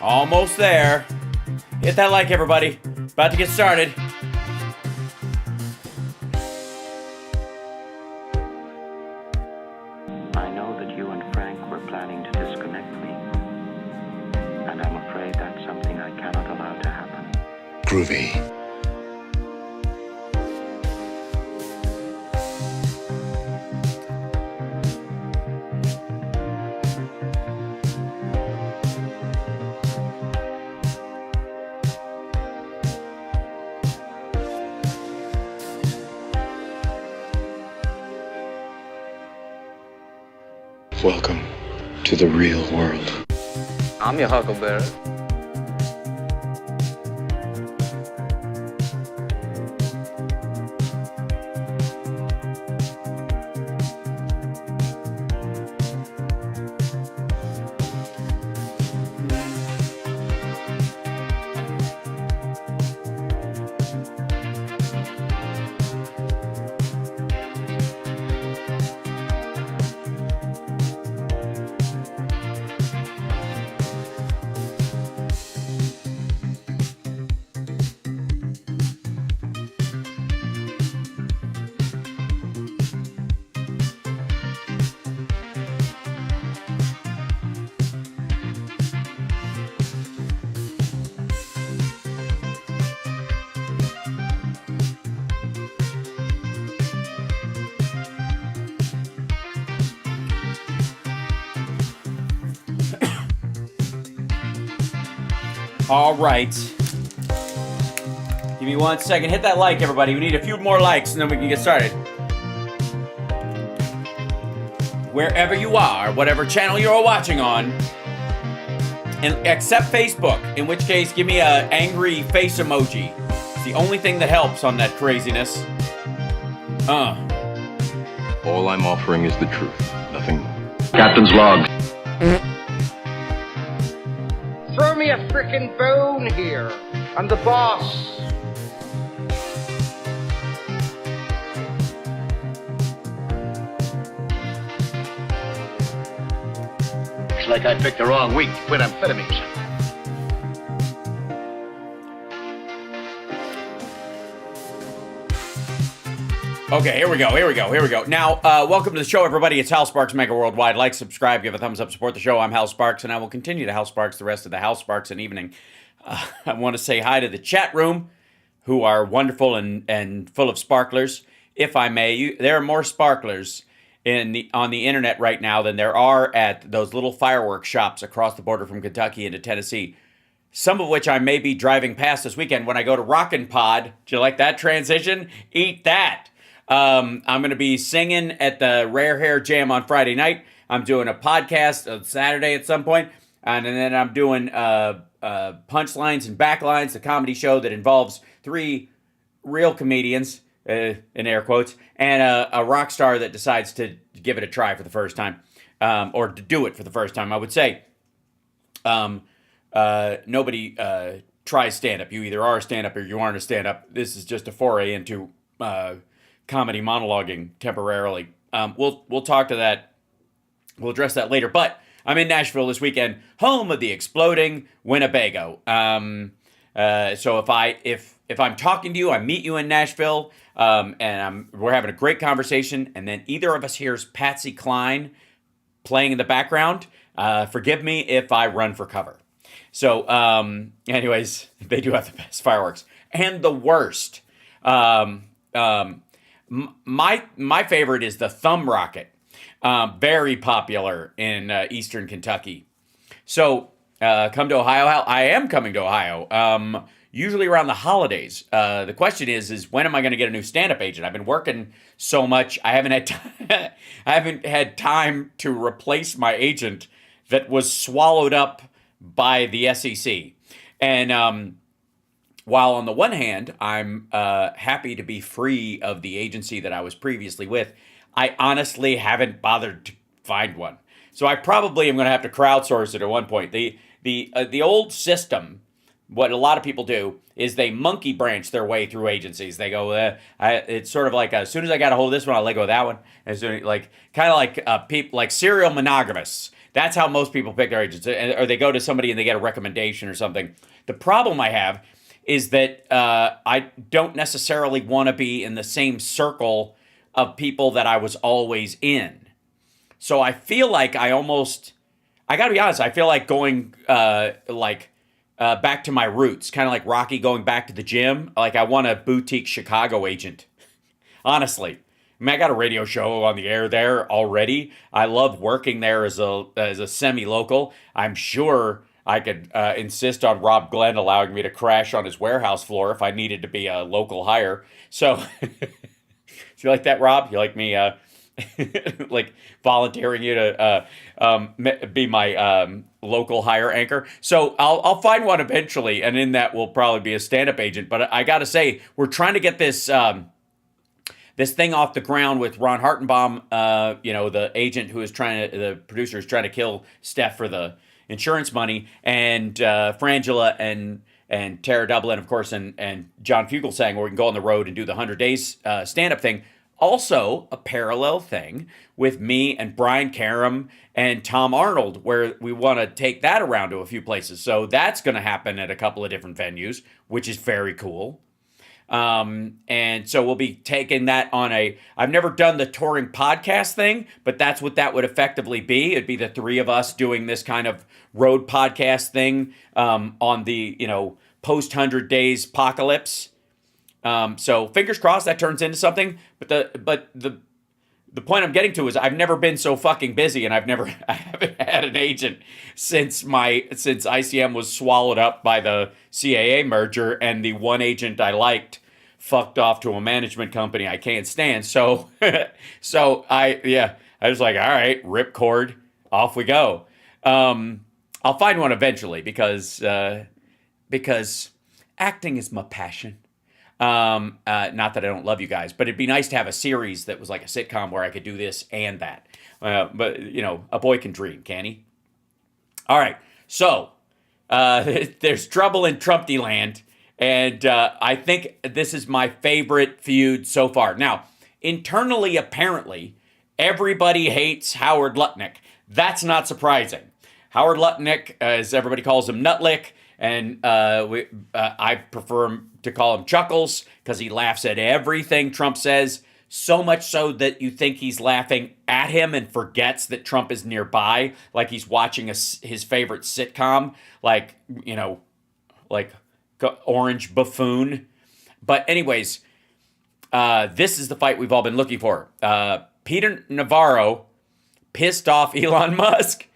Almost there. Hit that like, everybody. About to get started. I know that you and Frank were planning to disconnect me, and I'm afraid that's something I cannot allow to happen. Groovy. Welcome to the real world. I'm your huckleberry. All right. Give me 1 second. Hit that like, everybody. We need a few more likes, and then we can get started. Wherever you are, whatever channel you're watching on, and except Facebook, in which case, give me a angry face emoji. It's the only thing that helps on that craziness. All I'm offering is the truth, nothing more. Captain's log. Throw me a frickin' bone here. I'm the boss. Looks like I picked the wrong week to quit amphetamines. Okay, here we go. Now, welcome to the show, everybody. It's HalSparks Megaworldwide. Like, subscribe, give a thumbs up, support the show. I'm HalSparks, and I will continue to HalSparks the rest of the HalSparks and evening. I want to say hi to the chat room, who are wonderful and full of sparklers. If I may, there are more sparklers on the internet right now than there are at those little fireworks shops across the border from Kentucky into Tennessee. Some of which I may be driving past this weekend when I go to Rockin' Pod. Do you like that transition? Eat that. I'm going to be singing at the Rare Hair Jam on Friday night. I'm doing a podcast on Saturday at some point. And then I'm doing Punchlines and Backlines, the comedy show that involves 3 real comedians, in air quotes, and a rock star that decides to give it a try for the first time, or to do it for the first time, I would say. Nobody tries stand-up. You either are a stand-up or you aren't a stand-up. This is just a foray into comedy monologuing temporarily. We'll talk to that. We'll address that later. But I'm in Nashville this weekend, home of the exploding Winnebago. So if I'm talking to you, I meet you in Nashville, and we're having a great conversation, and then either of us hears Patsy Cline playing in the background, forgive me if I run for cover. So, anyways, they do have the best fireworks and the worst. My favorite is the thumb rocket, very popular in eastern Kentucky. So come to Ohio. I am coming to Ohio, usually around the holidays. The question is when am I going to get a new stand-up agent? I've been working so much, I haven't had time to replace my agent that was swallowed up by the SEC. And while on the one hand, I'm happy to be free of the agency that I was previously with, I honestly haven't bothered to find one. So I probably am going to have to crowdsource it at one point. The old system, what a lot of people do, is they monkey branch their way through agencies. They go, it's sort of like as soon as I got a hold of this one, I'll let go of that one. As soon, like kind of like people like serial monogamists. That's how most people pick their agents, or they go to somebody and they get a recommendation or something. The problem I have is that I don't necessarily want to be in the same circle of people that I was always in. So I feel like I got to be honest, I feel like going back to my roots, kind of like Rocky going back to the gym. Like I want a boutique Chicago agent, honestly. I mean, I got a radio show on the air there already. I love working there as a semi-local. I'm sure I could insist on Rob Glenn allowing me to crash on his warehouse floor if I needed to be a local hire. So, do you like that, Rob? You like me like volunteering you to be my local hire anchor? So I'll find one eventually, and in that will probably be a stand-up agent. But I got to say, we're trying to get this thing off the ground with Ron Hartenbaum, the agent who is the producer is trying to kill Steph for the insurance money, and Frangela and Tara Dublin, of course, and John Fugelsang, where we can go on the road and do the 100 days stand-up thing. Also, a parallel thing with me and Brian Karam and Tom Arnold, where we want to take that around to a few places. So that's going to happen at a couple of different venues, which is very cool. And so we'll be taking that on I've never done the touring podcast thing, but that's what that would effectively be. It'd be the three of us doing this kind of road podcast thing, on the, post 100 days apocalypse. So fingers crossed that turns into something, but the point I'm getting to is I've never been so fucking busy, and I haven't had an agent since ICM was swallowed up by the CAA merger, and the one agent I liked fucked off to a management company I can't stand. So I was like, all right, ripcord, off we go. I'll find one eventually because acting is my passion. Not that I don't love you guys, but it'd be nice to have a series that was like a sitcom where I could do this and that. But a boy can dream, can he? All right. So, there's trouble in Trumpty land, and I think this is my favorite feud so far. Now, internally, apparently, everybody hates Howard Lutnick. That's not surprising. Howard Lutnick, as everybody calls him, Nutlick, and I prefer to call him Chuckles because he laughs at everything Trump says, so much so that you think he's laughing at him and forgets that Trump is nearby, like he's watching his favorite sitcom, like Orange Buffoon. But anyways, this is the fight we've all been looking for. Peter Navarro pissed off Elon Musk.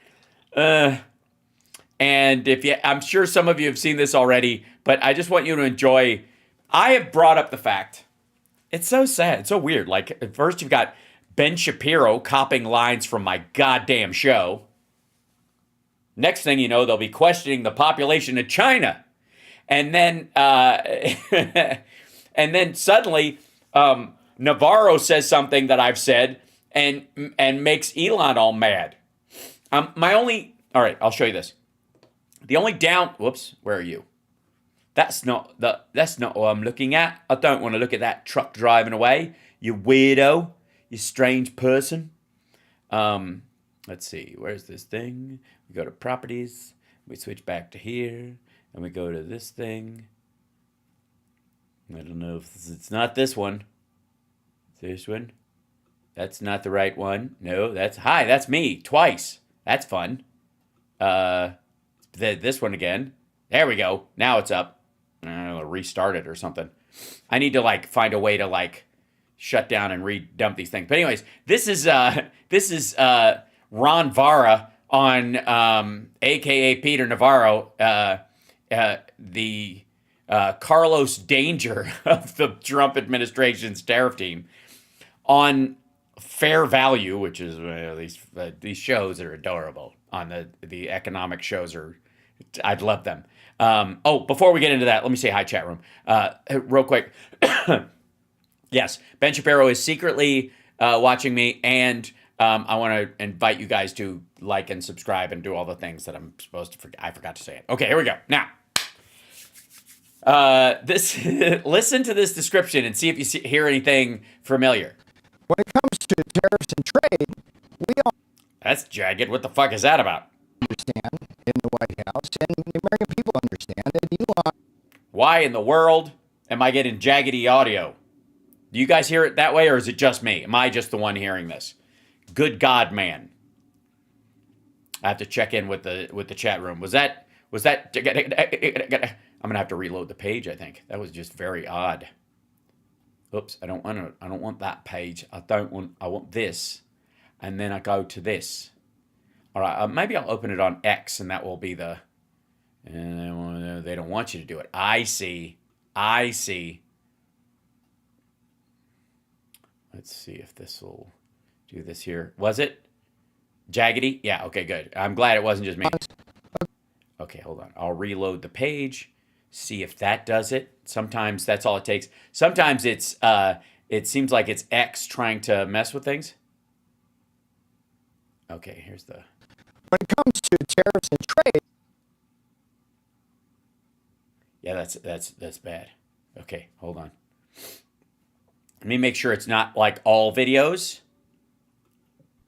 And I'm sure some of you have seen this already, but I just want you to enjoy. I have brought up the fact. It's so sad. It's so weird. Like, at first you've got Ben Shapiro copying lines from my goddamn show. Next thing you know, they'll be questioning the population of China. And then, suddenly, Navarro says something that I've said and makes Elon all mad. All right, I'll show you this. The only whoops, where are you? That's not what I'm looking at. I don't want to look at that truck driving away. You weirdo. You strange person. Let's see. Where's this thing? We go to properties. We switch back to here. And we go to this thing. I don't know if it's not this one. This one. That's not the right one. No, that's me. Twice. That's fun. This one again. There we go. Now it's up. I'll restart it or something. I need to find a way to shut down and redump these things. But anyways, this is Ron Vara on AKA Peter Navarro, the Carlos Danger of the Trump administration's tariff team, on Fair Value, which is these shows are adorable. On the economic shows I'd love them. Before we get into that, let me say hi, chat room, real quick. Yes, Ben Shapiro is secretly watching me, and I want to invite you guys to like and subscribe and do all the things that I'm supposed to forget. I forgot to say it. Okay, here we go. Now, listen to this description and see if you hear anything familiar. When it comes to tariffs and trade, we all... That's jagged. What the fuck is that about? Understand in the White House, and the American people understand that Elon. Why in the world am I getting jaggedy audio? Do you guys hear it that way, or is it just me? Am I just the one hearing this? Good God, man! I have to check in with the chat room. Was that? I'm gonna have to reload the page. I think that was just very odd. Oops! I don't want that page. I want this, and then I go to this. All right. Maybe I'll open it on X, and that will be the. And they don't want you to do it. I see. Let's see if this will do this here. Was it jaggedy? Yeah, okay, good. I'm glad it wasn't just me. Okay, hold on. I'll reload the page, see if that does it. Sometimes that's all it takes. Sometimes it seems like it's X trying to mess with things. Okay, here's the... When it comes to tariffs and trade... Yeah, that's bad. Okay, hold on. Let me make sure it's not like all videos.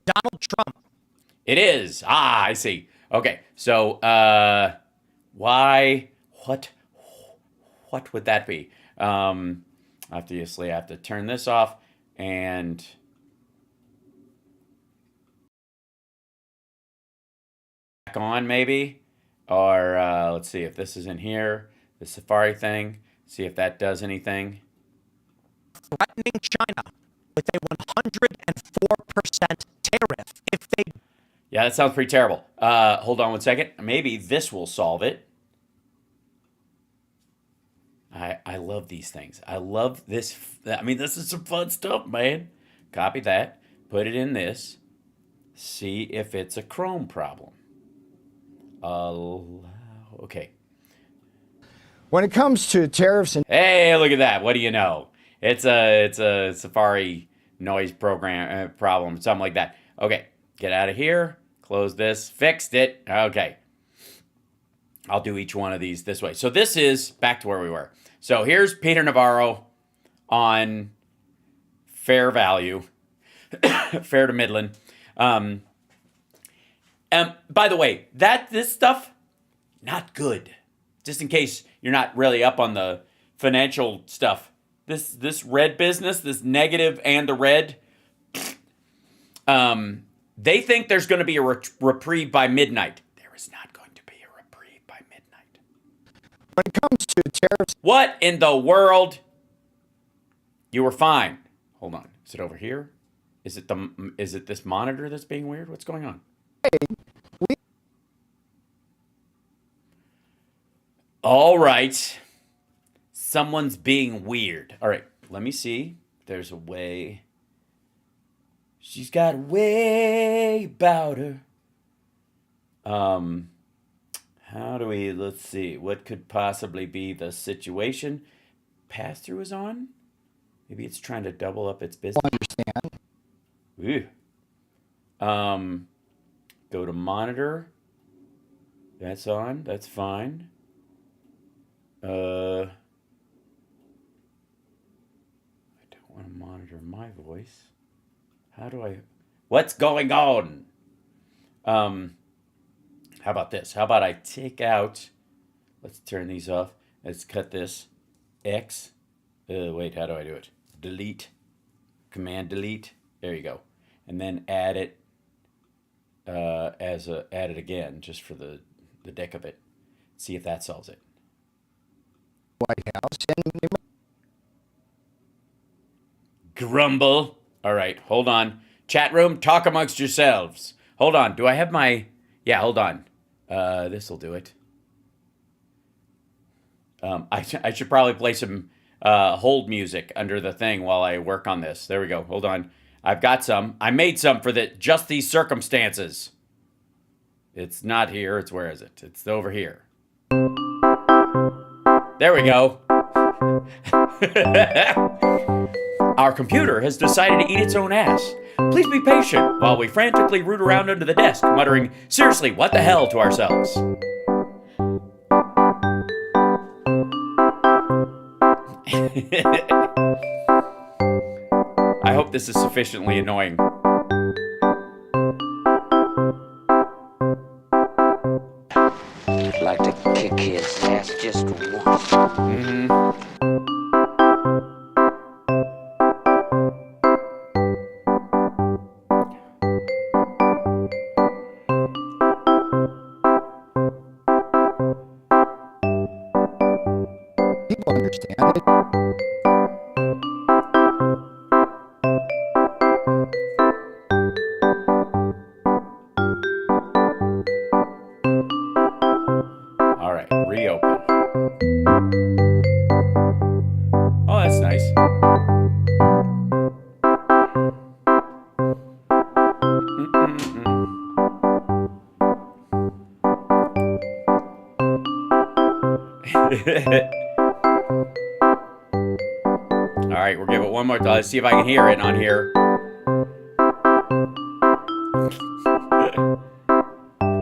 Donald Trump. It is. I see. Okay, so why? What would that be? Obviously, I have to turn this off and back on maybe, or let's see if this is in here. The Safari thing. See if that does anything. Threatening China with a 104% tariff if they... Yeah, that sounds pretty terrible. Hold on one second. Maybe this will solve it. I love these things. I love this. I mean, this is some fun stuff, man. Copy that. Put it in this. See if it's a Chrome problem. Okay. When it comes to tariffs and... Hey, look at that. What do you know? It's a Safari noise program problem, something like that. Okay, get out of here. Close this. Fixed it. Okay. I'll do each one of these this way. So this is back to where we were. So here's Peter Navarro on fair value, fair to Midland. By the way, this stuff, not good. Just in case you're not really up on the financial stuff. This red business, this negative and the red, they think there's going to be a reprieve by midnight. There is not going to be a reprieve by midnight. When it comes to tariffs... What in the world? You were fine. Hold on. Is it over here? Is it this monitor that's being weird? What's going on? All right. Someone's being weird. All right. Let me see. There's a way. She's got a way about her. How do we, let's see. What could possibly be the situation? Pass-through is on? Maybe it's trying to double up its business. Understand. Ooh. Go to monitor. That's on. That's fine. I don't want to monitor my voice. How do I... What's going on? How about this? How about I take out... Let's turn these off. Let's cut this. X. Wait, how do I do it? Delete. Command delete. There you go. And then add it add it again, just for the deck of it. See if that solves it. White House and... Grumble. All right, hold on. Chat room, talk amongst yourselves. Hold on. Do I have my... Yeah, hold on. This will do it. I should probably play some hold music under the thing while I work on this. There we go. Hold on. I've got some. I made some for just these circumstances. It's not here. It's where is it? It's over here. There we go. Our computer has decided to eat its own ass. Please be patient while we frantically root around under the desk, muttering, seriously, what the hell, to ourselves. I hope this is sufficiently annoying. like to kick his ass just once. People understand it. All right, reopen. Oh, that's nice. All right, we'll give it one more time. Let's see if I can hear it on here.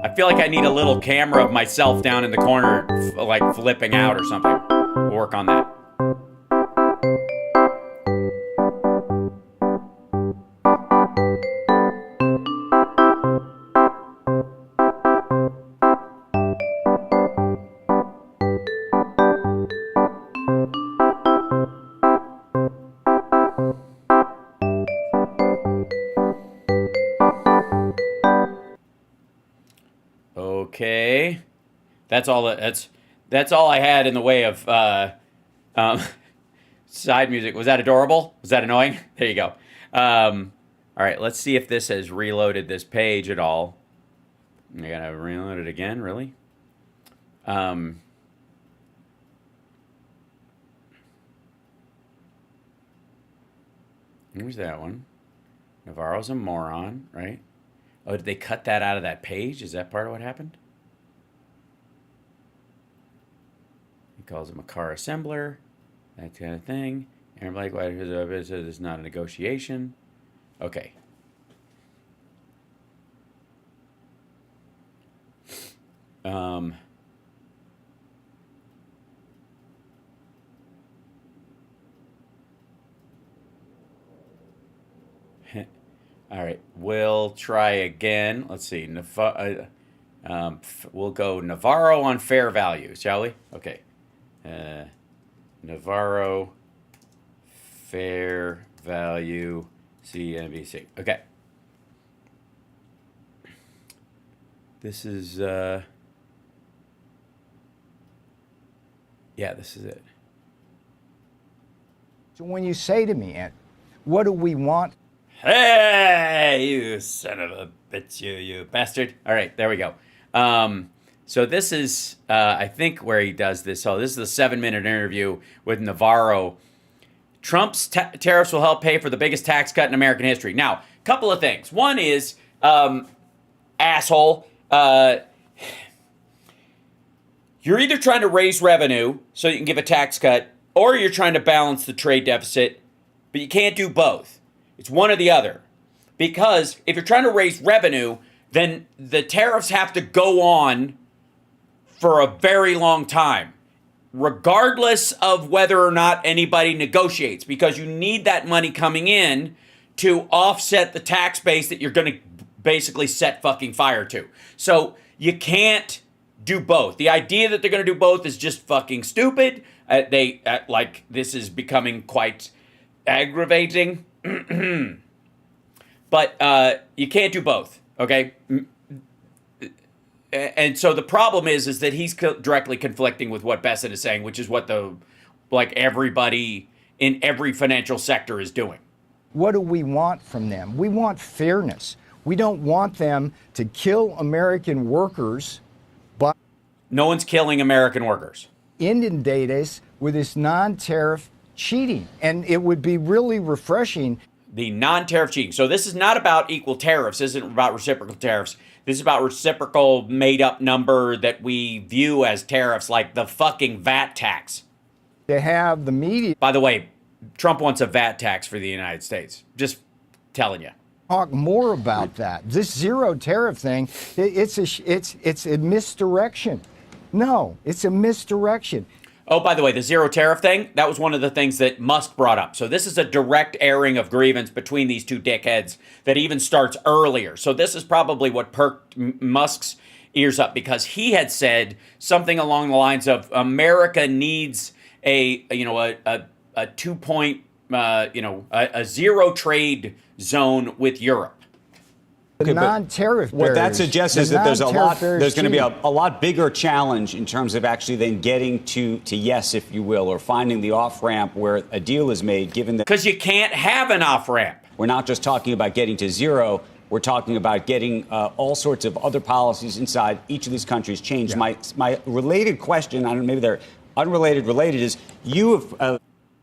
I feel like I need a little camera of myself down in the corner, like flipping out or something. We'll work on that. Okay, that's all. That's all I had in the way of side music. Was that adorable? Was that annoying? There you go. All right, let's see if this has reloaded this page at all. I gotta reload it again, really? Here's that one. Navarro's a moron, right? Oh, did they cut that out of that page? Is that part of what happened? He calls him a car assembler, that kind of thing. Aaron Blake, why says it's not a negotiation. Okay. All right, we'll try again. Let's see. We'll go Navarro on fair value, shall we? Okay. Navarro, fair value, CNBC. Okay. This is, yeah, this is it. So when you say to me, Ed, what do we want? Hey, you son of a bitch, you bastard. All right, there we go. So this is, I think, where he does this. So this is the 7-minute interview with Navarro. Trump's tariffs will help pay for the biggest tax cut in American history. Now, a couple of things. One is, asshole, you're either trying to raise revenue so you can give a tax cut, or you're trying to balance the trade deficit, but you can't do both. It's one or the other. Because if you're trying to raise revenue, then the tariffs have to go on for a very long time, regardless of whether or not anybody negotiates, because you need that money coming in to offset the tax base that you're going to basically set fucking fire to. So you can't do both. The idea that they're going to do both is just fucking stupid. Like, this is becoming quite aggravating. But you can't do both, okay? And so the problem is that he's directly conflicting with what Besson is saying, which is what everybody in every financial sector is doing. What do we want from them? We want fairness. We don't want them to kill American workers, but no one's killing American workers. Inundate us with this non-tariff cheating. And it would be really refreshing. The non-tariff cheating. So this is not about equal tariffs. This isn't about reciprocal tariffs. This is about reciprocal made-up number that we view as tariffs, like the fucking VAT tax. To have the media... By the way, Trump wants a VAT tax for the United States. Just telling you. Talk more about that. This zero tariff thing, it's a misdirection. No, it's a misdirection. Oh, by the way, the zero tariff thing, that was one of the things that Musk brought up. So this is a direct airing of grievance between these two dickheads that even starts earlier. So this is probably what perked Musk's ears up because he had said something along the lines of America needs a 2 point, a zero trade zone with Europe. The non-tariff barriers. What that suggests is that there's going to be cheating. a lot bigger challenge in terms of actually then getting to yes, if you will, or finding the off-ramp where a deal is made, given that. Because you can't have an off-ramp. We're not just talking about getting to zero. We're talking about getting all sorts of other policies inside each of these countries changed. Yeah. My related question, I don't know, maybe they're related, is you have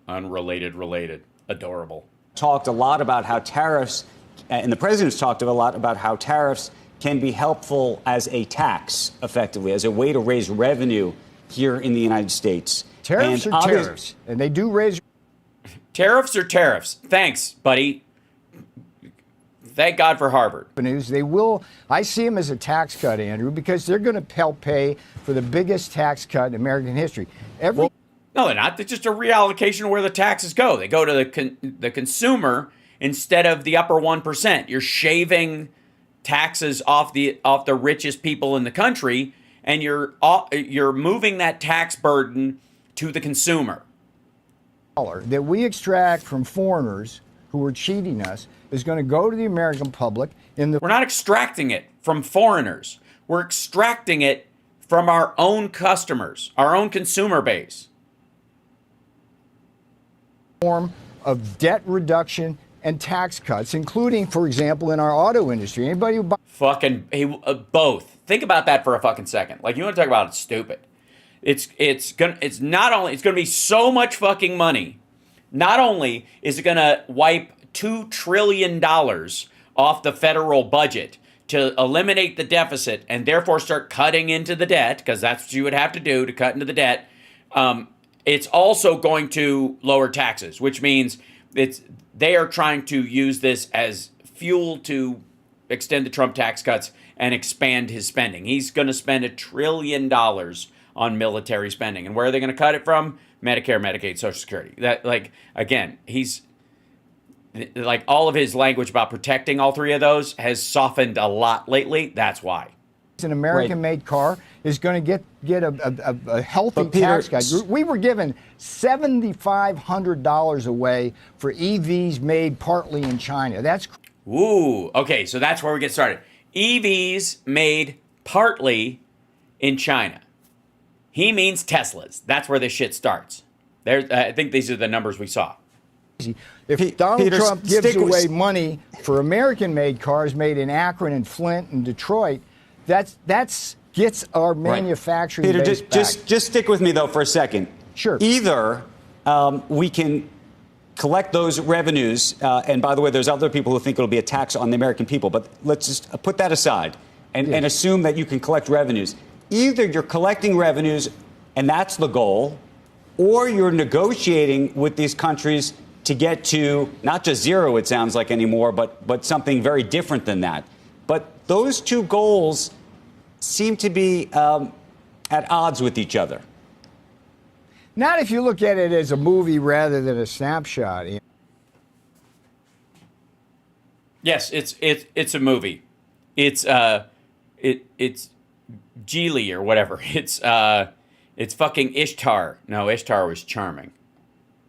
Unrelated, adorable. talked a lot about how tariffs, and the president's talked a lot about how tariffs can be helpful as a tax, effectively, as a way to raise revenue here in the United States. Tariffs And are tariffs, and they do raise. Tariffs are tariffs. Thanks, buddy. Thank God for Harvard. Revenues. They will. I see them as a tax cut, Andrew, because they're going to help pay for the biggest tax cut in American history. No, they're not. They're just a reallocation of where the taxes go. They go to the consumer instead of the upper 1%. You're shaving taxes off the richest people in the country, and you're moving that tax burden to the consumer. that we extract from foreigners who are cheating us is going to go to the American public in the. We're not extracting it from foreigners. We're extracting it from our own customers, our own consumer base. Form of debt reduction and tax cuts, including, for example, in our auto industry. Anybody who buys Both. Think about that for a fucking second. Like, you want to talk about it's stupid. It's gonna be so much fucking money. Not only is it gonna wipe $2 trillion off the federal budget to eliminate the deficit and therefore start cutting into the debt, because that's what you would have to do to cut into the debt. It's also going to lower taxes, which means they are trying to use this as fuel to extend the Trump tax cuts and expand his spending. He's going to spend $1 trillion on military spending. And where are they going to cut it from? Medicare, Medicaid, Social Security. He's like, all of his language about protecting all three of those has softened a lot lately. That's why. an American-made car is going to get a healthy tax cut. We were given $7,500 away for EVs made partly in China. That's ooh, okay, so that's where we get started. EVs made partly in China. He means Teslas. That's where this shit starts. I think these are the numbers we saw. If Donald Trump gives away money for American-made cars made in Akron and Flint and Detroit, that's gets our manufacturing base back. Just stick with me though for a second. Sure. Either we can collect those revenues, and by the way, there's other people who think it'll be a tax on the American people, but let's just put that aside and assume that you can collect revenues. Either you're collecting revenues, and that's the goal, or you're negotiating with these countries to get to not just zero, it sounds like anymore, but something very different than that. But those two goals seem to be at odds with each other. Not if you look at it as a movie rather than a snapshot. Yes, it's a movie. It's Geely or whatever. It's fucking Ishtar. No, Ishtar was charming.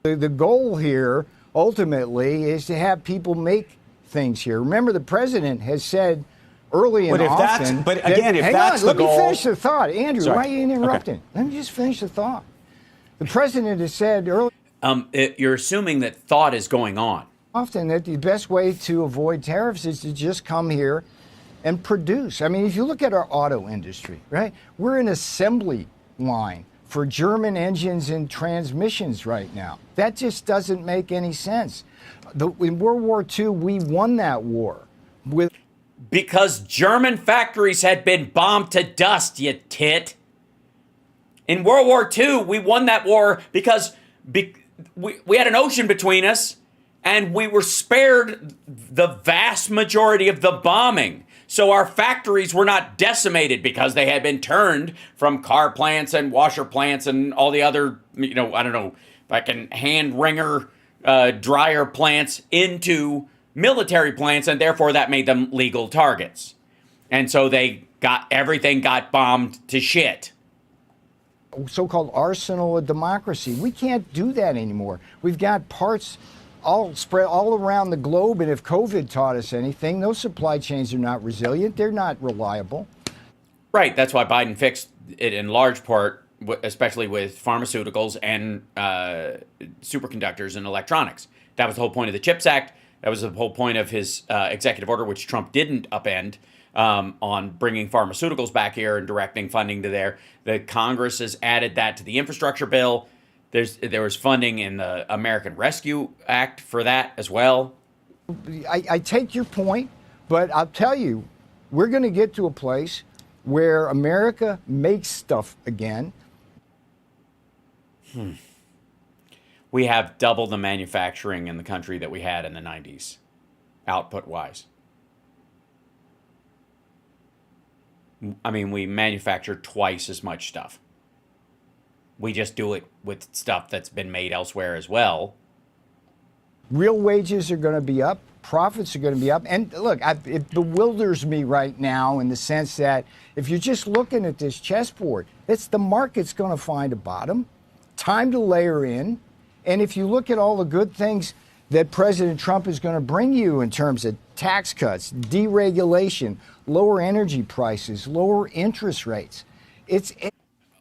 The goal here ultimately is to have people make things here. Remember, the president has said early and often. But again, if that's the goal. Let me finish the thought, Andrew. Sorry. Why are you interrupting? Okay. Let me just finish the thought. The president has said early. You're assuming that thought is going on. Often that the best way to avoid tariffs is to just come here and produce. I mean, if you look at our auto industry, right? We're an assembly line for German engines and transmissions right now. That just doesn't make any sense. In World War II, we won that war because German factories had been bombed to dust, you tit. In World War II, we won that war because we had an ocean between us, and we were spared the vast majority of the bombing. So our factories were not decimated because they had been turned from car plants and washer plants and all the other, fucking hand wringer, dryer plants into military plants, and therefore that made them legal targets. And so they everything got bombed to shit. So-called arsenal of democracy. We can't do that anymore. We've got parts all spread all around the globe, and if COVID taught us anything, those supply chains are not resilient. They're not reliable. Right. That's why Biden fixed it in large part, especially with pharmaceuticals and superconductors and electronics. That was the whole point of the CHIPS Act. That was the whole point of his executive order, which Trump didn't upend, on bringing pharmaceuticals back here and directing funding to there. The Congress has added that to the infrastructure bill. There was funding in the American Rescue Act for that as well. I take your point, but I'll tell you, we're going to get to a place where America makes stuff again. We have double the manufacturing in the country that we had in the 90s, output-wise. I mean, we manufacture twice as much stuff. We just do it with stuff that's been made elsewhere as well. Real wages are going to be up. Profits are going to be up. And look, it bewilders me right now in the sense that if you're just looking at this chessboard, it's the market's going to find a bottom. Time to layer in. And if you look at all the good things that President Trump is going to bring you in terms of tax cuts, deregulation, lower energy prices, lower interest rates,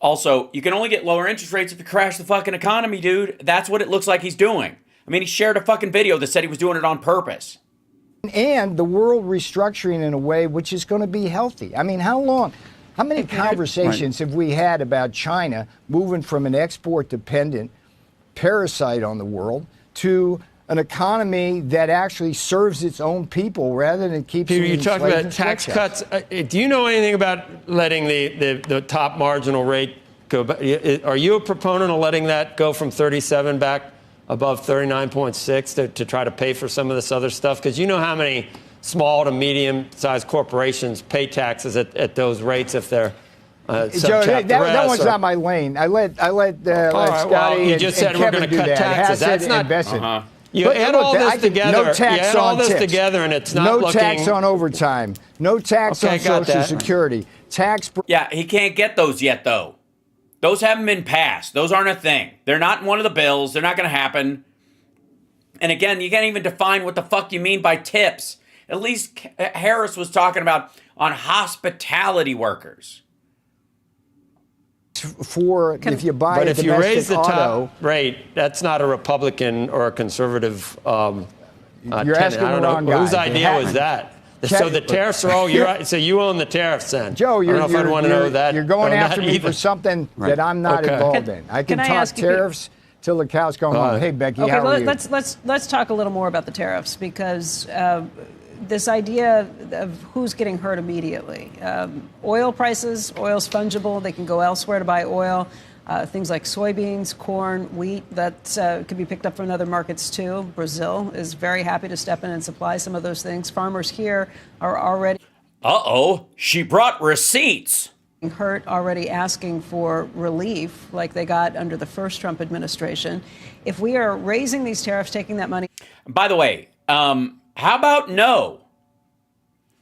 Also, you can only get lower interest rates if you crash the fucking economy, dude. That's what it looks like he's doing. I mean, he shared a fucking video that said he was doing it on purpose. And the world restructuring in a way which is going to be healthy. I mean, how many conversations have we had about China moving from an export-dependent parasite on the world to an economy that actually serves its own people rather than keeps Peter, them you talk enslaved about in tax sweatshops. cuts. Do you know anything about letting the top marginal rate go back? Are you a proponent of letting that go from 37 back above 39.6 to try to pay for some of this other stuff? Because you know how many small to medium-sized corporations pay taxes at those rates if they're Joe, that one's not my lane. I let Scotty well, you just said we're Kevin going to do cut that. taxes. That's not invested. You add all this together. No tax on tips. Together, and it's not no looking. Tax on overtime. No tax on Social Security. Yeah, he can't get those yet, though. Those haven't been passed. Those aren't a thing. They're not in one of the bills. They're not going to happen. And again, you can't even define what the fuck you mean by tips. At least Harris was talking about on hospitality workers. If you buy but a if you raise the auto, top rate, that's not a Republican or a conservative you're tenant. asking I don't the wrong know guy. whose idea was that. So the tariffs are all your. So you own the tariffs, then. Joe, I don't know if I'd want to know that. You're going after me either. for something that I'm not involved in. I can talk tariffs till the cows come home. Hey, Becky, how are you? Let's talk a little more about the tariffs because this idea of who's getting hurt immediately. Oil prices, oil's fungible. They can go elsewhere to buy oil. Things like soybeans, corn, wheat, that could be picked up from other markets too. Brazil is very happy to step in and supply some of those things. Farmers here are already... She brought receipts. Hurt, already asking for relief like they got under the first Trump administration. If we are raising these tariffs, taking that money... By the way, how about no?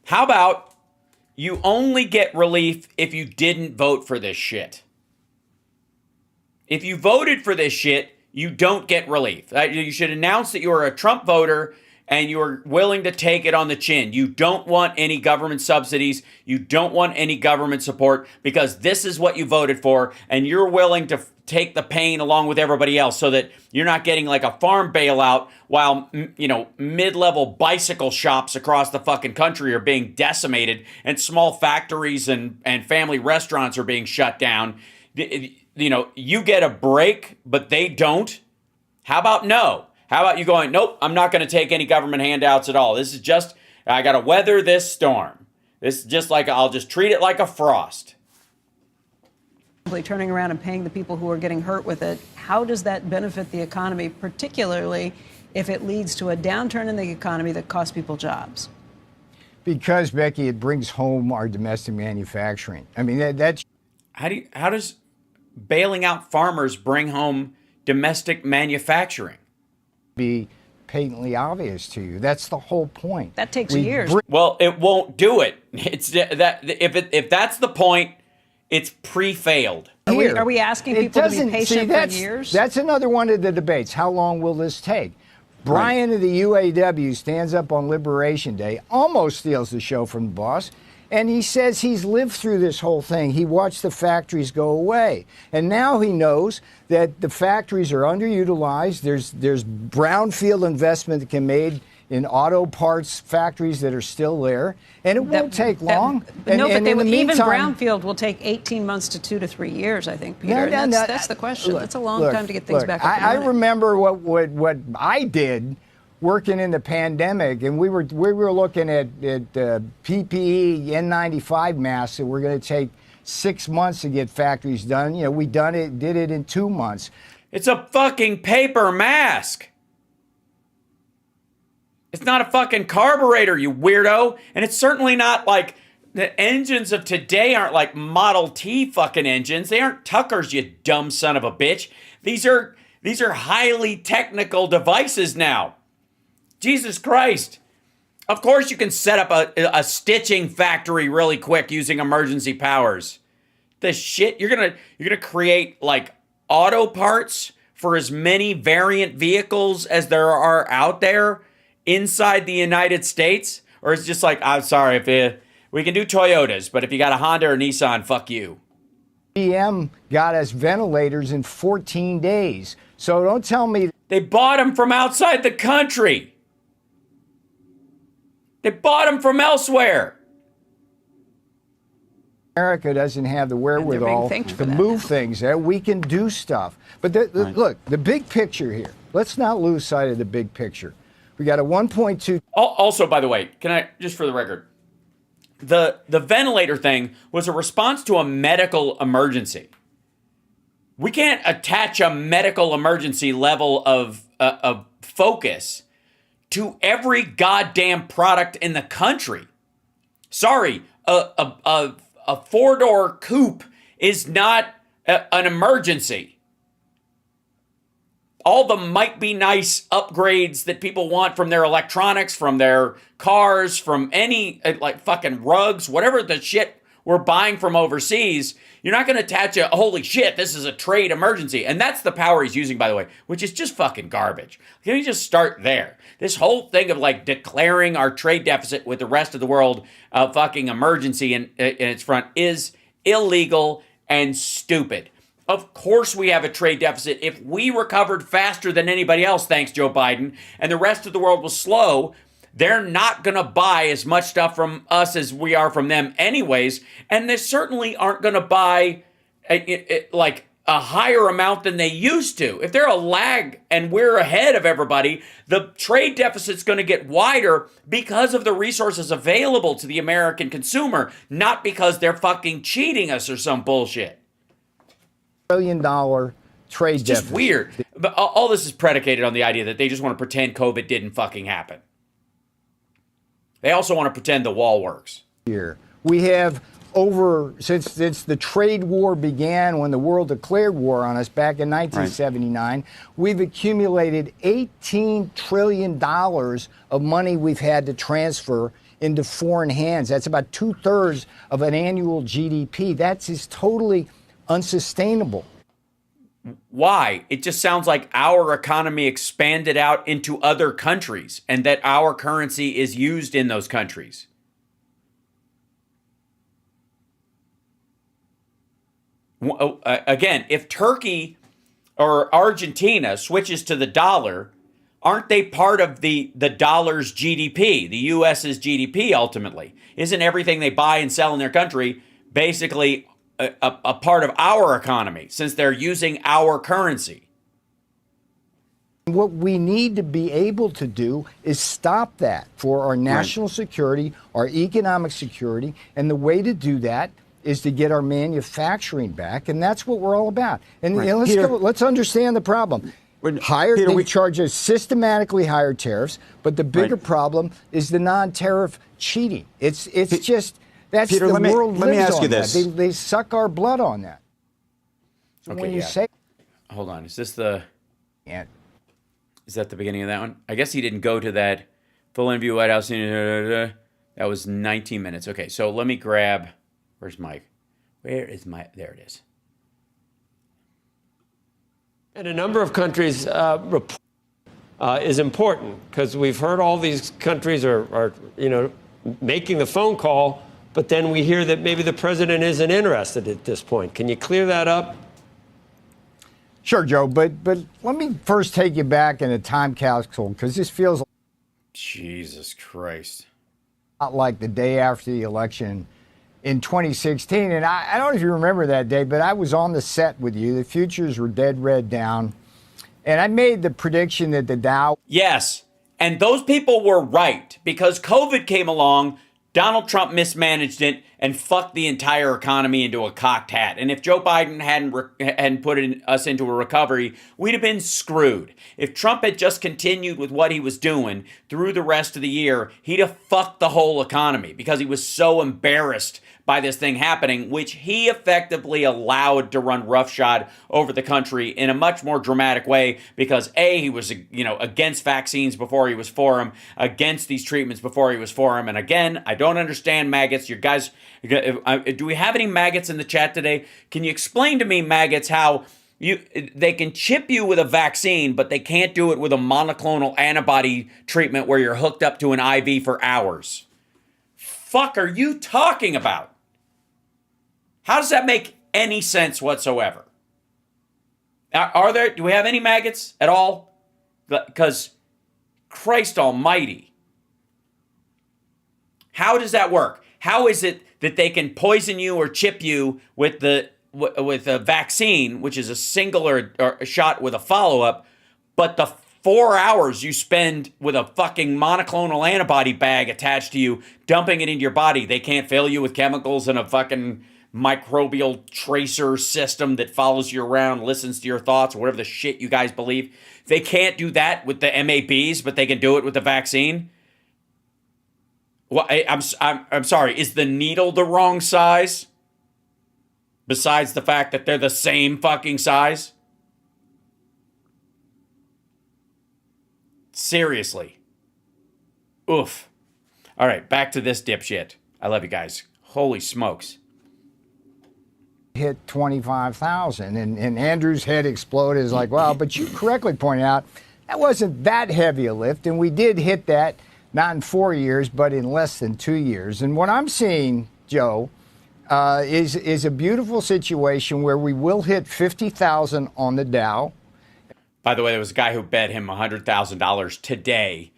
How about you only get relief if you didn't vote for this shit? If you voted for this shit, you don't get relief. You should announce that you are a Trump voter and you are willing to take it on the chin. You don't want any government subsidies. You don't want any government support because this is what you voted for and you're willing to take the pain along with everybody else so that you're not getting like a farm bailout while, mid-level bicycle shops across the fucking country are being decimated and small factories and family restaurants are being shut down. You get a break, but they don't. How about no? How about you going, nope, I'm not going to take any government handouts at all. This is just, I got to weather this storm. This is just like, I'll just treat it like a frost. Turning around and paying the people who are getting hurt with it. How does that benefit the economy, particularly if it leads to a downturn in the economy that costs people jobs? Because, Becky, it brings home our domestic manufacturing. I mean, that's... How does bailing out farmers bring home domestic manufacturing? Be patently obvious to you. That's the whole point. That takes We years. Well, it won't do it. It's that if that's the point, it's pre-failed. Are we asking people to be patient for years? That's another one of the debates. How long will this take? Brian of the UAW stands up on Liberation Day, almost steals the show from the boss, and he says he's lived through this whole thing. He watched the factories go away, and now he knows that the factories are underutilized. There's brownfield investment that can be made in auto parts factories that are still there, and it won't take long. Even meantime, brownfield will take 18 months to 2 to 3 years, I think, Peter. That's the question. That's a long time to get things back up and running. I remember what I did working in the pandemic, and we were looking at PPE N95 masks that were going to take 6 months to get factories done. You know, did it in 2 months. It's a fucking paper mask. It's not a fucking carburetor, you weirdo. And it's certainly not like the engines of today aren't like Model T fucking engines. They aren't Tuckers, you dumb son of a bitch. These are highly technical devices now. Jesus Christ. Of course you can set up a stitching factory really quick using emergency powers. The shit, you're gonna create like auto parts for as many variant vehicles as there are out there inside the United States? Or it's just like, I'm sorry, we can do Toyotas, but if you got a Honda or Nissan, fuck you. GM got us ventilators in 14 days. So don't tell me. They bought them from outside the country. They bought them from elsewhere. America doesn't have the wherewithal to move things. We can do stuff. But look, the big picture here. Let's not lose sight of the big picture. We got a 1.2. Also, by the way, can I, just for the record, the ventilator thing was a response to a medical emergency. We can't attach a medical emergency level of focus to every goddamn product in the country. Sorry, a four-door coupe is not an emergency. All the might be nice upgrades that people want from their electronics, from their cars, from any like fucking rugs, whatever the shit we're buying from overseas, you're not going to attach a holy shit, this is a trade emergency. And that's the power he's using, by the way, which is just fucking garbage. Can we just start there? This whole thing of like declaring our trade deficit with the rest of the world a fucking emergency in its front is illegal and stupid. Of course we have a trade deficit. If we recovered faster than anybody else, thanks Joe Biden, and the rest of the world was slow, they're not going to buy as much stuff from us as we are from them anyways, and they certainly aren't going to buy like a higher amount than they used to. If they're a lag and we're ahead of everybody, the trade deficit's going to get wider because of the resources available to the American consumer, not because they're fucking cheating us or some bullshit. $1 trillion trade it's just deficit. Weird. But all this is predicated on the idea that they just want to pretend COVID didn't fucking happen. They also want to pretend the wall works. Here we have since the trade war began, when the world declared war on us back in 1979, we've accumulated $18 trillion of money we've had to transfer into foreign hands. That's about 2/3 of an annual GDP. That's just totally unsustainable. Why? It just sounds like our economy expanded out into other countries and that our currency is used in those countries. Again, if Turkey or Argentina switches to the dollar, aren't they part of the dollar's GDP, the U.S.'s GDP ultimately? Isn't everything they buy and sell in their country basically a part of our economy, since they're using our currency? What we need to be able to do is stop that for our national security, our economic security, and the way to do that is to get our manufacturing back, and that's what we're all about. And let's understand the problem. They charge us systematically higher tariffs, but the bigger problem is the non-tariff cheating. It's just... That's Peter, the let world me lives ask you on this. that. They suck our blood on that. So Okay, when you say, hold on, is this the? Yeah. Is that the beginning of that one? I guess he didn't go to that full interview White House. That was 19 minutes. Okay, so let me grab. Where's Mike? Where is my? There it is. And a number of countries is important because we've heard all these countries are making the phone call, but then we hear that maybe the president isn't interested at this point. Can you clear that up? Sure, Joe, but let me first take you back in a time capsule because this feels Jesus Christ. a lot like the day after the election in 2016. And I don't know if you remember that day, but I was on the set with you. The futures were dead red down. And I made the prediction that the Dow. Yes, and those people were right because COVID came along. Donald Trump mismanaged it and fucked the entire economy into a cocked hat. And if Joe Biden hadn't put us into a recovery, we'd have been screwed. If Trump had just continued with what he was doing through the rest of the year, he'd have fucked the whole economy because he was so embarrassed by this thing happening, which he effectively allowed to run roughshod over the country in a much more dramatic way because A, he was, against vaccines before he was for them, against these treatments before he was for them. And again, I don't understand maggots. You guys, do we have any maggots in the chat today? Can you explain to me, maggots, how they can chip you with a vaccine, but they can't do it with a monoclonal antibody treatment where you're hooked up to an IV for hours? Fuck are you talking about? How does that make any sense whatsoever? Do we have any maggots at all? Because Christ almighty. How does that work? How is it that they can poison you or chip you with a vaccine, which is a single or a shot with a follow-up, but the 4 hours you spend with a fucking monoclonal antibody bag attached to you, dumping it into your body, they can't fill you with chemicals and a fucking microbial tracer system that follows you around, listens to your thoughts, or whatever the shit you guys believe. They can't do that with the MABs, but they can do it with the vaccine. Well, I'm sorry. Is the needle the wrong size? Besides the fact that they're the same fucking size? Seriously. Oof. All right, back to this dipshit. I love you guys. Holy smokes. Hit 25,000 and Andrew's head exploded. Is like, well, but you correctly pointed out that wasn't that heavy a lift, and we did hit that not in 4 years, but in less than 2 years. And what I'm seeing, Joe, is a beautiful situation where we will hit 50,000 on the Dow. By the way, there was a guy who bet him $100,000 today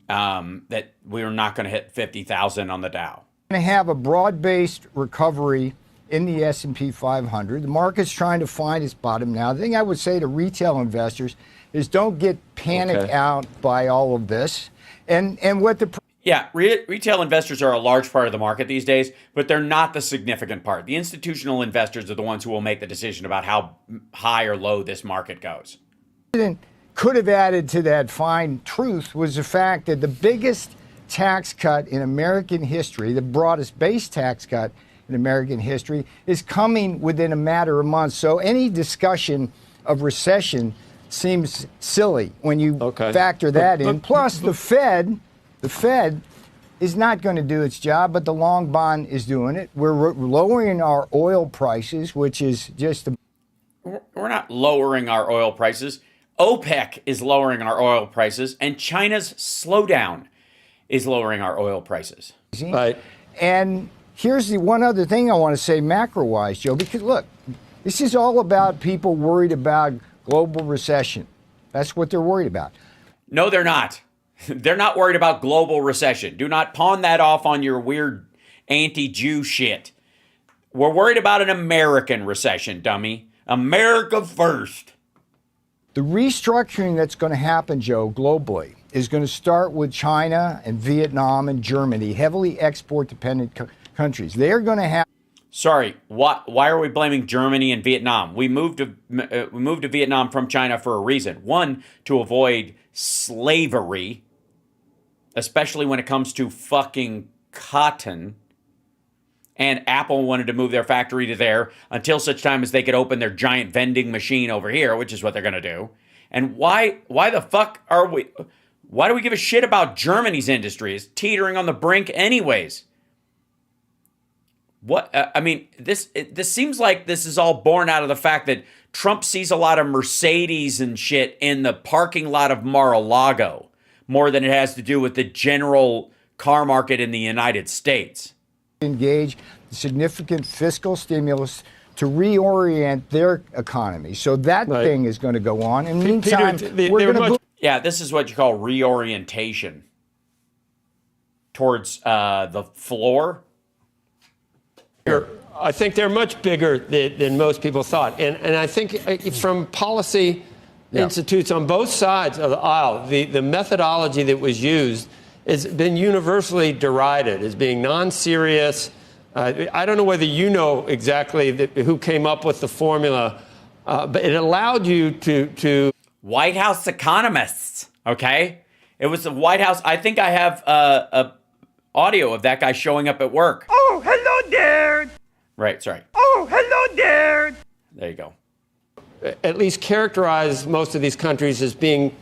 that we were not going to hit 50,000 on the Dow. We're going to have a broad-based recovery in the S&P 500. The market's trying to find its bottom now. The thing I would say to retail investors is don't get panicked out by all of this. And what the... Yeah, retail investors are a large part of the market these days, but they're not the significant part. The institutional investors are the ones who will make the decision about how high or low this market goes. Could have added to that fine truth was the fact that the biggest tax cut in American history, the broadest base tax cut in American history, is coming within a matter of months. So any discussion of recession seems silly when you factor that in. Plus, the Fed is not going to do its job, but the long bond is doing it. We're lowering our oil prices, which is just... We're not lowering our oil prices. OPEC is lowering our oil prices, and China's slowdown is lowering our oil prices. Right. And here's the one other thing I want to say macro-wise, Joe, because look, this is all about people worried about global recession. That's what they're worried about. No, they're not. They're not worried about global recession. Do not pawn that off on your weird anti-Jew shit. We're worried about an American recession, dummy. America first. The restructuring that's going to happen, Joe, globally is going to start with China and Vietnam and Germany, heavily export-dependent countries. They're going to have... Sorry, why are we blaming Germany and Vietnam? We moved to Vietnam from China for a reason. One, to avoid slavery, especially when it comes to fucking cotton. And Apple wanted to move their factory to there until such time as they could open their giant vending machine over here, which is what they're going to do. And why the fuck are we? Why do we give a shit about Germany's industry? It's teetering on the brink, anyways. What I mean, this seems like this is all born out of the fact that Trump sees a lot of Mercedes and shit in the parking lot of Mar-a-Lago more than it has to do with the general car market in the United States. Engage significant fiscal stimulus to reorient their economy. So that thing is going to go on. In the meantime, we're going to... Yeah, this is what you call reorientation towards the floor. I think they're much bigger than most people thought. And I think from policy institutes on both sides of the aisle, the methodology that was used has been universally derided as being non-serious. I don't know whether you know exactly who came up with the formula, but it allowed you to... White House economists, okay? It was the White House. I think I have a audio of that guy showing up at work. Oh, hello there. Right, sorry. Oh, hello there. There you go. At least characterize most of these countries as being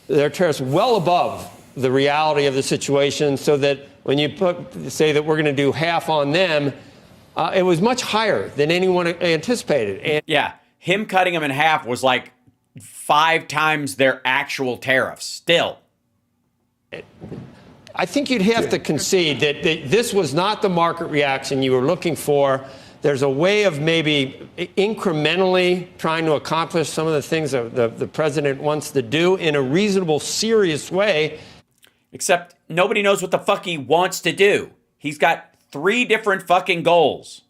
their tariffs well above the reality of the situation, so that when you say that we're going to do half on them, it was much higher than anyone anticipated. And yeah, him cutting them in half was like 5 times their actual tariffs still. I think you'd have to concede that this was not the market reaction you were looking for. There's a way of maybe incrementally trying to accomplish some of the things that the president wants to do in a reasonable, serious way. Except nobody knows what the fuck he wants to do. He's got 3 different fucking goals.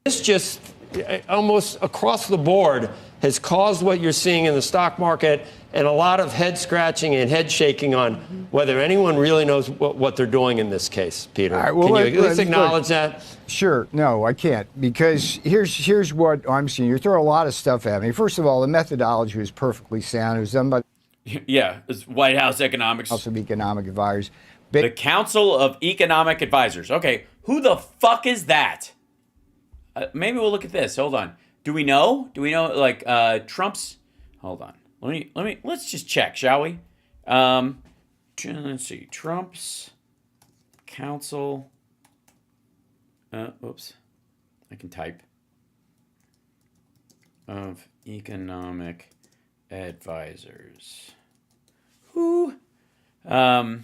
This just almost across the board has caused what you're seeing in the stock market and a lot of head scratching and head shaking on whether anyone really knows what they're doing in this case, Peter. All right, well, Can you at least acknowledge that? Sure. No, I can't, because here's what I'm seeing. You're throwing a lot of stuff at me. First of all, the methodology was perfectly sound. It was done by... Yeah, it's White House economics. House of Economic Advisors. The Council of Economic Advisors. Okay, who the fuck is that? Maybe we'll look at this. Hold on. Do we know? Like Trump's? Hold on. Let's just check, shall we? Let's see. Trump's Council. Oops. I can type. Of Economic Advisors. Who? All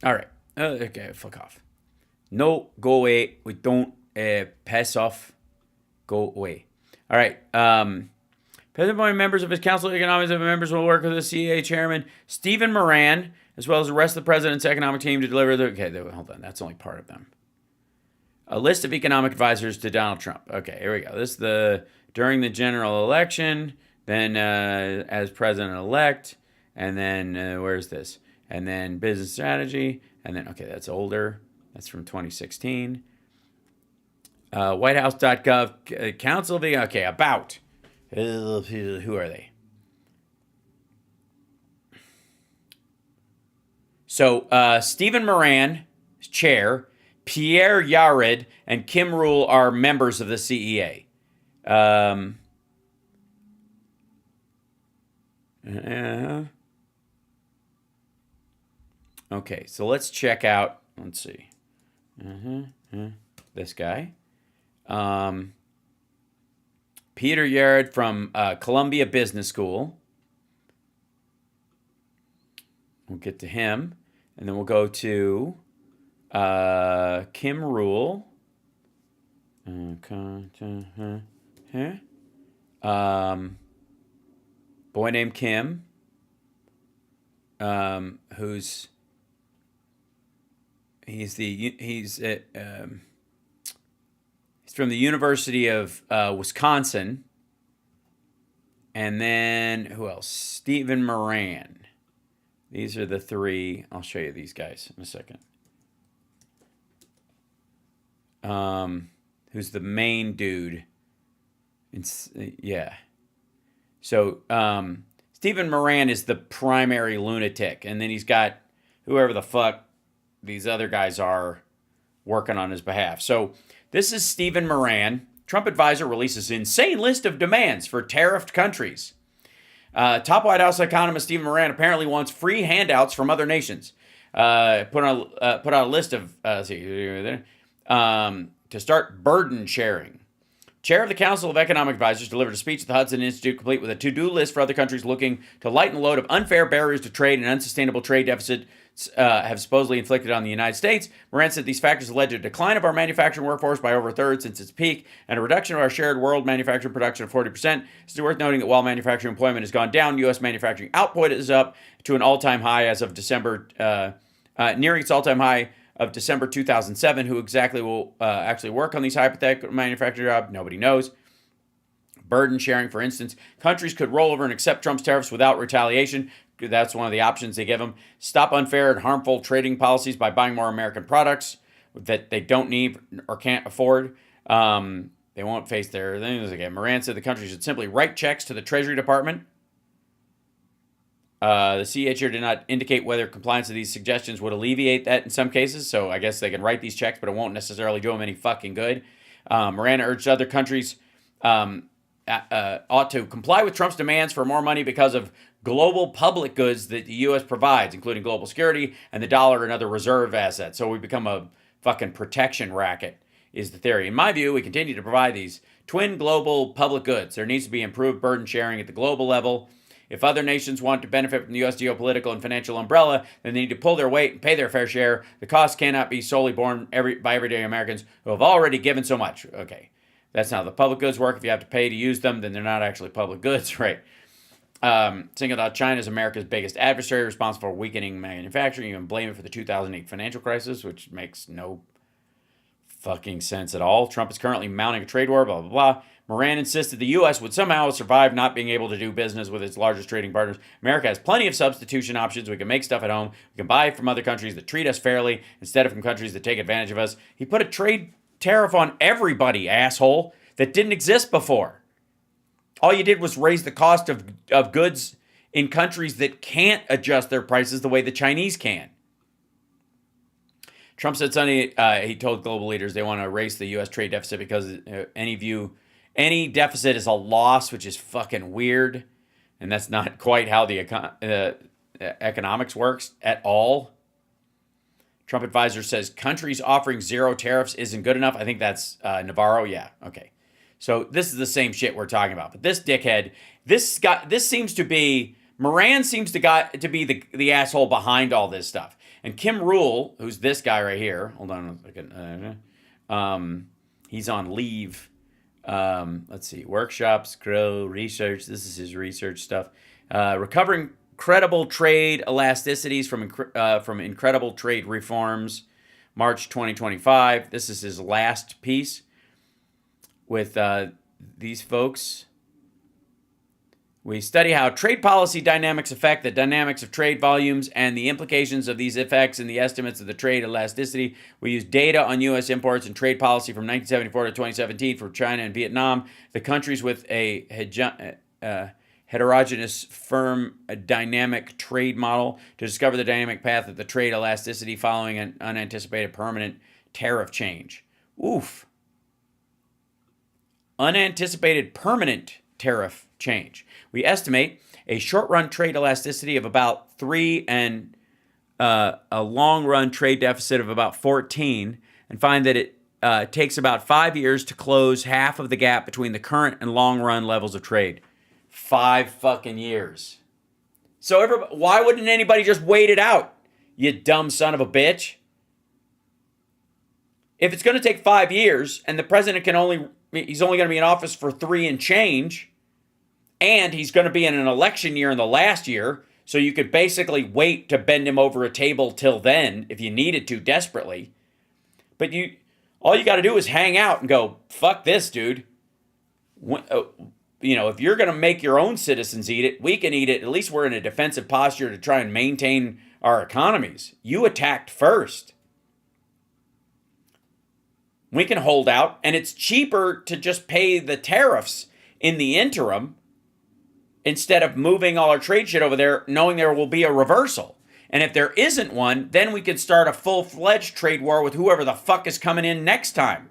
right. Okay, fuck off. No, go away. We don't pass off. Go away. All right. President appointed members of his Council of Economics and members will work with the CEA chairman, Stephen Moran, as well as the rest of the president's economic team to deliver the... Okay, hold on. That's only part of them. A list of economic advisors to Donald Trump. Okay, here we go. This is during the general election, then as president-elect, and then where's this? And then business strategy, and then, okay, that's older. That's from 2016. WhiteHouse.gov, Council of the... Okay, about. Who are they? So, Stephen Moran, chair, Pierre Yared, and Kim Rule are members of the CEA. Okay, so let's check out, let's see. This guy. Peter Yared from Columbia Business School. We'll get to him. And then we'll go to Kim Rule. Boy named Kim. Who's... He's from the University of Wisconsin. And then, who else? Stephen Moran. These are the 3. I'll show you these guys in a second. Who's the main dude? Yeah. So, Stephen Moran is the primary lunatic. And then he's got whoever the fuck these other guys are working on his behalf. So, this is Stephen Moran. Trump advisor releases insane list of demands for tariffed countries. Top White House economist Stephen Moran apparently wants free handouts from other nations. Put out a list of to start burden sharing. Chair of the Council of Economic Advisors delivered a speech at the Hudson Institute, complete with a to-do list for other countries looking to lighten the load of unfair barriers to trade and unsustainable trade deficits have supposedly inflicted on the United States. Moran said these factors have led to a decline of our manufacturing workforce by over a third since its peak and a reduction of our shared world manufacturing production of 40%. It's worth noting that while manufacturing employment has gone down, U.S. manufacturing output is up to an all-time high as of December, nearing its all-time high of December 2007. Who exactly will actually work on these hypothetical manufacturing jobs? Nobody knows. Burden sharing, for instance, countries could roll over and accept Trump's tariffs without retaliation. That's one of the options they give them. Stop unfair and harmful trading policies by buying more American products that they don't need or can't afford. They won't face their things again. Moran said the country should simply write checks to the Treasury Department. The CHR did not indicate whether compliance with these suggestions would alleviate that in some cases, so I guess they can write these checks, but it won't necessarily do them any fucking good. Moran urged other countries ought to comply with Trump's demands for more money because of global public goods that the U.S. provides, including global security and the dollar and other reserve assets. So we become a fucking protection racket, is the theory. In my view, we continue to provide these twin global public goods. There needs to be improved burden sharing at the global level. If other nations want to benefit from the U.S. geopolitical and financial umbrella, then they need to pull their weight and pay their fair share. The cost cannot be solely borne by everyday Americans who have already given so much. Okay, that's not how the public goods work. If you have to pay to use them, then they're not actually public goods, right? Singled out China as America's biggest adversary, responsible for weakening manufacturing, even blame it for the 2008 financial crisis, which makes no fucking sense at all. Trump is currently mounting a trade war, blah, blah, blah. Moran insisted the U.S. would somehow survive not being able to do business with its largest trading partners. America has plenty of substitution options. We can make stuff at home. We can buy from other countries that treat us fairly instead of from countries that take advantage of us. He put a trade tariff on everybody, asshole, that didn't exist before. All you did was raise the cost of goods in countries that can't adjust their prices the way the Chinese can. Trump said Sunday he told global leaders they want to erase the U.S. trade deficit because any deficit is a loss, which is fucking weird. And that's not quite how the economics works at all. Trump advisor says countries offering zero tariffs isn't good enough. I think that's Navarro. Yeah, okay. So this is the same shit we're talking about. But this dickhead, Moran seems to be the asshole behind all this stuff. And Kim Rule, who's this guy right here, hold on a second. He's on leave. Let's see, workshops, grow, research. This is his research stuff. Recovering credible trade elasticities from incredible trade reforms, March 2025. This is his last piece with these folks. We study how trade policy dynamics affect the dynamics of trade volumes and the implications of these effects in the estimates of the trade elasticity. We use data on U.S. imports and trade policy from 1974 to 2017 for China and Vietnam, the countries with a heterogeneous firm dynamic trade model, to discover the dynamic path of the trade elasticity following an unanticipated permanent tariff change. Oof. Unanticipated permanent tariff change. We estimate a short-run trade elasticity of about 3 and a long-run trade deficit of about 14, and find that it takes about 5 years to close half of the gap between the current and long-run levels of trade. 5 fucking years. So why wouldn't anybody just wait it out, you dumb son of a bitch? If it's going to take 5 years and the president he's only going to be in office for 3 and change, and he's going to be in an election year in the last year, so you could basically wait to bend him over a table till then if you needed to desperately. But all you got to do is hang out and go, fuck this, dude. If you're going to make your own citizens eat it, we can eat it. At least we're in a defensive posture to try and maintain our economies. You attacked first. We can hold out, and it's cheaper to just pay the tariffs in the interim instead of moving all our trade shit over there, knowing there will be a reversal. And if there isn't one, then we could start a full-fledged trade war with whoever the fuck is coming in next time.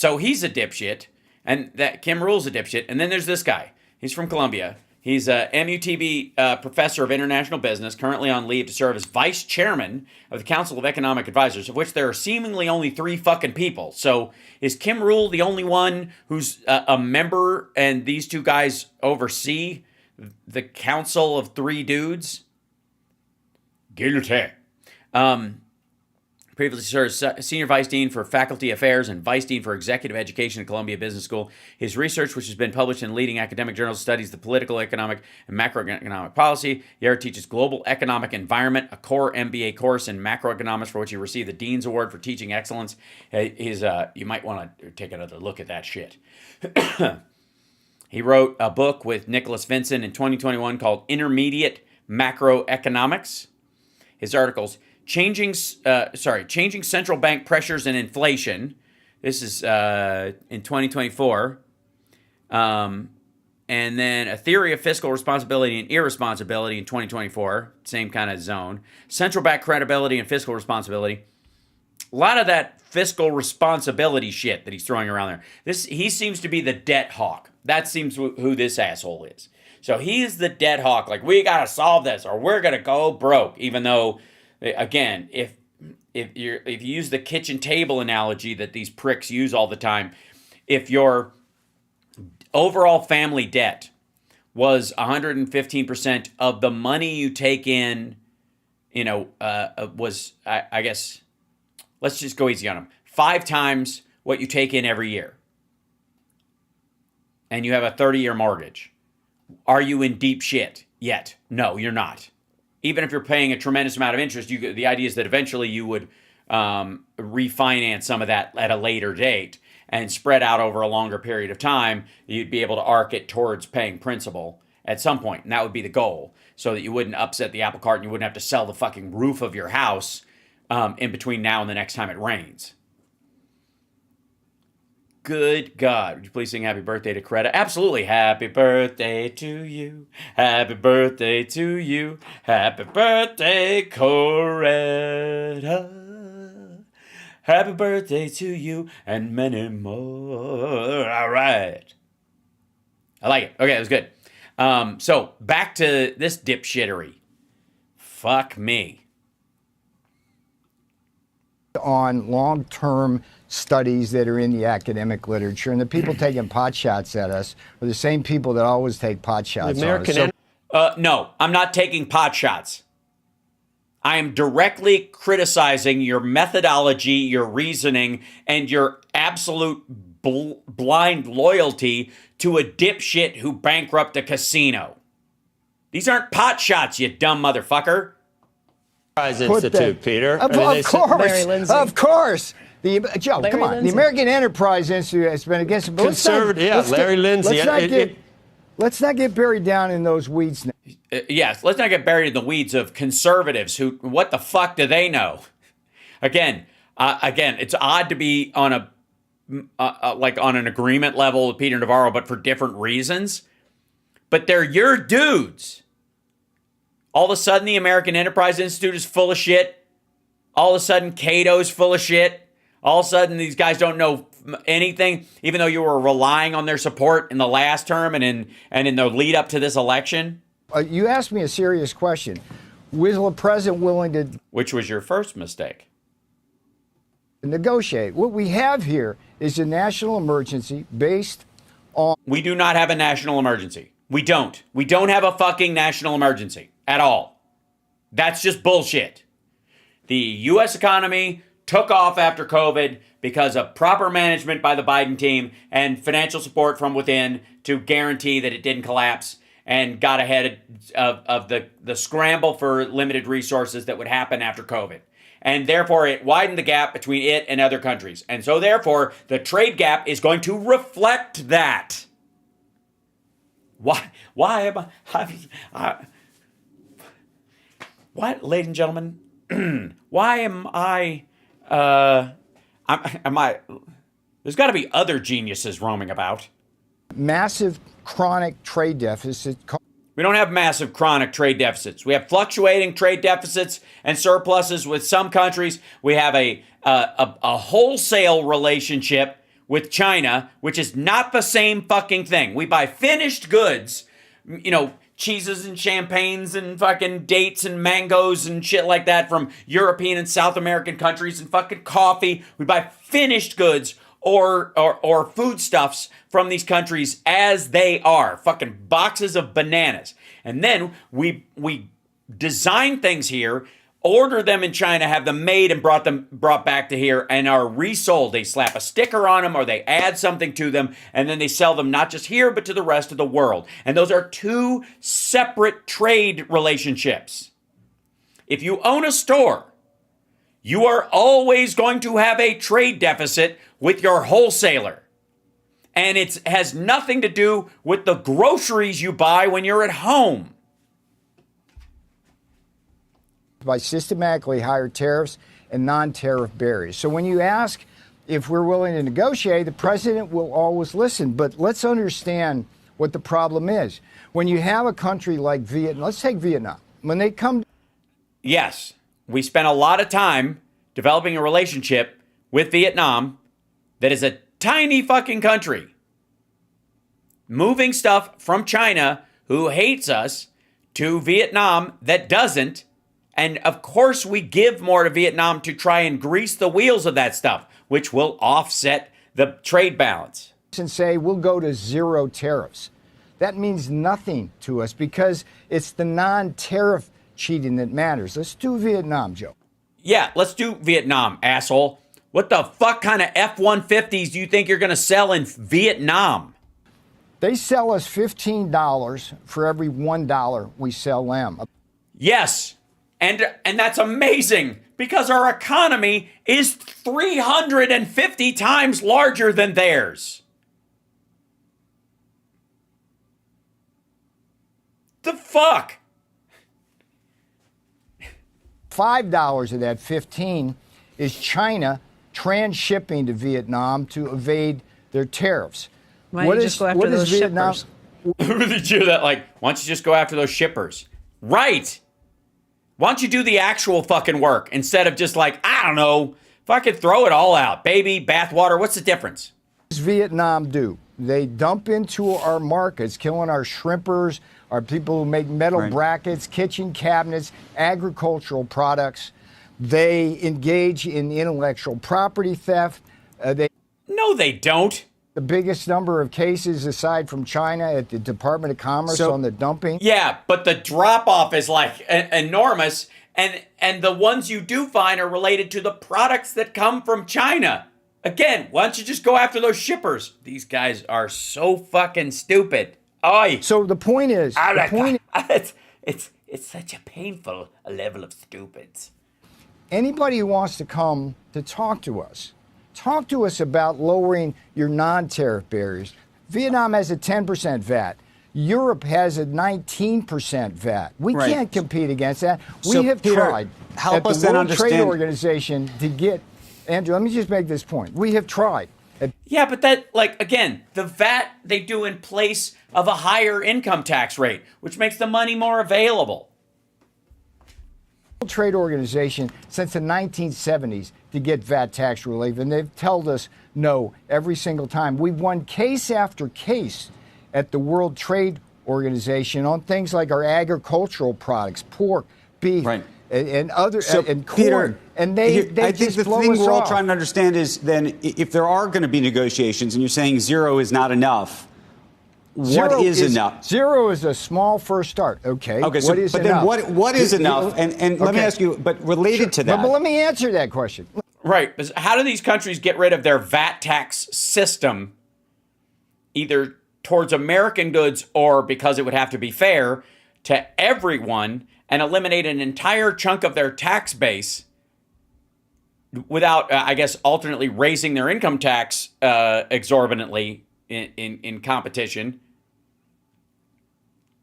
So he's a dipshit, and that Kim Rule's a dipshit. And then there's this guy. He's from Colombia. He's a MUTB professor of international business, currently on leave to serve as vice chairman of the Council of Economic Advisors, of which there are seemingly only 3 fucking people. So is Kim Rule the only one who's a member, and these 2 guys oversee the council of 3 dudes? Guilty. Previously served as Senior Vice Dean for Faculty Affairs and Vice Dean for Executive Education at Columbia Business School. His research, which has been published in leading academic journals, studies the political, economic, and macroeconomic policy. Gerr teaches Global Economic Environment, a core MBA course in macroeconomics for which he received the Dean's Award for Teaching Excellence. You might want to take another look at that shit. He wrote a book with Nicholas Vincent in 2021 called Intermediate Macroeconomics. His articles, Changing Central Bank Pressures and Inflation. This is in 2024. And then A Theory of Fiscal Responsibility and Irresponsibility in 2024. Same kind of zone. Central Bank Credibility and Fiscal Responsibility. A lot of that fiscal responsibility shit that he's throwing around there. He seems to be the debt hawk. That seems who this asshole is. So he's the debt hawk. Like, we got to solve this or we're going to go broke. Even though, again, if you use the kitchen table analogy that these pricks use all the time, if your overall family debt was 115% of the money you take in, was, I guess, let's just go easy on them, 5 times what you take in every year, and you have a 30-year mortgage, are you in deep shit yet? No, you're not. Even if you're paying a tremendous amount of interest, the idea is that eventually you would refinance some of that at a later date and spread out over a longer period of time. You'd be able to arc it towards paying principal at some point, and that would be the goal, so that you wouldn't upset the apple cart and you wouldn't have to sell the fucking roof of your house in between now and the next time it rains. Good God. Would you please sing happy birthday to Coretta? Absolutely. Happy birthday to you. Happy birthday to you. Happy birthday, Coretta. Happy birthday to you and many more. All right. I like it. Okay, that was good. So back to this dipshittery. Fuck me. On long-term studies that are in the academic literature, and the people taking pot shots at us are the same people that always take pot shots at us. No, I'm not taking pot shots. I am directly criticizing your methodology, your reasoning, and your absolute blind loyalty to a dipshit who bankrupted a casino. These aren't pot shots, you dumb motherfucker. Institute, Peter. Of course. Joe, Larry come on. Lindsay. The American Enterprise Institute has been against it. Conservative, Larry Lindsay. Let's not get buried down in those weeds now. Yes, let's not get buried in the weeds of conservatives who, what the fuck do they know? Again, it's odd to be on on an agreement level with Peter Navarro, but for different reasons. But they're your dudes. All of a sudden, the American Enterprise Institute is full of shit. All of a sudden, Cato's full of shit. All of a sudden, these guys don't know anything, even though you were relying on their support in the last term and in the lead up to this election. You asked me a serious question. Was the president willing to... Which was your first mistake. ...negotiate? What we have here is a national emergency based on... We do not have a national emergency. We don't. We don't have a fucking national emergency at all. That's just bullshit. The U.S. economy took off after COVID because of proper management by the Biden team and financial support from within to guarantee that it didn't collapse, and got ahead of the scramble for limited resources that would happen after COVID. And therefore, it widened the gap between it and other countries. And so therefore, the trade gap is going to reflect that. Why am I what, ladies and gentlemen? Why am I... there's got to be other geniuses roaming about. Massive chronic trade deficit. We don't have massive chronic trade deficits. We have fluctuating trade deficits and surpluses with some countries. We have a wholesale relationship with China, which is not the same fucking thing. We buy finished goods, cheeses and champagnes and fucking dates and mangoes and shit like that from European and South American countries, and fucking coffee. We buy finished goods or foodstuffs from these countries as they are. Fucking boxes of bananas. And then we design things here, order them in China, have them made and brought back to here, and are resold. They slap a sticker on them or they add something to them, and then they sell them not just here, but to the rest of the world. And those are two separate trade relationships. If you own a store, you are always going to have a trade deficit with your wholesaler. And it has nothing to do with the groceries you buy when you're at home. By systematically higher tariffs and non-tariff barriers. So when you ask if we're willing to negotiate, the president will always listen. But let's understand what the problem is. When you have a country like Vietnam, let's take Vietnam. When they come... Yes, we spent a lot of time developing a relationship with Vietnam that is a tiny fucking country. Moving stuff from China, who hates us, to Vietnam that doesn't. And of course, we give more to Vietnam to try and grease the wheels of that stuff, which will offset the trade balance. And say we'll go to zero tariffs. That means nothing to us because it's the non-tariff cheating that matters. Let's do Vietnam, Joe. Yeah, let's do Vietnam, asshole. What the fuck kind of F-150s do you think you're going to sell in Vietnam? They sell us $15 for every $1 we sell them. Yes. And that's amazing because our economy is 350 times larger than theirs. The fuck? $5 of that 15 is China transshipping to Vietnam to evade their tariffs. Why don't you just go after those shippers? Who did you that like? Why don't you just go after those shippers? Right. Why don't you do the actual fucking work instead of just like, I don't know, fucking throw it all out. Baby, bathwater, what's the difference? What does Vietnam do? They dump into our markets, killing our shrimpers, our people who make metal brackets, kitchen cabinets, agricultural products. They engage in intellectual property theft. No, they don't. The biggest number of cases aside from China at the Department of Commerce on the dumping. Yeah, but the drop-off is like enormous, and the ones you do find are related to the products that come from China. Again, why don't you just go after those shippers? These guys are so fucking stupid. Oi. So the point is, it's such a painful level of stupids. Anybody who wants to come to talk to us about lowering your non-tariff barriers. Vietnam has a 10% VAT. Europe has a 19% VAT. We can't compete against that. We have tried help at us the then World Trade understand. Organization to get, Andrew, let me just make this point. We have tried. Yeah, but that, like, again, the VAT they do in place of a higher income tax rate, which makes the money more available. World Trade Organization since the 1970s to get VAT tax relief, and they've told us no every single time. We've won case after case at the World Trade Organization on things like our agricultural products, pork, beef, and other and corn. Peter, and they I think just the blow thing us we're all off. trying to understand is then if there are going to be negotiations, and you're saying zero is not enough. What is enough? Zero is a small first start. Okay. So, what is but enough? then what is enough? And let me ask you, but related to that. But let me answer that question. Right. How do these countries get rid of their VAT tax system, either towards American goods or because it would have to be fair to everyone, and eliminate an entire chunk of their tax base without, I guess, alternately raising their income tax exorbitantly in competition?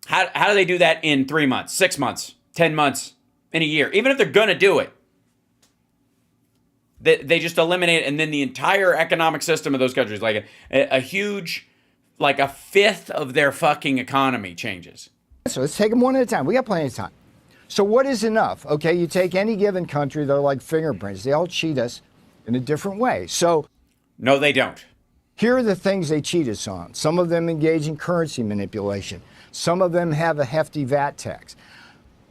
How do they do that in 3 months, 6 months, 10 months, in a year? Even if they're going to do it, they just eliminate it, and then the entire economic system of those countries, like a huge, like a fifth of their fucking economy changes. So let's take them one at a time. We got plenty of time. So what is enough? Okay, you take any given country, they're like fingerprints. They all cheat us in a different way. So no, they don't. Here are the things they cheat us on. Some of them engage in currency manipulation. Some of them have a hefty VAT tax.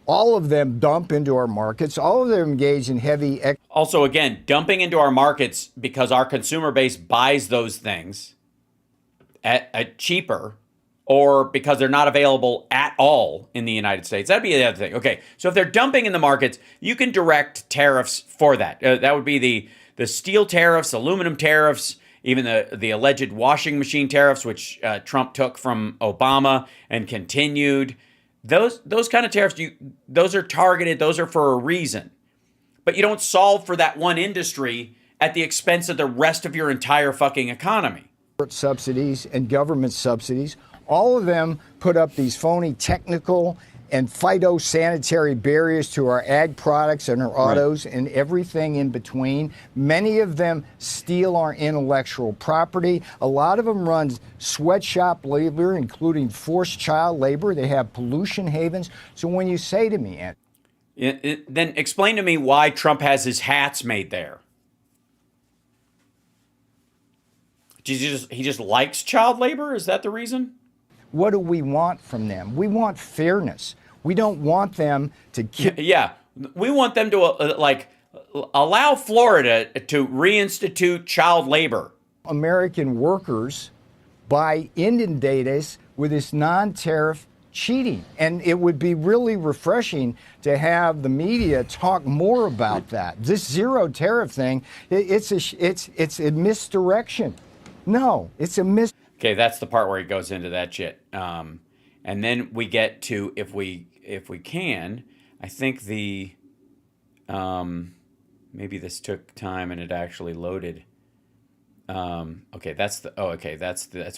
All of them dump into our markets. All of them engage in heavy... Also, again, dumping into our markets because our consumer base buys those things at cheaper, or because they're not available at all in the United States. That'd be the other thing. Okay, so if they're dumping in the markets, you can direct tariffs for that. That would be the steel tariffs, aluminum tariffs, even the alleged washing machine tariffs, which Trump took from Obama and continued. Those kind of tariffs, those are targeted. Those are for a reason. But you don't solve for that one industry at the expense of the rest of your entire fucking economy. Subsidies and government subsidies, all of them put up these phony technical and phytosanitary barriers to our ag products and our autos and everything in between. Many of them steal our intellectual property. A lot of them run sweatshop labor, including forced child labor. They have pollution havens. So when you say to me, then explain to me why Trump has his hats made there. He just likes child labor? Is that the reason? What do we want from them? We want fairness. We don't want them to... Yeah, we want them to, allow Florida to reinstitute child labor. American workers by inundate us with this non-tariff cheating. And it would be really refreshing to have the media talk more about that. This zero tariff thing, it's a misdirection. No, it's a Okay, that's the part where he goes into that shit. And then we get to, if we can, I think maybe this took time and it actually loaded. Okay, that's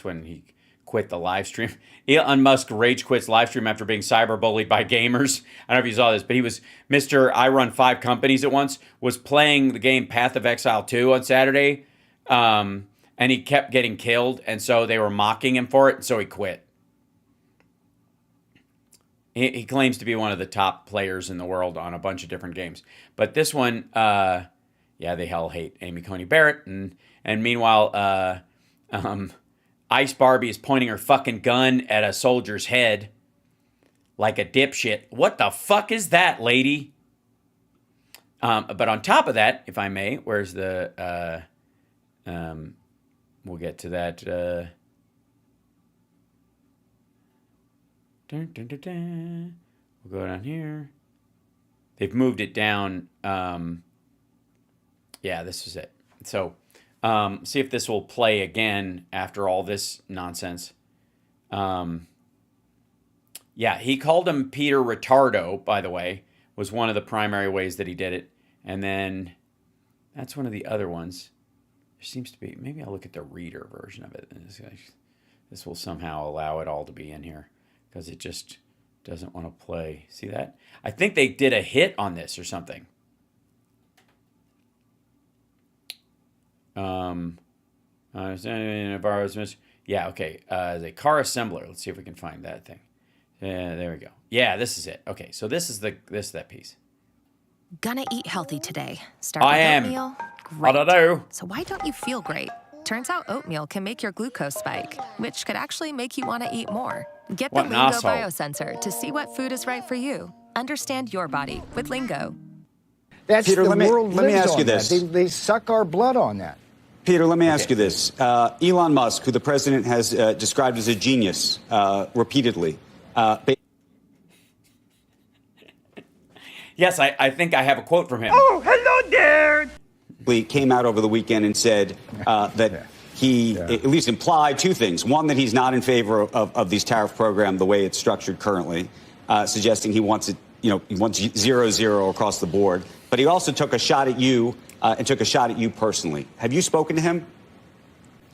when he quit the live stream. Elon Musk rage quits live stream after being cyberbullied by gamers. I don't know if you saw this, but he was Mr. I run 5 companies at once, was playing the game Path of Exile 2 on Saturday. And he kept getting killed, and so they were mocking him for it, and so he quit. He claims to be one of the top players in the world on a bunch of different games. But this one, they hell hate Amy Coney Barrett. And meanwhile, Ice Barbie is pointing her fucking gun at a soldier's head like a dipshit. What the fuck is that, lady? But on top of that, if I may, where's the... we'll get to that. We'll go down here. They've moved it down. Yeah, this is it. So see if this will play again after all this nonsense. Yeah, he called him Peter Retardo, by the way, was one of the primary ways that he did it. And then that's one of the other ones. There seems to be, maybe I'll look at the reader version of it. This will somehow allow it all to be in here because it just doesn't want to play. See that? I think they did a hit on this or something. Navarro's yeah, okay. The car assembler. Let's see if we can find that thing. There we go. Yeah, this is it. Okay, so this is that piece. Gonna eat healthy today. Start with oatmeal. Great. I don't know. So why don't you feel great? Turns out oatmeal can make your glucose spike, which could actually make you want to eat more. Get the Lingo biosensor to see what food is right for you. Understand your body with Lingo. That's Peter, the world let me ask you this. They suck our blood on that. Peter, let me ask you this. Elon Musk, who the president has described as a genius repeatedly. Yes, I think I have a quote from him. Oh, hello there. Came out over the weekend and said that he at least implied 2 things. One, that he's not in favor of these tariff program the way it's structured currently, suggesting he wants it, he wants 0-0 across the board. But he also took a shot at you and took a shot at you personally. Have you spoken to him?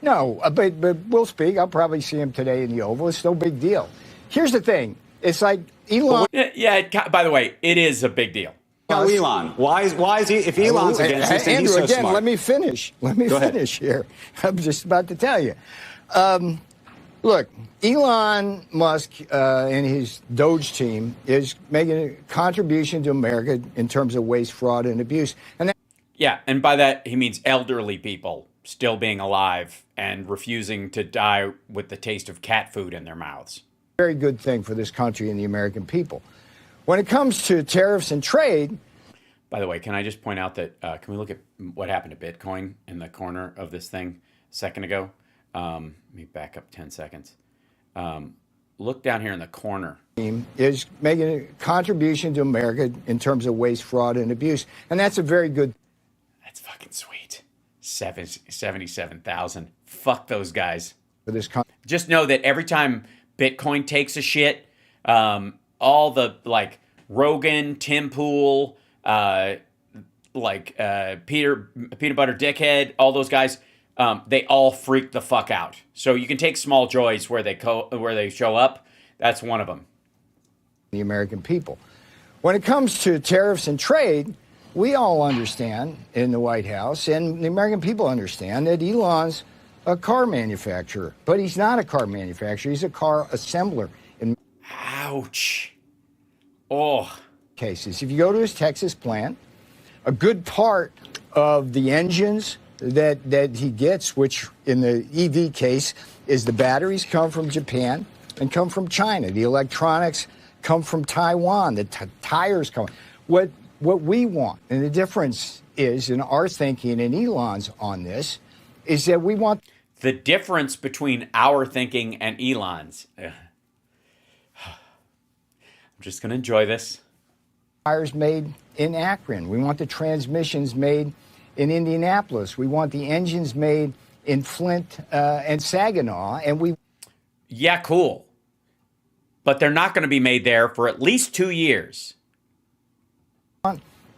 No, but we'll speak. I'll probably see him today in the Oval. It's no big deal. Here's the thing. It's like Elon. Yeah, by the way, it is a big deal. No, Elon. Why is he? If Elon's against this, then he's so again, smart. let me finish. Let me finish here. I'm just about to tell you. Look, Elon Musk and his Doge team is making a contribution to America in terms of waste, fraud, and abuse. And yeah, and by that he means elderly people. still being alive and refusing to die with the taste of cat food in their mouths. Very good thing for this country and the American people. When it comes to tariffs and trade. By the way, can I just point out that, can we look at what happened to Bitcoin in the corner of this thing a second ago? Let me back up 10 seconds. Look down here in the corner. Is making a contribution to America in terms of waste, fraud, and abuse. And that's a very good. That's fucking sweet. 77,000. Fuck those guys. For this country. Just know that every time Bitcoin takes a shit, all the like Rogan, Tim Pool, Peanut Butter Dickhead, all those guys, they all freak the fuck out. So you can take small joys where they show up. That's one of them. The American people. When it comes to tariffs and trade, we all understand in the White House, and the American people understand, that Elon's a car manufacturer. But he's not a car manufacturer. He's a car assembler. Ouch. Oh. Cases. If you go to his Texas plant, a good part of the engines that he gets, which in the EV case is the batteries, come from Japan and come from China. The electronics come from Taiwan. The tires come. What we want, and the difference is in our thinking and Elon's on this, is that we want... The difference between our thinking and Elon's. I'm just going to enjoy this. Tires made in Akron. We want the transmissions made in Indianapolis. We want the engines made in Flint and Saginaw. And we... Yeah, cool. But they're not going to be made there for at least 2 years.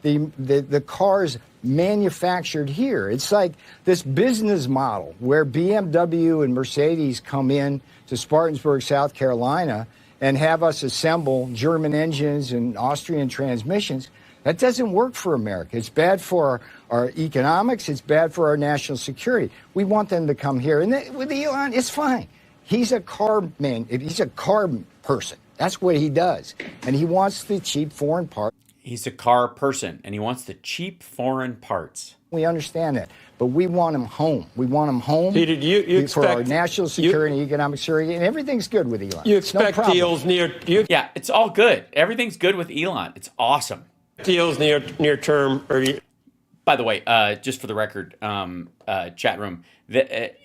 The cars manufactured here. It's like this business model where BMW and Mercedes come in to Spartanburg, South Carolina, and have us assemble German engines and Austrian transmissions. That doesn't work for America. It's bad for our economics. It's bad for our national security. We want them to come here. And with Elon, it's fine. He's a car man. He's a car person. That's what he does. And he wants the cheap foreign parts. He's a car person, and he wants the cheap foreign parts. We understand that, but we want him home. We want him home. Peter, you for our national security and economic security, and everything's good with Elon. You expect deals near... Yeah, it's all good. Everything's good with Elon. It's awesome. Deals near term. By the way, just for the record, chat room,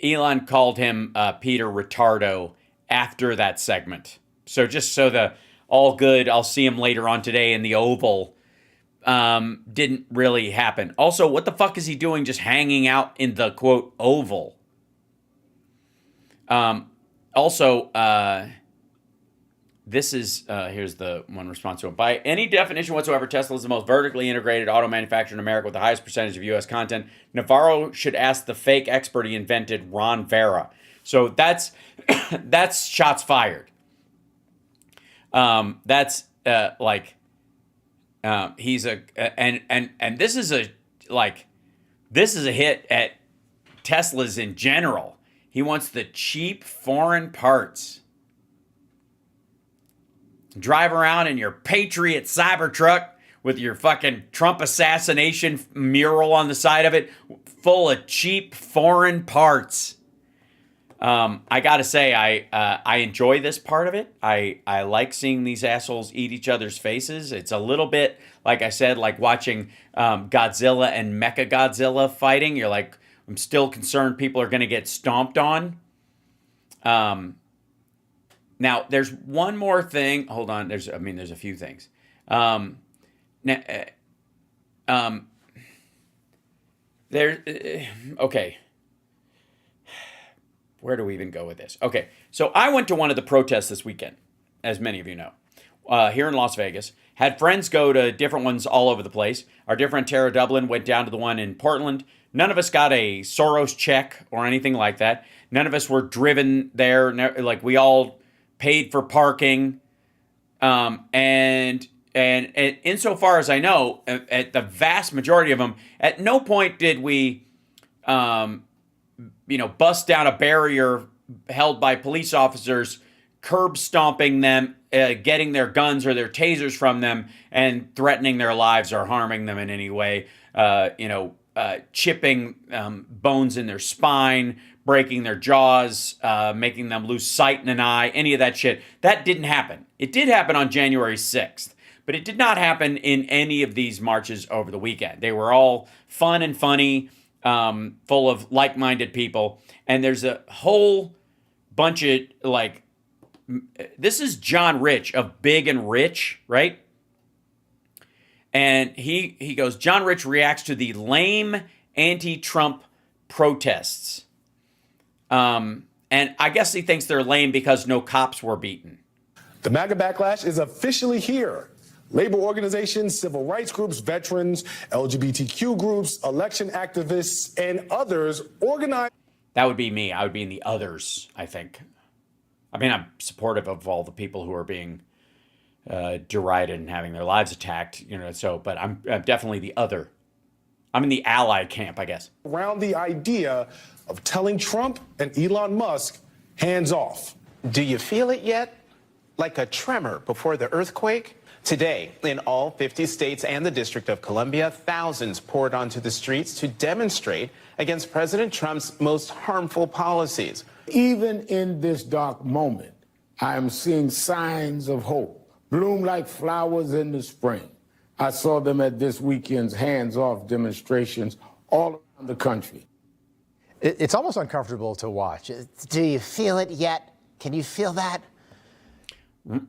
Elon called him Peter Retardo after that segment. So just so the all good, I'll see him later on today in the Oval, didn't really happen. Also, what the fuck is he doing just hanging out in the, quote, Oval? This is, here's the one response to it. By any definition whatsoever, Tesla is the most vertically integrated auto manufacturer in America with the highest percentage of U.S. content. Navarro should ask the fake expert he invented, Ron Vera. So that's shots fired. He's a, and this is a, this is a hit at Teslas in general. He wants the cheap foreign parts. Drive around in your Patriot Cybertruck with your fucking Trump assassination mural on the side of it, full of cheap foreign parts. I gotta say, I enjoy this part of it. I like seeing these assholes eat each other's faces. It's a little bit, like I said, like watching Godzilla and Mechagodzilla fighting. You're like, I'm still concerned people are gonna get stomped on. Now, there's one more thing. Hold on. There's a few things. Okay. Where do we even go with this? Okay, so I went to one of the protests this weekend, as many of you know, here in Las Vegas. Had friends go to different ones all over the place. Our dear friend Tara Dublin went down to the one in Portland. None of us got a Soros check or anything like that. None of us were driven there. Like, we all paid for parking. And insofar as I know, at the vast majority of them, at no point did we... bust down a barrier held by police officers, curb stomping them, getting their guns or their tasers from them, and threatening their lives or harming them in any way. chipping bones in their spine, breaking their jaws, making them lose sight in an eye, any of that shit. That didn't happen. It did happen on January 6th, but it did not happen in any of these marches over the weekend. They were all fun and funny, full of like-minded people. And there's a whole bunch of, like, this is John Rich of Big and Rich, right? And he goes, John Rich reacts to the lame anti-Trump protests. And I guess he thinks they're lame because no cops were beaten. The MAGA backlash is officially here. Labor organizations, civil rights groups, veterans, LGBTQ groups, election activists, and others organize. That would be me. I would be in the others, I think. I mean, I'm supportive of all the people who are being derided and having their lives attacked, but I'm definitely the other. I'm in the ally camp, I guess. Around the idea of telling Trump and Elon Musk, hands off. Do you feel it yet? Like a tremor before the earthquake? Today, in all 50 states and the District of Columbia, thousands poured onto the streets to demonstrate against President Trump's most harmful policies. Even in this dark moment, I am seeing signs of hope bloom like flowers in the spring. I saw them at this weekend's hands-off demonstrations all around the country. It's almost uncomfortable to watch. Do you feel it yet? Can you feel that?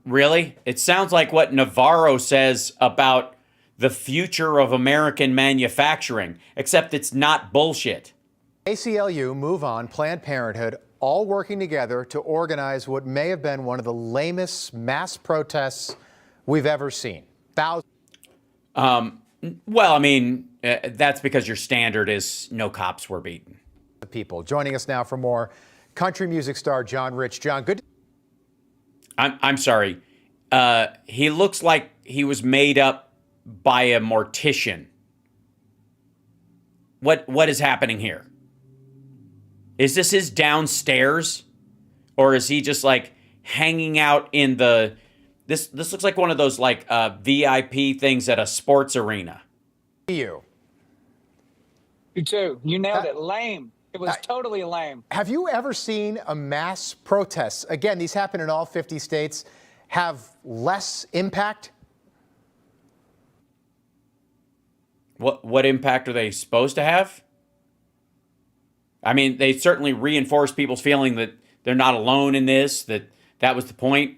Really? It sounds like what Navarro says about the future of American manufacturing, except it's not bullshit. ACLU, Move On, Planned Parenthood, all working together to organize what may have been one of the lamest mass protests we've ever seen. Thousands. Well, I mean, that's because your standard is no cops were beaten. People joining us now for more. Country music star John Rich. John, good. I'm sorry. He looks like he was made up by a mortician. What is happening here? Is this his downstairs? Or is he just like hanging out in the... This looks like one of those like VIP things at a sports arena. You too. You nailed it. Lame. It was totally lame. Have you ever seen a mass protest? Again, these happen in all 50 states. Have less impact? What impact are they supposed to have? I mean, they certainly reinforce people's feeling that they're not alone in this, that was the point.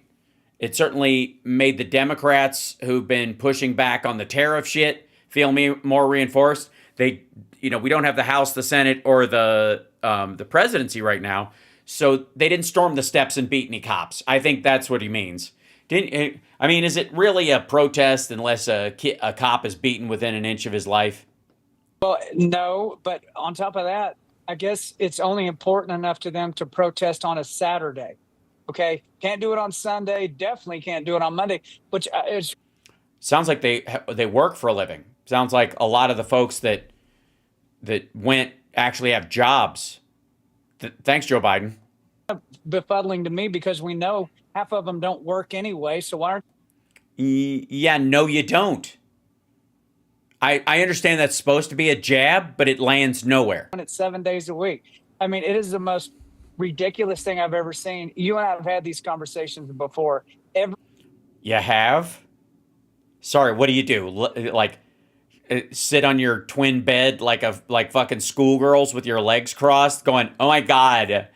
It certainly made the Democrats who've been pushing back on the tariff shit feel more reinforced. We don't have the House, the Senate, or the presidency right now, so they didn't storm the steps and beat any cops. I think that's what he means. Is it really a protest unless a cop is beaten within an inch of his life? Well, no, but on top of that, I guess it's only important enough to them to protest on a Saturday. Okay, can't do it on Sunday. Definitely can't do it on Monday. Which is sounds like they work for a living. Sounds like a lot of the folks that went actually have jobs. Thanks, Joe Biden. Befuddling to me because we know half of them don't work anyway. So why aren't? Yeah, no, you don't. I understand that's supposed to be a jab, but it lands nowhere. It's 7 days a week. I mean, it is the most ridiculous thing I've ever seen. You and I have had these conversations before. You have? Sorry, what do you do? Like, sit on your twin bed like fucking schoolgirls with your legs crossed, going, "Oh my God,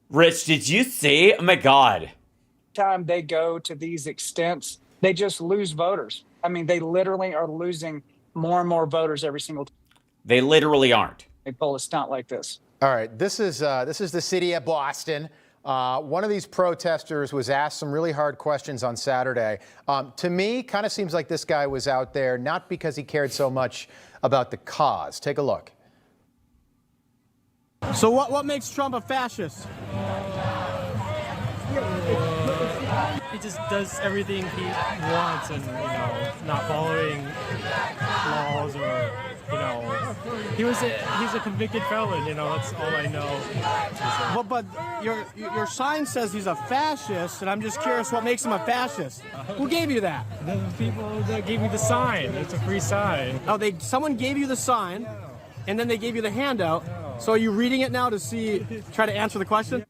Rich, did you see? Oh my God." Time they go to these extents, they just lose voters. I mean, they literally are losing more and more voters every single time. They literally aren't. They pull a stunt like this. All right, this is the city of Boston. One of these protesters was asked some really hard questions on Saturday. To me, kind of seems like this guy was out there not because he cared so much about the cause. Take a look. So what makes Trump a fascist? He just does everything he wants and, not following laws or he's a convicted felon. That's all I know. But your sign says he's a fascist, and I'm just curious what makes him a fascist. Who gave you that? The people that gave me the sign. It's a free sign. Oh, someone gave you the sign, and then they gave you the handout. So are you reading it now to try to answer the question?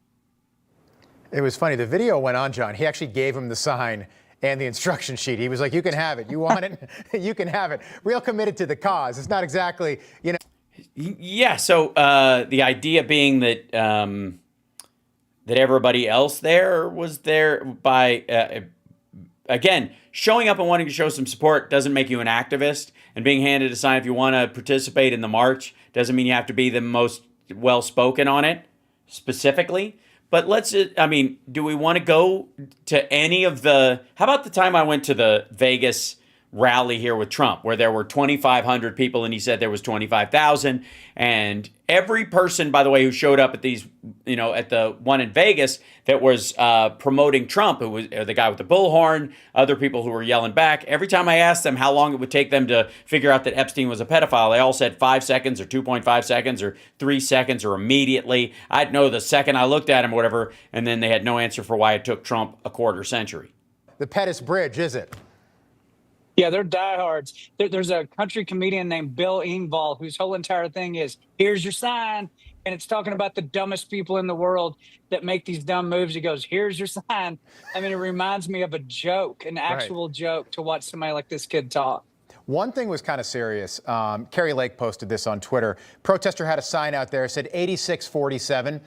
It was funny. The video went on, John. He actually gave him the sign and the instruction sheet. He was like, you can have it. You want it? You can have it. Real committed to the cause. It's not exactly, Yeah, so the idea being that that everybody else there was there by, again, showing up and wanting to show some support doesn't make you an activist, and being handed a sign if you want to participate in the march doesn't mean you have to be the most well-spoken on it specifically. But do we want to go to any of how about the time I went to the Vegas rally here with Trump, where there were 2,500 people and he said there was 25,000, and every person, by the way, who showed up at these, at the one in Vegas that was promoting Trump, who was the guy with the bullhorn, other people who were yelling back, every time I asked them how long it would take them to figure out that Epstein was a pedophile, they all said 5 seconds or 2.5 seconds or 3 seconds or immediately. I'd know the second I looked at him or whatever, and then they had no answer for why it took Trump a quarter century. The Pettus Bridge, is it? Yeah, they're diehards. There's a country comedian named Bill Engvall whose whole entire thing is, here's your sign. And it's talking about the dumbest people in the world that make these dumb moves. He goes, here's your sign. I mean, it reminds me of a joke, an actual joke, to watch somebody like this kid talk. One thing was kind of serious. Carrie Lake posted this on Twitter. Protester had a sign out there, said 8647.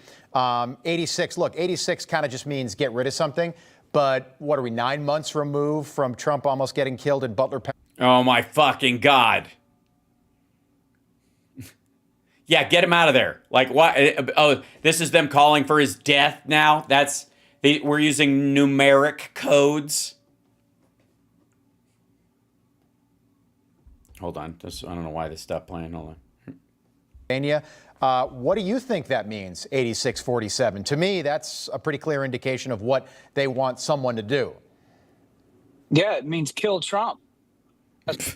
86, look, 86 kind of just means get rid of something. But what are we, 9 months removed from Trump almost getting killed in Butler? Oh, my fucking God. Yeah, get him out of there. Like, what? Oh, this is them calling for his death now? We're using numeric codes. Hold on. I don't know why this stopped playing. Hold on. What do you think that means, 8647? To me, that's a pretty clear indication of what they want someone to do. Yeah, it means kill Trump.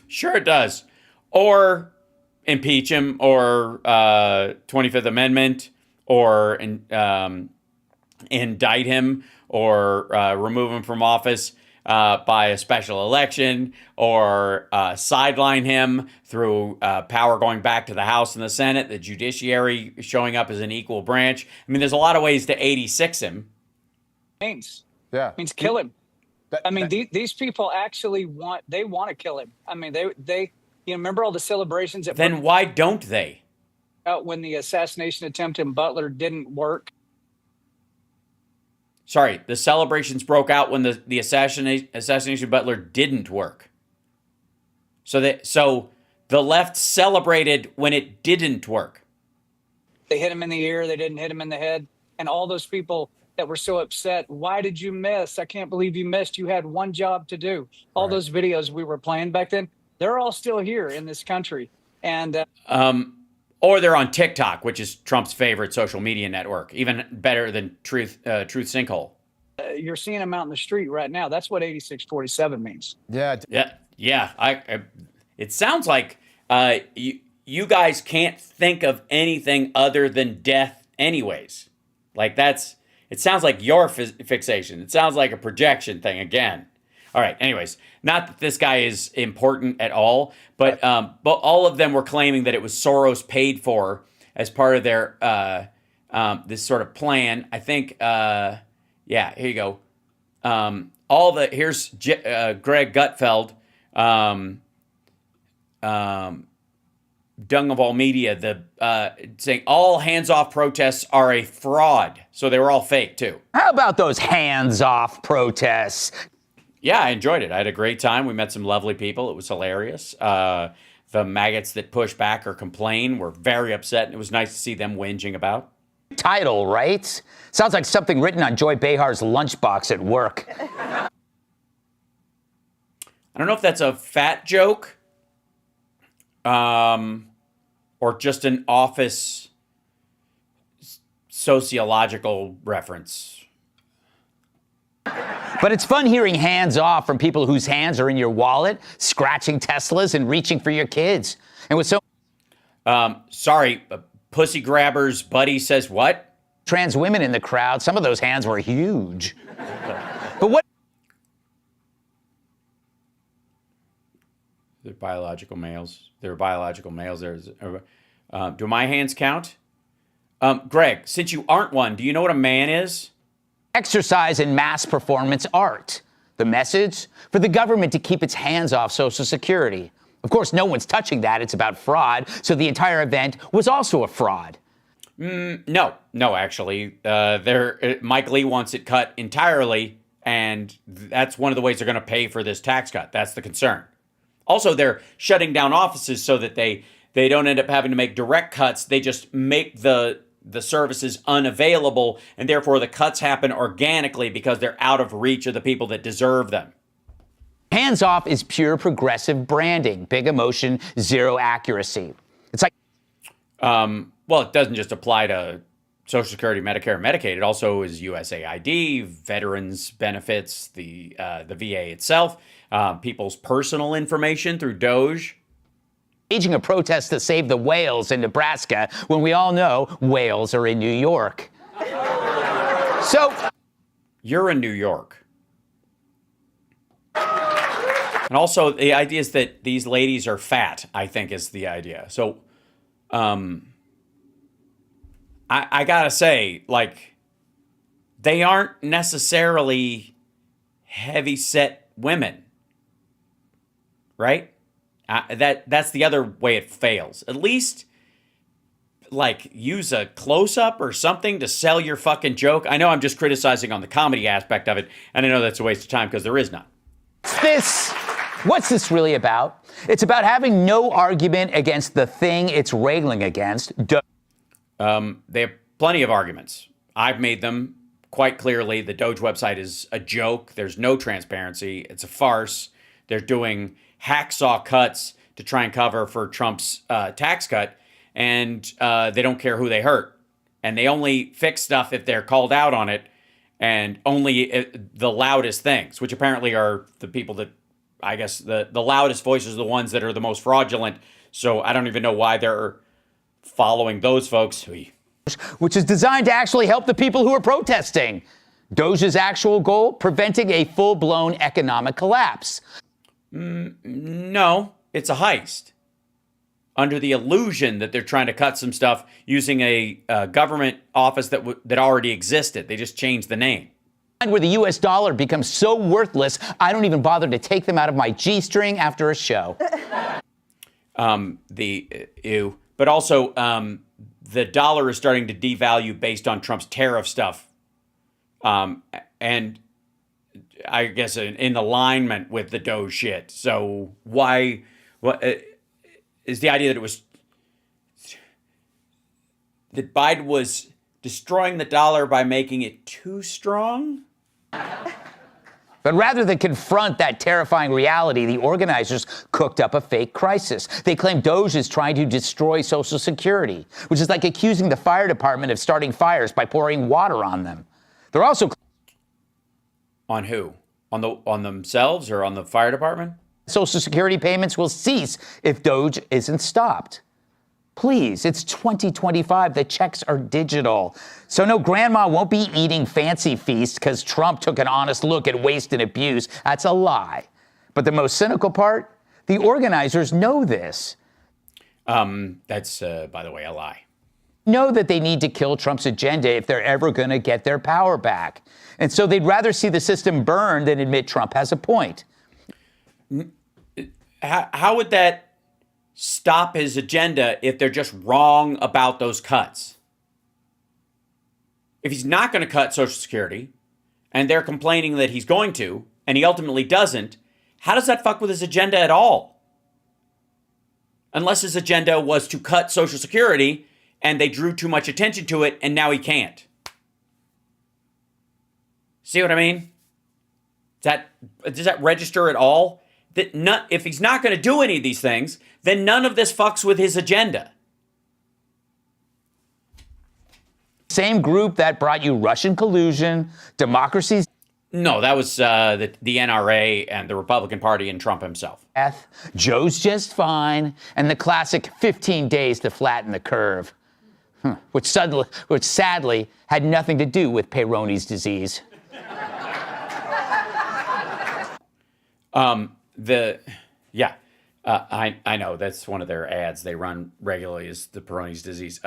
Sure it does. Or impeach him, or 25th Amendment, or indict him, or remove him from office by a special election, or sideline him through power going back to the House and the Senate, the judiciary showing up as an equal branch. I mean, there's a lot of ways to 86 him. Means kill him. These people actually want to kill him. I mean, they remember all the celebrations. Then why don't they? When the assassination attempt in Butler didn't work. Sorry, the celebrations broke out when the assassination of Butler didn't work. So the left celebrated when it didn't work. They hit him in the ear. They didn't hit him in the head. And all those people that were so upset, why did you miss? I can't believe you missed. You had one job to do. All those videos we were playing back then, they're all still here in this country. And or they're on TikTok, which is Trump's favorite social media network, even better than Truth Sinkhole. You're seeing them out in the street right now. That's what 8647 means. Yeah. It sounds like you guys can't think of anything other than death anyways. Like it sounds like your fixation. It sounds like a projection thing again. All right. Anyways, not that this guy is important at all, but all of them were claiming that it was Soros paid for as part of their this sort of plan. I think. Here you go. Here's Greg Gutfeld, dung of all media, saying all hands-off protests are a fraud. So they were all fake too. How about those hands-off protests? Yeah, I enjoyed it. I had a great time. We met some lovely people. It was hilarious. The maggots that push back or complain were very upset, and it was nice to see them whinging about. Title, right? Sounds like something written on Joy Behar's lunchbox at work. I don't know if that's a fat joke or just an office sociological reference. But it's fun hearing hands off from people whose hands are in your wallet, scratching Teslas and reaching for your kids. And with so Sorry, pussy grabbers buddy says what? Trans women in the crowd, some of those hands were huge. But what? They're biological males. They're biological males. Do my hands count? Greg, since you aren't one, do you know what a man is? Exercise and mass performance art. The message? For the government to keep its hands off Social Security. Of course, no one's touching that. It's about fraud. So the entire event was also a fraud. No, actually. Mike Lee wants it cut entirely, and that's one of the ways they're going to pay for this tax cut. That's the concern. Also, they're shutting down offices so that they don't end up having to make direct cuts. They just make the services unavailable, and therefore the cuts happen organically because they're out of reach of the people that deserve them. Hands off is pure progressive branding. Big emotion, zero accuracy. It's like... Well, it doesn't just apply to Social Security, Medicare, and Medicaid. It also is USAID, veterans benefits, the VA itself, people's personal information through Doge. Staging a protest to save the whales in Nebraska when we all know whales are in New York. So... You're in New York. And also, the idea is that these ladies are fat, I think is the idea. So, I gotta say, like, they aren't necessarily heavy-set women, right? That's the other way it fails. At least, like, use a close-up or something to sell your fucking joke. I know I'm just criticizing on the comedy aspect of it, and I know that's a waste of time because there is none. What's this really about? It's about having no argument against the thing it's railing against. They have plenty of arguments. I've made them quite clearly. The Doge website is a joke. There's no transparency. It's a farce. They're doing hacksaw cuts to try and cover for Trump's tax cut, and they don't care who they hurt. And they only fix stuff if they're called out on it, and only the loudest things, which apparently are the people that, I guess, the loudest voices are the ones that are the most fraudulent. So I don't even know why they're following those folks. Which is designed to actually help the people who are protesting. Doge's actual goal, preventing a full-blown economic collapse. No, it's a heist. Under the illusion that they're trying to cut some stuff using a government office that already existed. They just changed the name. Where the U.S. dollar becomes so worthless, I don't even bother to take them out of my G-string after a show. But also, the dollar is starting to devalue based on Trump's tariff stuff. And I guess in alignment with the Doge shit. So what is the idea that Biden was destroying the dollar by making it too strong? But rather than confront that terrifying reality, the organizers cooked up a fake crisis. They claim Doge is trying to destroy Social Security, which is like accusing the fire department of starting fires by pouring water on them. They're also... On who? On themselves or on the fire department? Social Security payments will cease if Doge isn't stopped. Please, it's 2025. The checks are digital. So no, grandma won't be eating fancy feasts because Trump took an honest look at waste and abuse. That's a lie. But the most cynical part, the organizers know this. That's, by the way, a lie. Know that they need to kill Trump's agenda if they're ever going to get their power back. And so they'd rather see the system burn than admit Trump has a point. How would that stop his agenda if they're just wrong about those cuts? If he's not going to cut Social Security and they're complaining that he's going to, and he ultimately doesn't, how does that fuck with his agenda at all? Unless his agenda was to cut Social Security and they drew too much attention to it and now he can't. See what I mean? Does that register at all? If he's not going to do any of these things, then none of this fucks with his agenda. Same group that brought you Russian collusion, democracies. No, that was the NRA and the Republican Party and Trump himself. Joe's just fine, and the classic 15 days to flatten the curve, which sadly had nothing to do with Peyronie's disease. I know that's one of their ads they run regularly is the Peyronie's disease.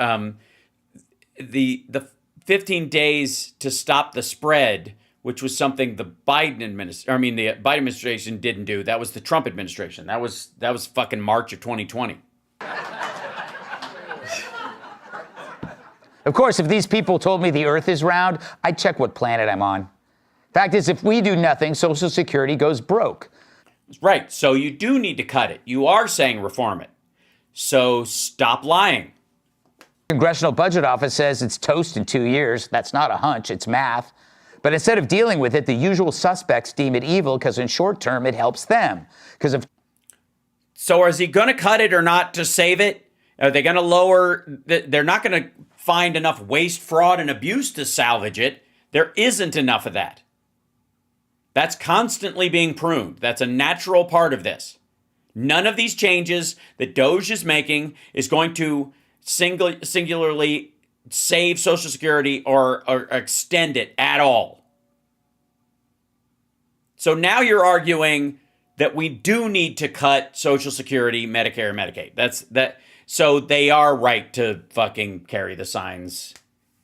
The 15 days to stop the spread, which was something the Biden administration didn't do. That was the Trump administration. That was fucking March of 2020. Of course, if these people told me the Earth is round, I'd check what planet I'm on. Fact is, if we do nothing, Social Security goes broke. Right. So you do need to cut it. You are saying reform it. So stop lying. Congressional Budget Office says it's toast in 2 years. That's not a hunch, it's math. But instead of dealing with it, the usual suspects deem it evil because in short term, it helps them. So is he going to cut it or not to save it? Are they going to lower? They're not going to find enough waste, fraud, and abuse to salvage it. There isn't enough of that. That's constantly being pruned. That's a natural part of this. None of these changes that Doge is making is going to singularly save Social Security or extend it at all. So now you're arguing that we do need to cut Social Security, Medicare, and Medicaid. So they are right to fucking carry the signs,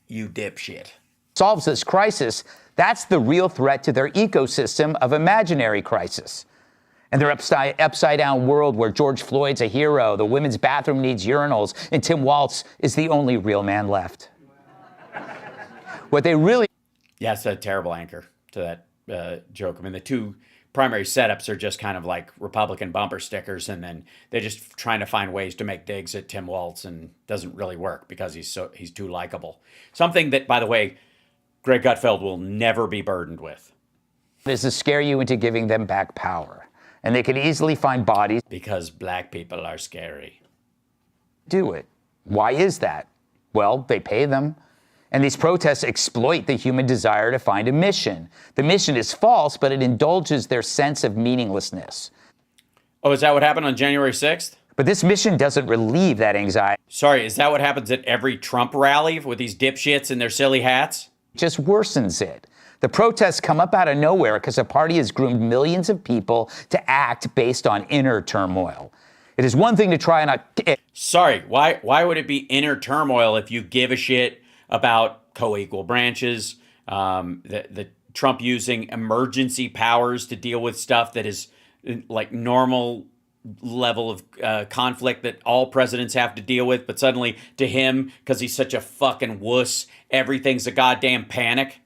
you dipshit. Solves this crisis, that's the real threat to their ecosystem of imaginary crisis. And their upside down world where George Floyd's a hero, the women's bathroom needs urinals, and Tim Walz is the only real man left. What they really... Yeah, it's a terrible anchor to that joke. I mean, the two primary setups are just kind of like Republican bumper stickers, and then they're just trying to find ways to make digs at Tim Walz, and doesn't really work because he's too likable. Something that, by the way, Greg Gutfeld will never be burdened with. ...is to scare you into giving them back power. And they can easily find bodies. Because black people are scary. Do it. Why is that? Well, they pay them. And these protests exploit the human desire to find a mission. The mission is false, but it indulges their sense of meaninglessness. Oh, is that what happened on January 6th? But this mission doesn't relieve that anxiety. Sorry, is that what happens at every Trump rally with these dipshits in their silly hats? It just worsens it. The protests come up out of nowhere because the party has groomed millions of people to act based on inner turmoil. It is one thing to try and... Sorry, why would it be inner turmoil if you give a shit about co-equal branches, the Trump using emergency powers to deal with stuff that is like normal level of conflict that all presidents have to deal with, but suddenly to him, because he's such a fucking wuss, everything's a goddamn panic?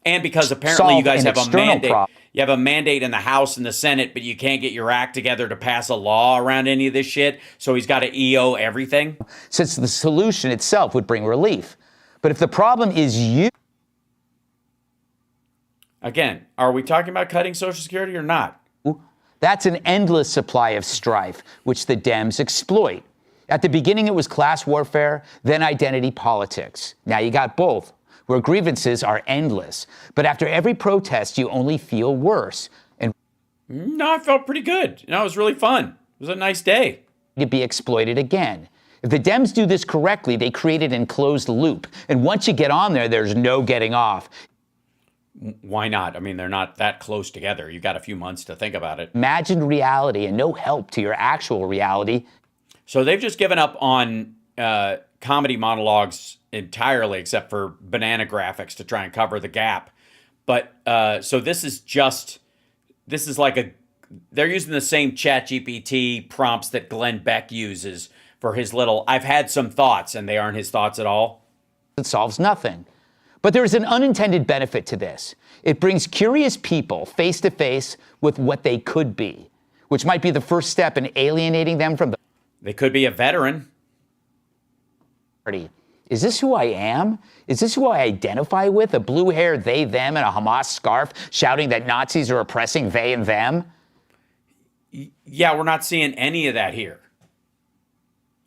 And because apparently you guys have a mandate. You have a mandate in the House and the Senate, but you can't get your act together to pass a law around any of this shit. So he's got to EO everything. Since the solution itself would bring relief. But if the problem is you... Again, are we talking about cutting Social Security or not? That's an endless supply of strife, which the Dems exploit. At the beginning, it was class warfare, then identity politics. Now you got both, where grievances are endless. But after every protest, you only feel worse. And no, I felt pretty good. It was really fun. It was a nice day. To be exploited again. If the Dems do this correctly, they create an enclosed loop. And once you get on there, there's no getting off. Why not? I mean, they're not that close together. You got a few months to think about it. Imagined reality and no help to your actual reality. So they've just given up on comedy monologues entirely, except for banana graphics to try and cover the gap. But so this is like they're using the same ChatGPT prompts that Glenn Beck uses for his little, I've had some thoughts, and they aren't his thoughts at all. It solves nothing. But there is an unintended benefit to this. It brings curious people face to face with what they could be, which might be the first step in alienating them from the... They could be a veteran. Is this who I am? Is this who I identify with? A blue hair they, them, and a Hamas scarf shouting that Nazis are oppressing they and them? Yeah, we're not seeing any of that here.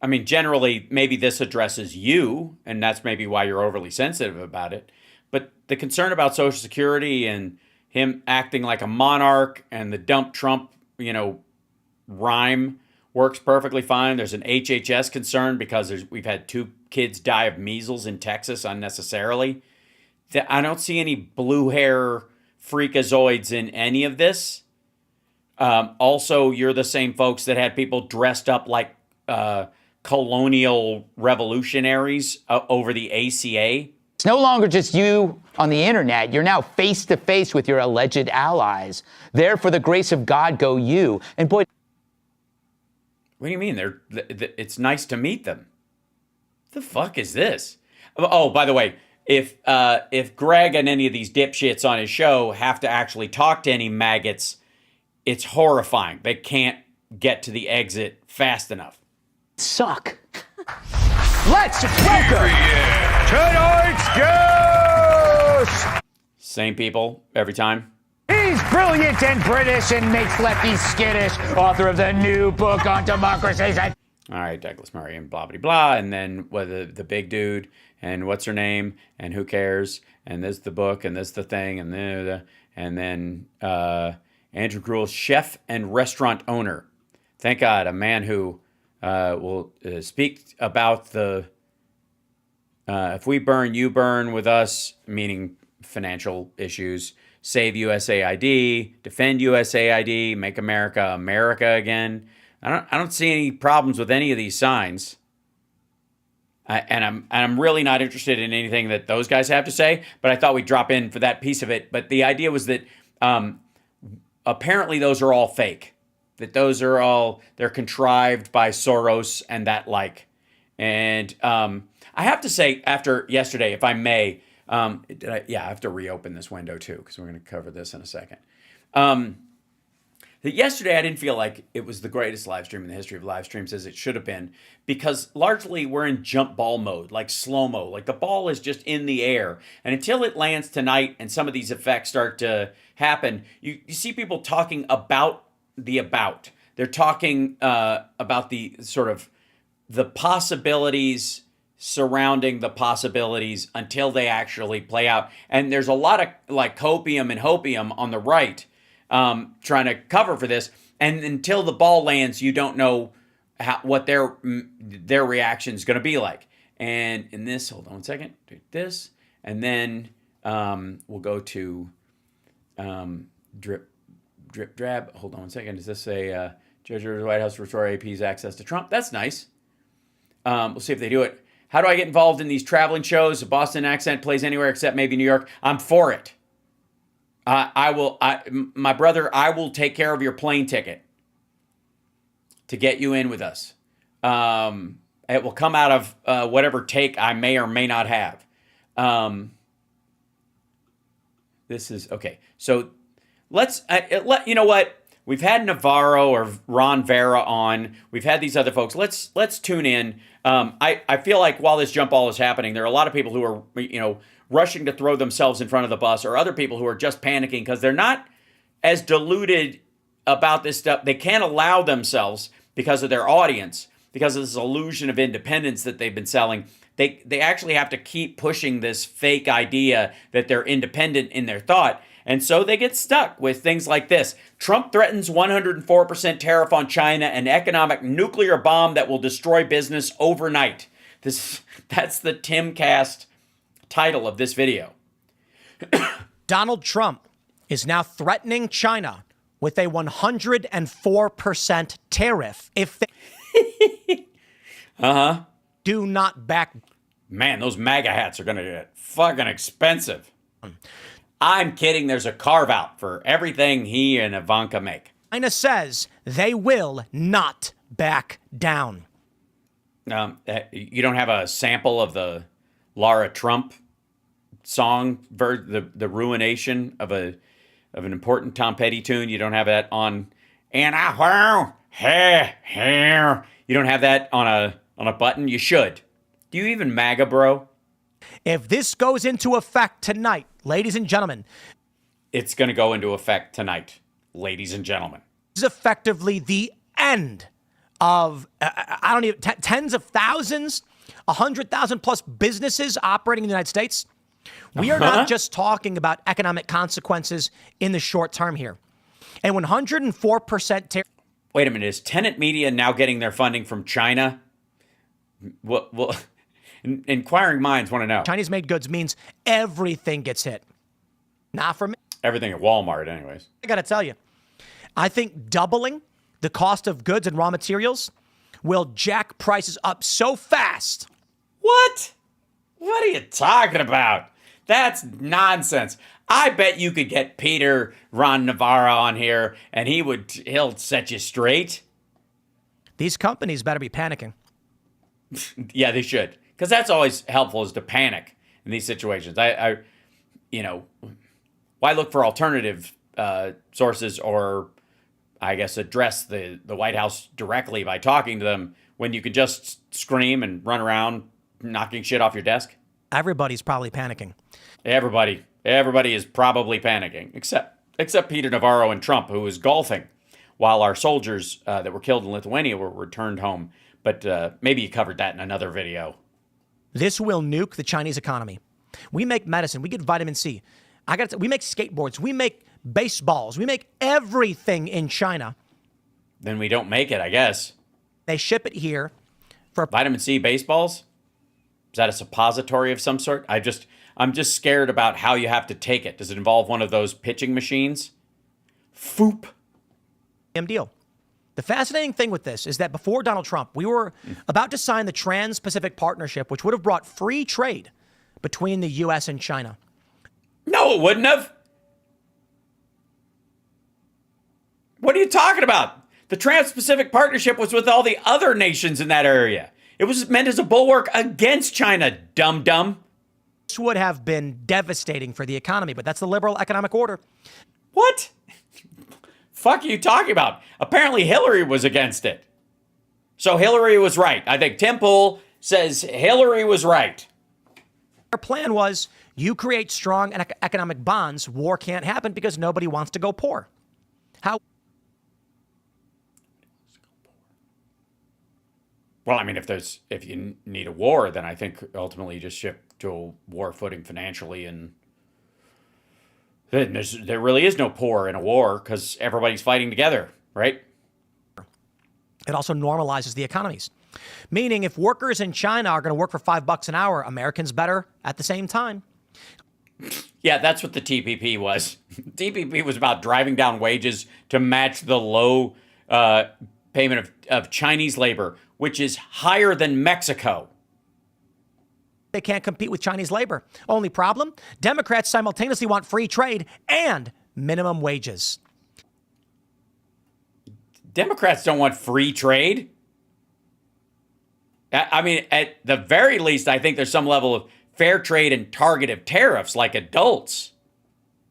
I mean, generally, maybe this addresses you, and that's maybe why you're overly sensitive about it. But the concern about Social Security and him acting like a monarch and the dump Trump, rhyme works perfectly fine. There's an HHS concern because we've had 2 kids die of measles in Texas unnecessarily. I don't see any blue hair freakazoids in any of this. Also, you're the same folks that had people dressed up like colonial revolutionaries over the ACA. It's no longer just you on the internet. You're now face to face with your alleged allies. There for the grace of God go you. And boy, what do you mean? It's nice to meet them. The fuck is this? Oh, by the way, if Greg and any of these dipshits on his show have to actually talk to any maggots, it's horrifying. They can't get to the exit fast enough. Suck. Let's welcome tonight's guest. Same people every time. He's brilliant and British and makes lefties skittish. Author of the new book on democracy. All right, Douglas Murray and blah, blah, blah. And then the big dude and what's her name and who cares. And this the book and this the thing. And then Andrew Gruel's chef and restaurant owner. Thank God, a man who will speak about the if we burn, you burn with us, meaning financial issues. Save USAID, defend USAID, make America America again. I don't see any problems with any of these signs. And I'm really not interested in anything that those guys have to say, but I thought we'd drop in for that piece of it. But the idea was that apparently those are all fake. That those are they're contrived by Soros and that like. And I have to say, after yesterday, if I may, I have to reopen this window too, because we're going to cover this in a second. Yesterday, I didn't feel like it was the greatest live stream in the history of live streams as it should have been, because largely we're in jump ball mode, like slow-mo, like the ball is just in the air. And until it lands tonight and some of these effects start to happen, you see people talking about the about. They're talking about the sort of the possibilities surrounding the possibilities until they actually play out. And there's a lot of like copium and hopium on the right trying to cover for this. And until the ball lands, you don't know what their reaction is going to be like. And in this, hold on one second, do this. And then we'll go to drip, drab. Hold on one second. Is this a Judge of the White House restore AP's access to Trump? That's nice. We'll see if they do it. How do I get involved in these traveling shows? A Boston accent plays anywhere except maybe New York. I'm for it. My brother, I will take care of your plane ticket to get you in with us. It will come out of whatever take I may or may not have. This is okay. So let's you know what? We've had Navarro or Ron Vera on. We've had these other folks. Let's tune in. I feel like while this jump ball is happening, there are a lot of people who are rushing to throw themselves in front of the bus, or other people who are just panicking because they're not as deluded about this stuff. They can't allow themselves, because of their audience, because of this illusion of independence that they've been selling. They actually have to keep pushing this fake idea that they're independent in their thought. And so they get stuck with things like this. Trump threatens 104% tariff on China, an economic nuclear bomb that will destroy business overnight. That's the Timcast title of this video. Donald Trump is now threatening China with a 104% tariff if they do not back. Man, those MAGA hats are going to get fucking expensive. I'm kidding. There's a carve out for everything he and Ivanka make. China says they will not back down. You don't have a sample of the Lara Trump song, the ruination of an important Tom Petty tune? You don't have that on, and you don't have that on a button? You should. Do you even MAGA, bro? If this goes into effect tonight, ladies and gentlemen. It's going to go into effect tonight, ladies and gentlemen. This is effectively the end of, tens of thousands, 100,000 plus businesses operating in the United States. We are not just talking about economic consequences in the short term here. And 104% tariff. Wait a minute. Is Tenet Media now getting their funding from China? Well, inquiring minds want to know. Chinese made goods means everything gets hit. Not from everything at Walmart, anyways. I got to tell you, I think doubling the cost of goods and raw materials will jack prices up so fast. What? What are you talking about? That's nonsense. I bet you could get Ron Navarro on here and he'll set you straight. These companies better be panicking. Yeah, they should. Because that's always helpful, is to panic in these situations. Why look for alternative sources, or I guess address the White House directly by talking to them when you could just scream and run around knocking shit off your desk? Everybody's probably panicking. Everybody is probably panicking, except Peter Navarro and Trump, who is golfing while our soldiers that were killed in Lithuania were returned home. But maybe you covered that in another video. This will nuke the Chinese economy. We make medicine. We get vitamin C. We make skateboards. We make baseballs. We make everything in China. Then we don't make it, I guess. They ship it here for vitamin C baseballs. Is that a suppository of some sort? I'm just scared about how you have to take it. Does it involve one of those pitching machines? Foop. Deal. The fascinating thing with this is that before Donald Trump, we were about to sign the Trans-Pacific Partnership, which would have brought free trade between the U.S. and China. No, it wouldn't have. What are you talking about? The Trans-Pacific Partnership was with all the other nations in that area. It was meant as a bulwark against China, dum-dum. This would have been devastating for the economy, but that's the liberal economic order. What? Fuck are you talking about? Apparently Hillary was against it. So Hillary was right. I think Tim Pool says Hillary was right. Our plan was you create strong economic bonds. War can't happen because nobody wants to go poor. How? Well, I mean, if you need a war, then I think ultimately you just shift to a war footing financially, and then there really is no poor in a war because everybody's fighting together, right? It also normalizes the economies. Meaning if workers in China are going to work for $5 an hour, Americans better at the same time. Yeah, that's what the TPP was. TPP was about driving down wages to match the low payment of Chinese labor, which is higher than Mexico. They can't compete with Chinese labor. Only problem? Democrats simultaneously want free trade and minimum wages. Democrats don't want free trade. I mean, at the very least, I think there's some level of fair trade and targeted tariffs like adults.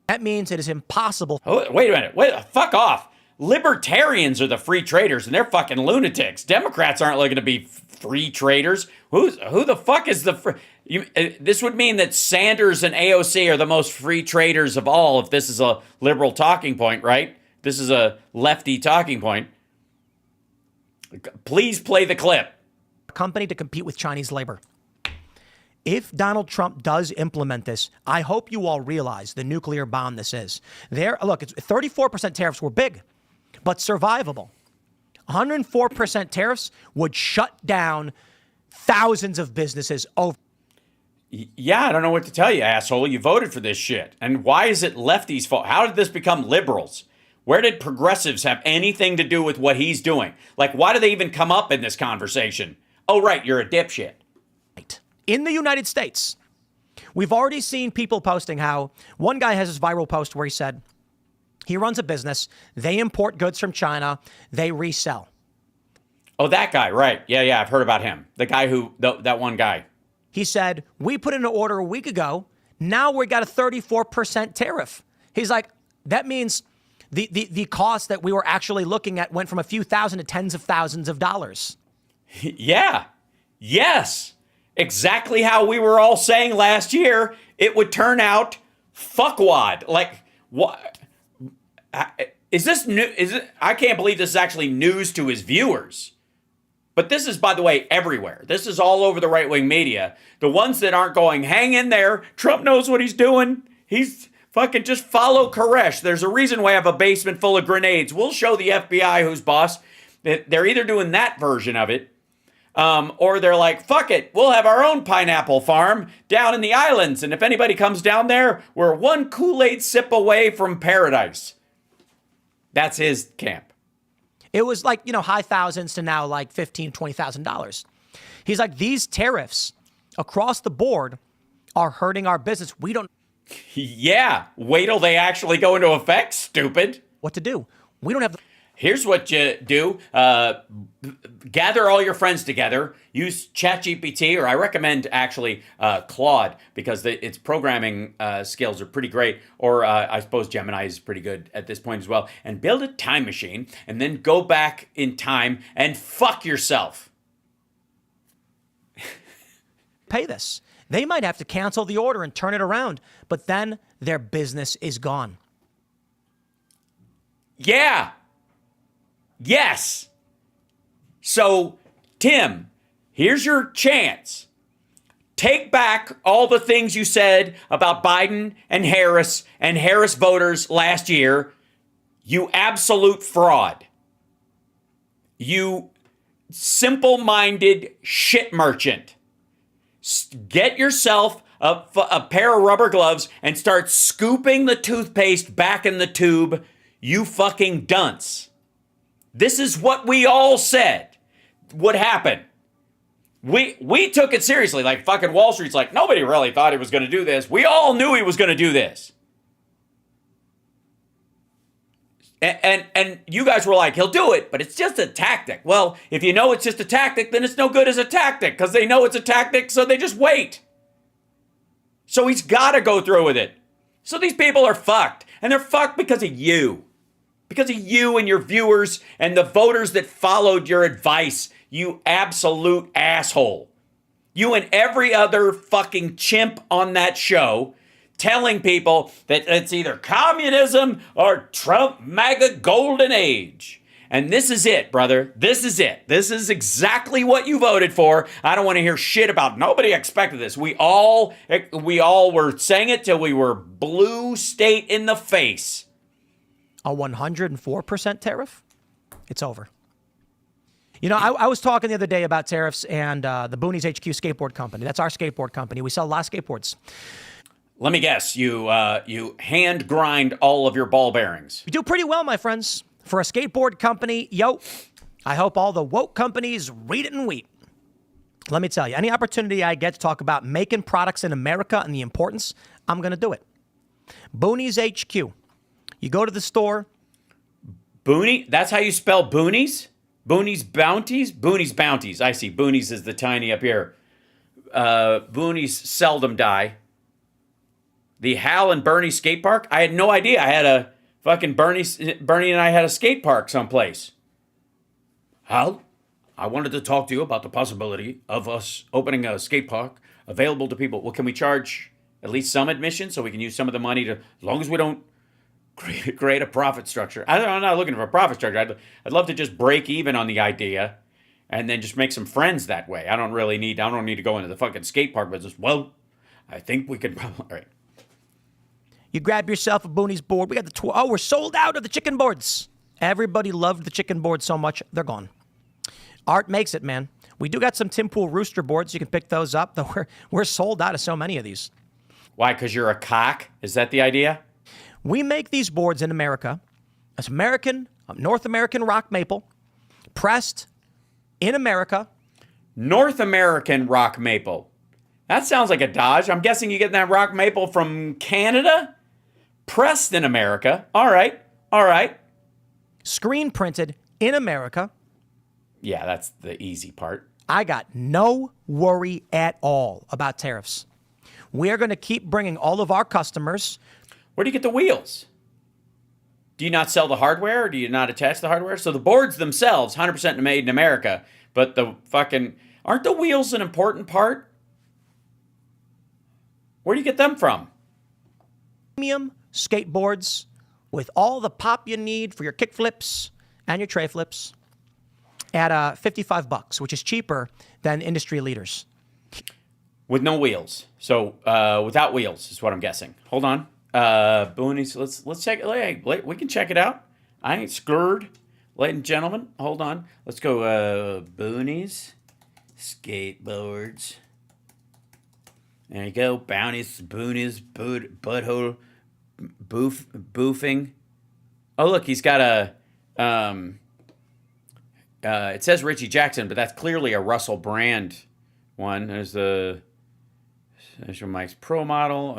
That means it is impossible. Oh, wait a minute. Fuck off. Libertarians are the free traders, and they're fucking lunatics. Democrats aren't looking to be free traders. Who the fuck is the... this would mean that Sanders and AOC are the most free traders of all, if this is a liberal talking point, right? This is a lefty talking point. Please play the clip. Company to compete with Chinese labor. If Donald Trump does implement this, I hope you all realize the nuclear bomb this is. Look, it's 34% tariffs were big, but survivable. 104% tariffs would shut down thousands of businesses over. Yeah, I don't know what to tell you, asshole. You voted for this shit. And why is it lefties' fault? How did this become liberals? Where did progressives have anything to do with what he's doing? Like, why do they even come up in this conversation? Oh, right, you're a dipshit. In the United States, we've already seen people posting how one guy has this viral post where he said he runs a business. They import goods from China. They resell. Oh, that guy, right. Yeah, I've heard about him. The guy that one guy. He said, we put in an order a week ago. Now we got a 34% tariff. He's like, that means the cost that we were actually looking at went from a few thousand to tens of thousands of dollars. Yeah. Yes. Exactly how we were all saying last year it would turn out fuckwad. Like, what? Is this new? I can't believe this is actually news to his viewers. But this is, by the way, everywhere. This is all over the right-wing media. The ones that aren't going, hang in there. Trump knows what he's doing. He's fucking just follow Koresh. There's a reason why I have a basement full of grenades. We'll show the FBI who's boss. They're either doing that version of it, or they're like, fuck it. We'll have our own pineapple farm down in the islands. And if anybody comes down there, we're one Kool-Aid sip away from paradise. That's his camp. It was like, high thousands to now like $15,000, $20,000. He's like, these tariffs across the board are hurting our business. We don't. Yeah. Wait till they actually go into effect, stupid. What to do? We don't have. Here's what you do. Gather all your friends together. Use ChatGPT, or I recommend actually Claude, because its programming skills are pretty great. Or I suppose Gemini is pretty good at this point as well. And build a time machine, and then go back in time and fuck yourself. Pay this. They might have to cancel the order and turn it around, but then their business is gone. Yeah. Yes. So, Tim, here's your chance. Take back all the things you said about Biden and Harris voters last year. You absolute fraud. You simple-minded shit merchant. Get yourself a pair of rubber gloves and start scooping the toothpaste back in the tube, you fucking dunce. This is what we all said would happen. We took it seriously. Like fucking Wall Street's like, nobody really thought he was going to do this. We all knew he was going to do this. And you guys were like, he'll do it, but it's just a tactic. Well, if you know it's just a tactic, then it's no good as a tactic, because they know it's a tactic, so they just wait. So he's got to go through with it. So these people are fucked. And they're fucked because of you. Because of you and your viewers and the voters that followed your advice, you absolute asshole. You and every other fucking chimp on that show telling people that it's either communism or Trump MAGA golden age. And this is it, brother. This is it. This is exactly what you voted for. I don't want to hear shit about nobody expected this. We all were saying it till we were blue state in the face. A 104% tariff? It's over. I was talking the other day about tariffs and the Boonies HQ skateboard company. That's our skateboard company. We sell a lot of skateboards. Let me guess, you hand grind all of your ball bearings. We do pretty well, my friends. For a skateboard company, I hope all the woke companies read it and weep. Let me tell you, any opportunity I get to talk about making products in America and the importance, I'm going to do it. Boonies HQ. You go to the store. Boonie? That's how you spell boonies? Boonies Bounties? Boonies Bounties. I see. Boonies is the tiny up here. Boonies seldom die. The Hal and Bernie skate park? I had no idea. I had a fucking Bernie and I had a skate park someplace. Hal, I wanted to talk to you about the possibility of us opening a skate park available to people. Well, can we charge at least some admission so we can use some of the money to, as long as we don't create a profit structure. I'm not looking for a profit structure. I'd love to just break even on the idea and then just make some friends that way. I don't need to go into the fucking skate park business. Well, I think we could probably, all right. You grab yourself a Boonies board. We got we're sold out of the chicken boards. Everybody loved the chicken board so much, they're gone. Art makes it, man. We do got some Tim Pool Rooster boards. You can pick those up, though we're sold out of so many of these. Why? Because you're a cock? Is that the idea? We make these boards in America. It's North American rock maple, pressed in America. North American rock maple. That sounds like a dodge. I'm guessing you get that rock maple from Canada? Pressed in America. All right. Screen printed in America. Yeah, that's the easy part. I got no worry at all about tariffs. We are going to keep bringing all of our customers. Where do you get the wheels? Do you not sell the hardware, or do you not attach the hardware? So the boards themselves, 100% made in America, but aren't the wheels an important part? Where do you get them from? Premium skateboards with all the pop you need for your kick flips and your tray flips. at 55 bucks, which is cheaper than industry leaders. With no wheels. So without wheels is what I'm guessing. Hold on. Boonies, let's check it. Hey, we can check it out. I ain't scared. Ladies and gentlemen, hold on. Let's go Boonies, skateboards. There you go. Bounties, Boonies, butthole, boofing. Oh, look, he's got a, it says Richie Jackson, but that's clearly a Russell Brand one. There's the Mike's Pro model.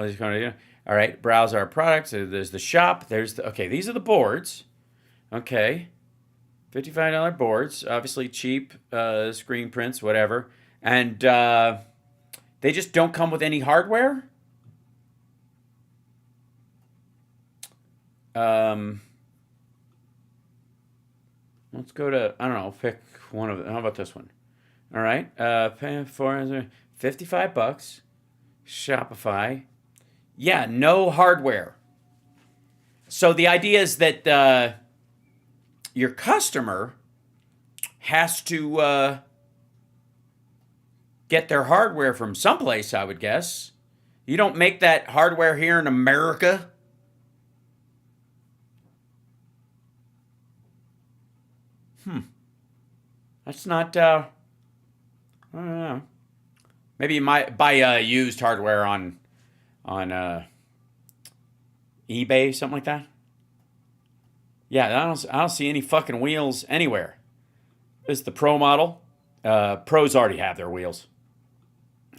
All right, browse our products. There's the shop. There's the, okay, these are the boards. Okay. $55 boards, obviously cheap, screen prints, whatever. And they just don't come with any hardware? Let's go to, I don't know, pick one of them. How about this one? All right, pay for 55 bucks, Shopify. Yeah, no hardware. So the idea is that your customer has to get their hardware from someplace, I would guess. You don't make that hardware here in America. That's not, I don't know. Maybe you might buy used hardware on eBay, something like that. Yeah, I don't see any fucking wheels anywhere. This is the Pro model. Pros already have their wheels.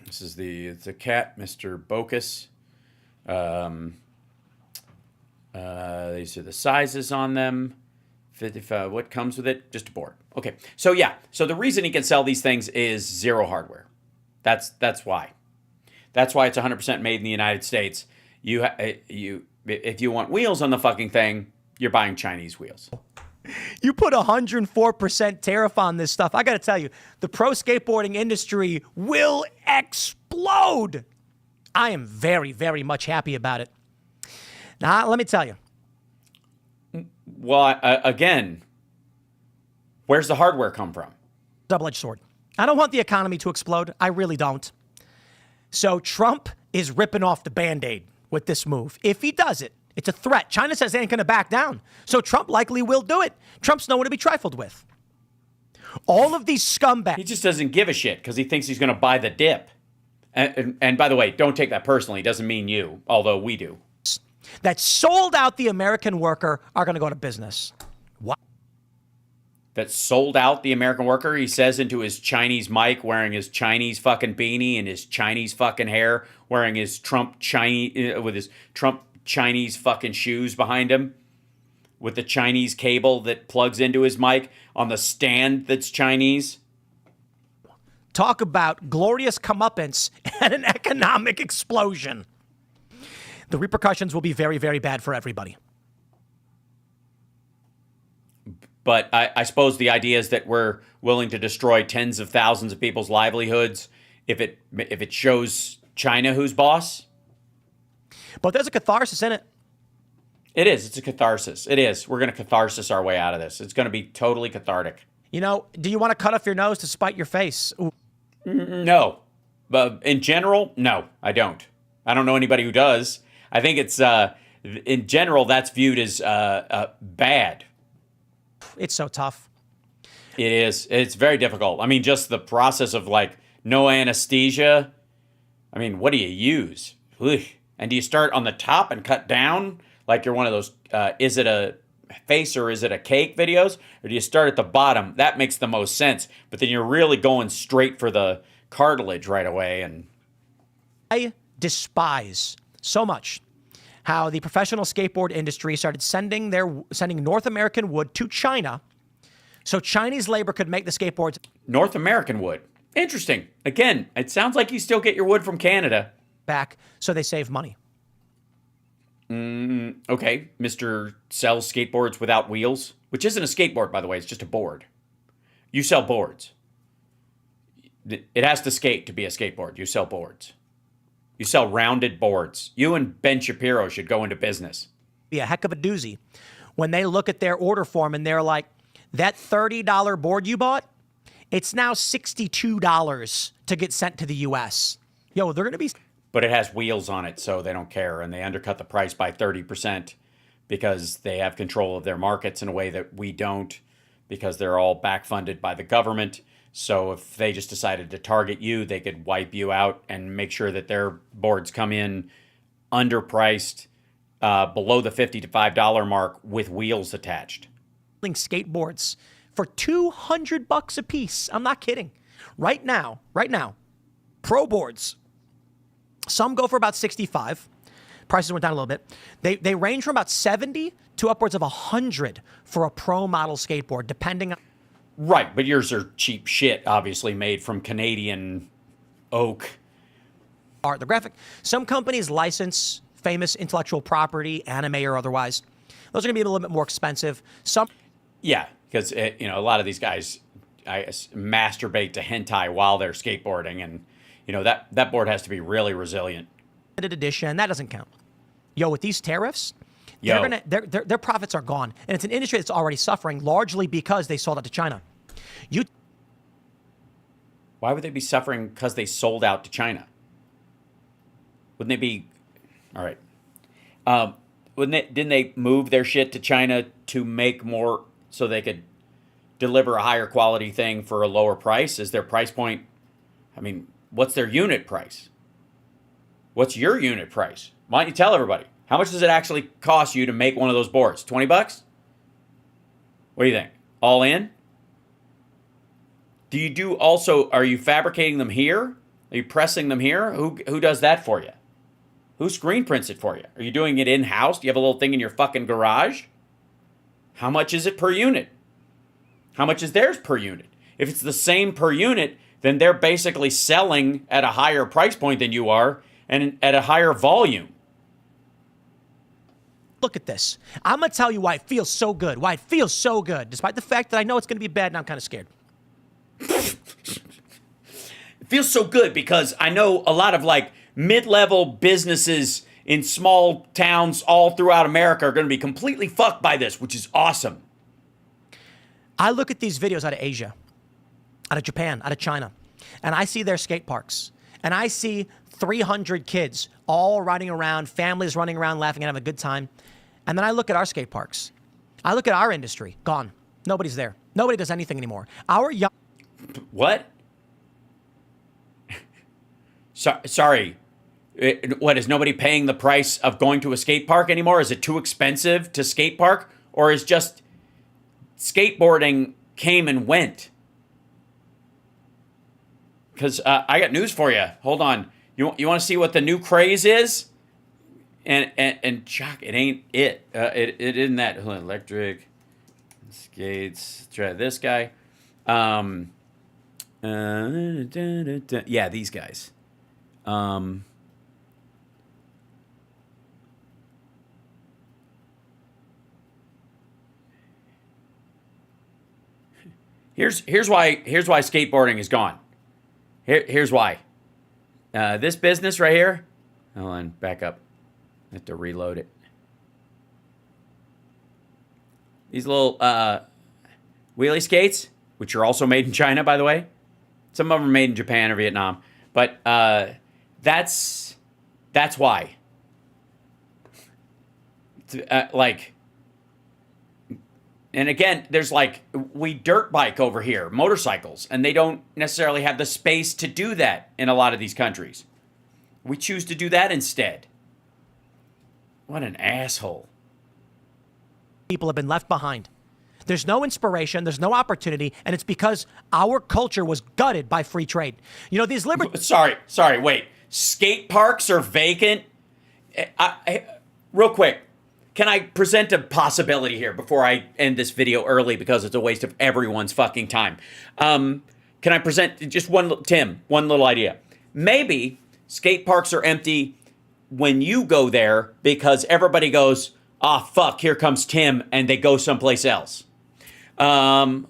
This is the cat, Mr. Bocus. These are the sizes on them. 55. What comes with it? Just a board. Okay. So yeah. So the reason he can sell these things is zero hardware. That's why. That's why it's 100% made in the United States. If you want wheels on the fucking thing, you're buying Chinese wheels. You put 104% tariff on this stuff. I got to tell you, the pro skateboarding industry will explode. I am very, very much happy about it. Now, let me tell you. Well, again, where's the hardware come from? Double-edged sword. I don't want the economy to explode. I really don't. So Trump is ripping off the Band-Aid with this move. If he does it, it's a threat. China says they ain't going to back down. So Trump likely will do it. Trump's no one to be trifled with. All of these scumbags. He just doesn't give a shit because he thinks he's going to buy the dip. And by the way, don't take that personally. It doesn't mean you, although we do. That sold out the American worker are going to go to business. What? That sold out the American worker, he says into his Chinese mic, wearing his Chinese fucking beanie and his Chinese fucking hair, wearing his Trump Chinese, with his Trump Chinese fucking shoes behind him, with the Chinese cable that plugs into his mic on the stand that's Chinese. Talk about glorious comeuppance and an economic explosion. The repercussions will be very, very bad for everybody. But I suppose the idea is that we're willing to destroy tens of thousands of people's livelihoods if it shows China who's boss. But there's a catharsis in it. It is. It's a catharsis. It is. We're going to catharsis our way out of this. It's going to be totally cathartic. You know, do you want to cut off your nose to spite your face? Ooh. No. But in general, no, I don't. I don't know anybody who does. I think it's, in general, that's viewed as bad. It's so tough. It is. It's very difficult. I mean, just the process of, like, no anesthesia. I mean, what do you use? Ugh. And do you start on the top and cut down? Like you're one of those, is it a face or is it a cake videos? Or do you start at the bottom? That makes the most sense. But then you're really going straight for the cartilage right away. And I despise so much how the professional skateboard industry started sending North American wood to China so Chinese labor could make the skateboards. North American wood. Interesting. Again, it sounds like you still get your wood from Canada. Back so they save money. Okay, Mr. sells skateboards without wheels, which isn't a skateboard, by the way. It's just a board. You sell boards. It has to skate to be a skateboard. You sell boards. You sell rounded boards. You and Ben Shapiro should go into business. Be a heck of a doozy when they look at their order form and they're like, That $30 board you bought, it's now $62 to get sent to the U.S. Yo, they're going to be... But it has wheels on it, so they don't care, and they undercut the price by 30% because they have control of their markets in a way that we don't, because they're all back-funded by the government. So if they just decided to target you, they could wipe you out and make sure that their boards come in underpriced, below the $50 to $5 mark with wheels attached. Skateboards for $200 a piece. I'm not kidding. Right now, pro boards, some go for about 65. Prices went down a little bit. They range from about 70 to upwards of 100 for a pro model skateboard, depending on... Right, but yours are cheap shit, obviously made from Canadian oak. Art, the graphic. Some companies license famous intellectual property, anime or otherwise. Those are going to be a little bit more expensive. Some... Yeah, because a lot of these guys masturbate to hentai while they're skateboarding, and that board has to be really resilient. Edition, that doesn't count. Yo, with these tariffs, their profits are gone, and it's an industry that's already suffering largely because they sold out to China. Why would they be suffering because they sold out to China? Wouldn't they be... All right. Didn't they move their shit to China to make more so they could deliver a higher quality thing for a lower price? Is their price point... I mean, what's their unit price? What's your unit price? Why don't you tell everybody? How much does it actually cost you to make one of those boards? 20 bucks? What do you think? All in? Do you do also, are you fabricating them here? Are you pressing them here? Who does that for you? Who screen prints it for you? Are you doing it in-house? Do you have a little thing in your fucking garage? How much is it per unit? How much is theirs per unit? If it's the same per unit, then they're basically selling at a higher price point than you are and at a higher volume. Look at this. I'm going to tell you why it feels so good. Why it feels so good, despite the fact that I know it's going to be bad and I'm kind of scared. It feels so good because I know a lot of mid-level businesses in small towns all throughout America are going to be completely fucked by this, which is awesome. I look at these videos out of Asia, out of Japan, out of China, and I see their skate parks, and I see 300 kids all riding around, families running around, laughing and having a good time. And then I look at our skate parks. I look at our industry. Gone. Nobody's there. Nobody does anything anymore. Our young... What? Sorry. What, is nobody paying the price of going to a skate park anymore? Is it too expensive to skate park? Or is just skateboarding came and went? Because I got news for you. Hold on. You want to see what the new craze is? And Chuck, it ain't it. It isn't that. Hold on, electric skates. Try this guy. Yeah, these guys. Here's why skateboarding is gone. Here's why. This business right here. Hold on, back up. I have to reload it. These little wheelie skates, which are also made in China, by the way. Some of them are made in Japan or Vietnam, but that's why. And again, there's we dirt bike over here, motorcycles, and they don't necessarily have the space to do that in a lot of these countries. We choose to do that instead. What an asshole. People have been left behind. There's no inspiration, there's no opportunity, and it's because our culture was gutted by free trade. These Sorry, wait. Skate parks are vacant? Real quick. Can I present a possibility here before I end this video early because it's a waste of everyone's fucking time? Can I present just one little idea? Maybe skate parks are empty when you go there because everybody goes, fuck, here comes Tim, and they go someplace else. Also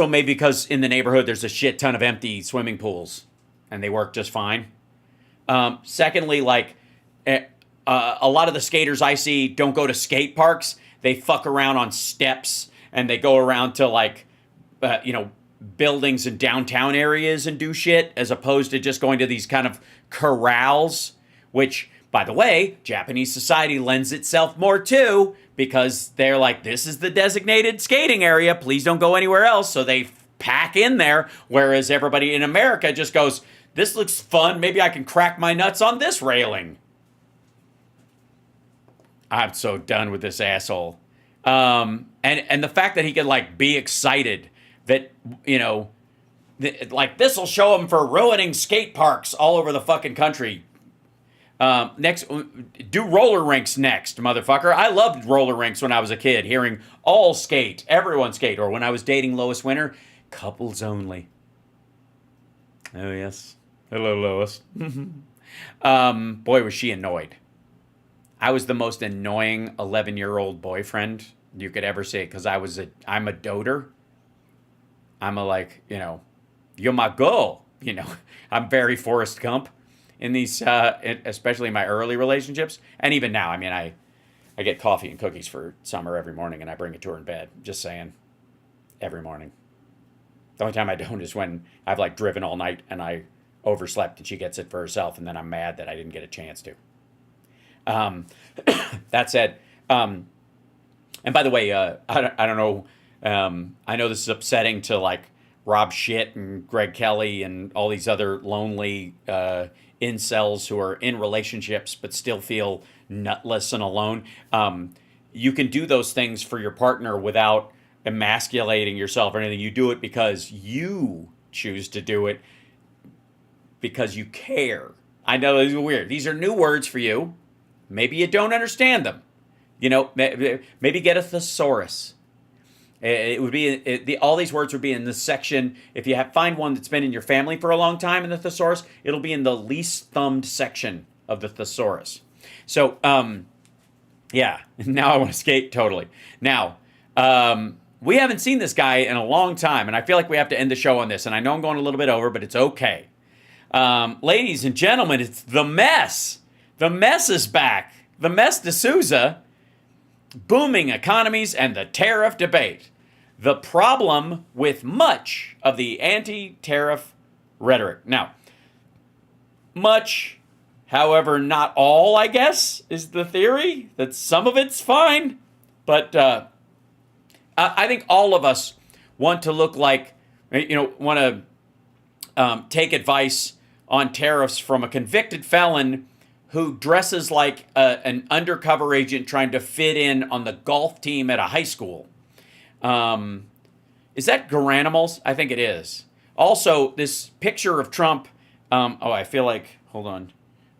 maybe because in the neighborhood there's a shit ton of empty swimming pools and they work just fine. Secondly, a lot of the skaters I see don't go to skate parks. They fuck around on steps and they go around to like, buildings in downtown areas and do shit, as opposed to just going to these kind of corrals, which, by the way, Japanese society lends itself more to, because they're like, this is the designated skating area, please don't go anywhere else. So they pack in there, whereas everybody in America just goes, this looks fun, maybe I can crack my nuts on this railing. I'm so done with this asshole. And the fact that he could like be excited that, like this will show him for ruining skate parks all over the fucking country. Next, do roller rinks next, motherfucker. I loved roller rinks when I was a kid, hearing all skate, everyone skate, or when I was dating Lois Winter, couples only. Oh, yes. Hello, Lois. Boy, was she annoyed. I was the most annoying 11-year-old boyfriend you could ever see, because I'm a doter. I'm you're my girl. I'm very Forrest Gump in these, especially in my early relationships. And even now, I get coffee and cookies for Summer every morning, and I bring it to her in bed. Just saying. Every morning. The only time I don't is when I've like driven all night and I overslept and she gets it for herself, and then I'm mad that I didn't get a chance to. That said, and by the way, I don't know, I know this is upsetting to like Rob Schitt and Greg Kelly and all these other lonely incels who are in relationships but still feel nutless and alone. You can do those things for your partner without emasculating yourself or anything. You do it because you choose to do it, because you care. I know these are weird. These are new words for you. Maybe you don't understand them. Maybe get a thesaurus. It would be all these words would be in this section. If you find one that's been in your family for a long time in the thesaurus, it'll be in the least thumbed section of the thesaurus. So, yeah. Now I want to skate totally. Now, we haven't seen this guy in a long time, and I feel like we have to end the show on this. And I know I'm going a little bit over, but it's okay. Ladies and gentlemen, it's The Mess. The Mess is back. The Mess D'Souza. Booming economies and the tariff debate. The problem with much of the anti-tariff rhetoric. Now, much, however, not all, I guess, is the theory. That some of it's fine. But I think all of us want to look like, want to take advice on tariffs from a convicted felon who dresses like an undercover agent trying to fit in on the golf team at a high school. Is that Garanimals? I think it is. Also, this picture of Trump. I feel like, hold on.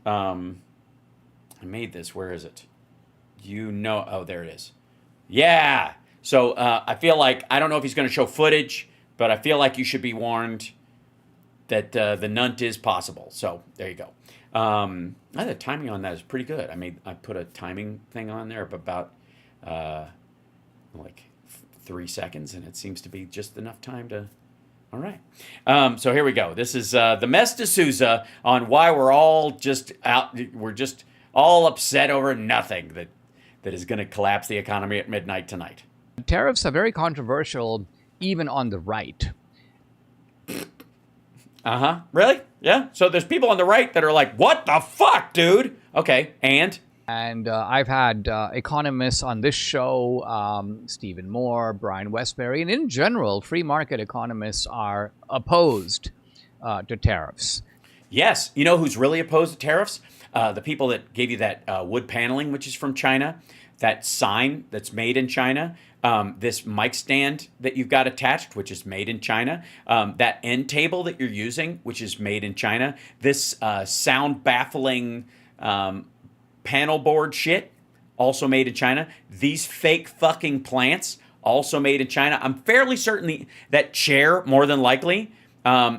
I made this. Where is it? Oh, there it is. Yeah. So I feel like, I don't know if he's going to show footage, but I feel like you should be warned that the nunt is possible. So there you go. The timing on that is pretty good. I put a timing thing on there of about 3 seconds, and it seems to be just enough time to. All right. So here we go. This is The Mess D'Souza on why we're all just out. We're just all upset over nothing that is going to collapse the economy at midnight tonight. Tariffs are very controversial, even on the right. Uh-huh. Really? Yeah? So there's people on the right that are like, what the fuck, dude? Okay, and? And I've had economists on this show, Stephen Moore, Brian Westbury, and in general, free market economists are opposed to tariffs. Yes. You know who's really opposed to tariffs? The people that gave you that wood paneling, which is from China, that sign that's made in China, this mic stand that you've got attached, which is made in China, that end table that you're using, which is made in China, this sound baffling panel board shit, also made in China, these fake fucking plants, also made in China. I'm fairly certain that chair, more than likely,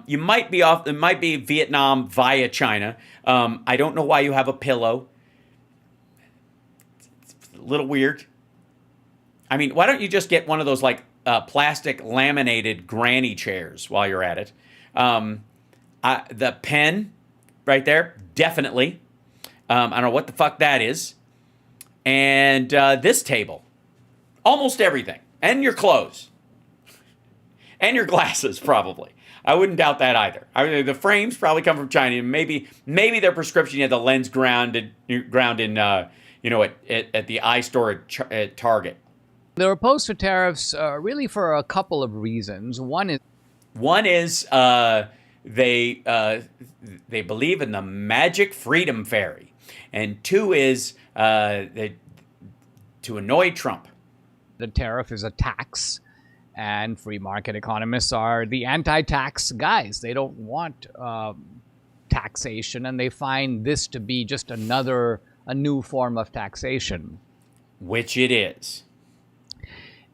you might be off, it might be Vietnam via China. I don't know why you have a pillow. It's a little weird. I mean, why don't you just get one of those like plastic laminated granny chairs while you're at it? The pen right there, definitely. I don't know what the fuck that is. And this table, almost everything. And your clothes. And your glasses, probably. I wouldn't doubt that either. I mean, the frames probably come from China. Maybe their prescription had the lens ground in at the eye store at Target. They're opposed to tariffs really for a couple of reasons. One is they believe in the magic freedom fairy, and two is to annoy Trump. The tariff is a tax. And free market economists are the anti-tax guys. They don't want taxation, and they find this to be just a new form of taxation. Which it is.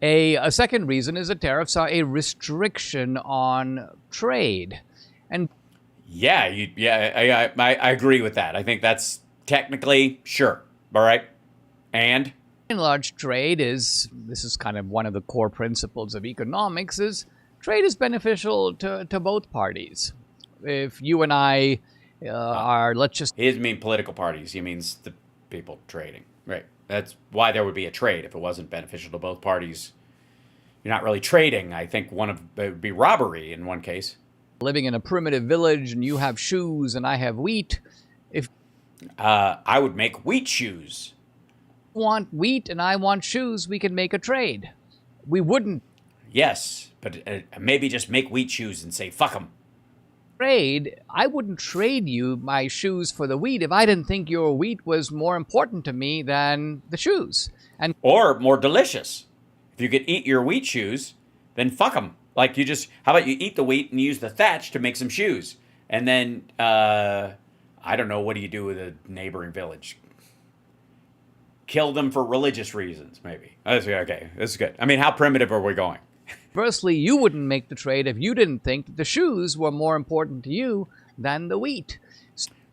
A second reason is that tariffs are a restriction on trade. And I agree with that. I think that's technically sure. All right. And large trade this is kind of one of the core principles of economics, is trade is beneficial to both parties. If you and I are, let's just... He doesn't mean political parties. He means the people trading. Right. That's why there would be a trade. If it wasn't beneficial to both parties, you're not really trading. I think it would be robbery in one case. Living in a primitive village and you have shoes and I have wheat. If I would make wheat shoes. Want wheat and I want shoes, we can make a trade. We wouldn't. Yes, but maybe just make wheat shoes and say, fuck them. Trade, I wouldn't trade you my shoes for the wheat if I didn't think your wheat was more important to me than the shoes. Or more delicious. If you could eat your wheat shoes, then fuck them. Like how about you eat the wheat and use the thatch to make some shoes? And then, I don't know, what do you do with a neighboring village? Kill them for religious reasons, maybe. Okay, this is good. I mean, how primitive are we going? Firstly, you wouldn't make the trade if you didn't think that the shoes were more important to you than the wheat.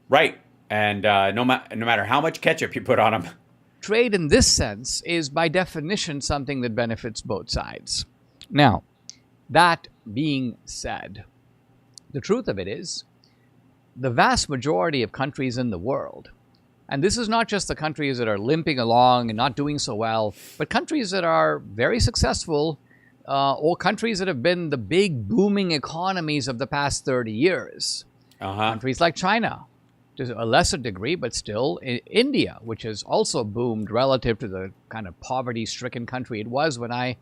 Right, and no matter how much ketchup you put on them. Trade in this sense is by definition something that benefits both sides. Now, that being said, the truth of it is, the vast majority of countries in the world, and this is not just the countries that are limping along and not doing so well, but countries that are very successful or countries that have been the big booming economies of the past 30 years. Countries like China, to a lesser degree, but still India, which has also boomed relative to the kind of poverty-stricken country it was when I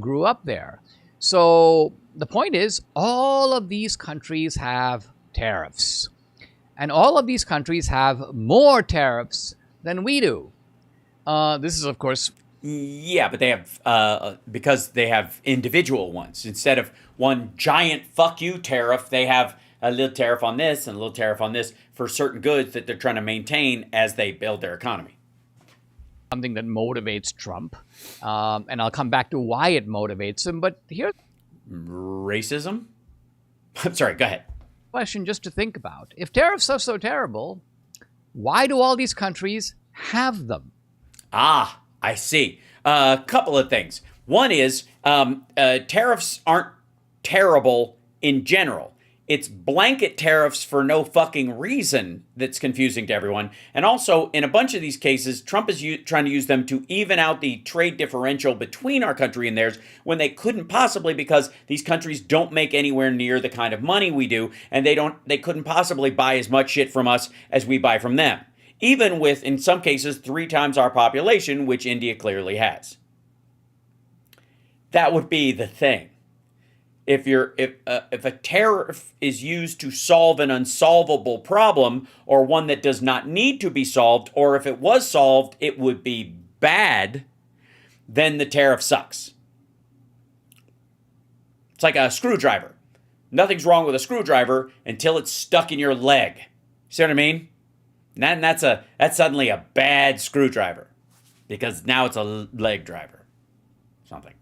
grew up there. So the point is, all of these countries have tariffs. And all of these countries have more tariffs than we do. This is, of course... Yeah, but they have... because they have individual ones. Instead of one giant fuck you tariff, they have a little tariff on this and a little tariff on this for certain goods that they're trying to maintain as they build their economy. Something that motivates Trump. And I'll come back to why it motivates him. But here... Racism? I'm sorry, go ahead. Question just to think about. If tariffs are so terrible, why do all these countries have them? Ah, I see. A couple of things. One is tariffs aren't terrible in general. It's blanket tariffs for no fucking reason that's confusing to everyone. And also, in a bunch of these cases, Trump is trying to use them to even out the trade differential between our country and theirs when they couldn't possibly, because these countries don't make anywhere near the kind of money we do, and they couldn't possibly buy as much shit from us as we buy from them. Even with, in some cases, 3 times our population, which India clearly has. That would be the thing. If a tariff is used to solve an unsolvable problem or one that does not need to be solved, or if it was solved, it would be bad, then the tariff sucks. It's like a screwdriver. Nothing's wrong with a screwdriver until it's stuck in your leg. See what I mean? And that's suddenly a bad screwdriver because now it's a leg driver. Something.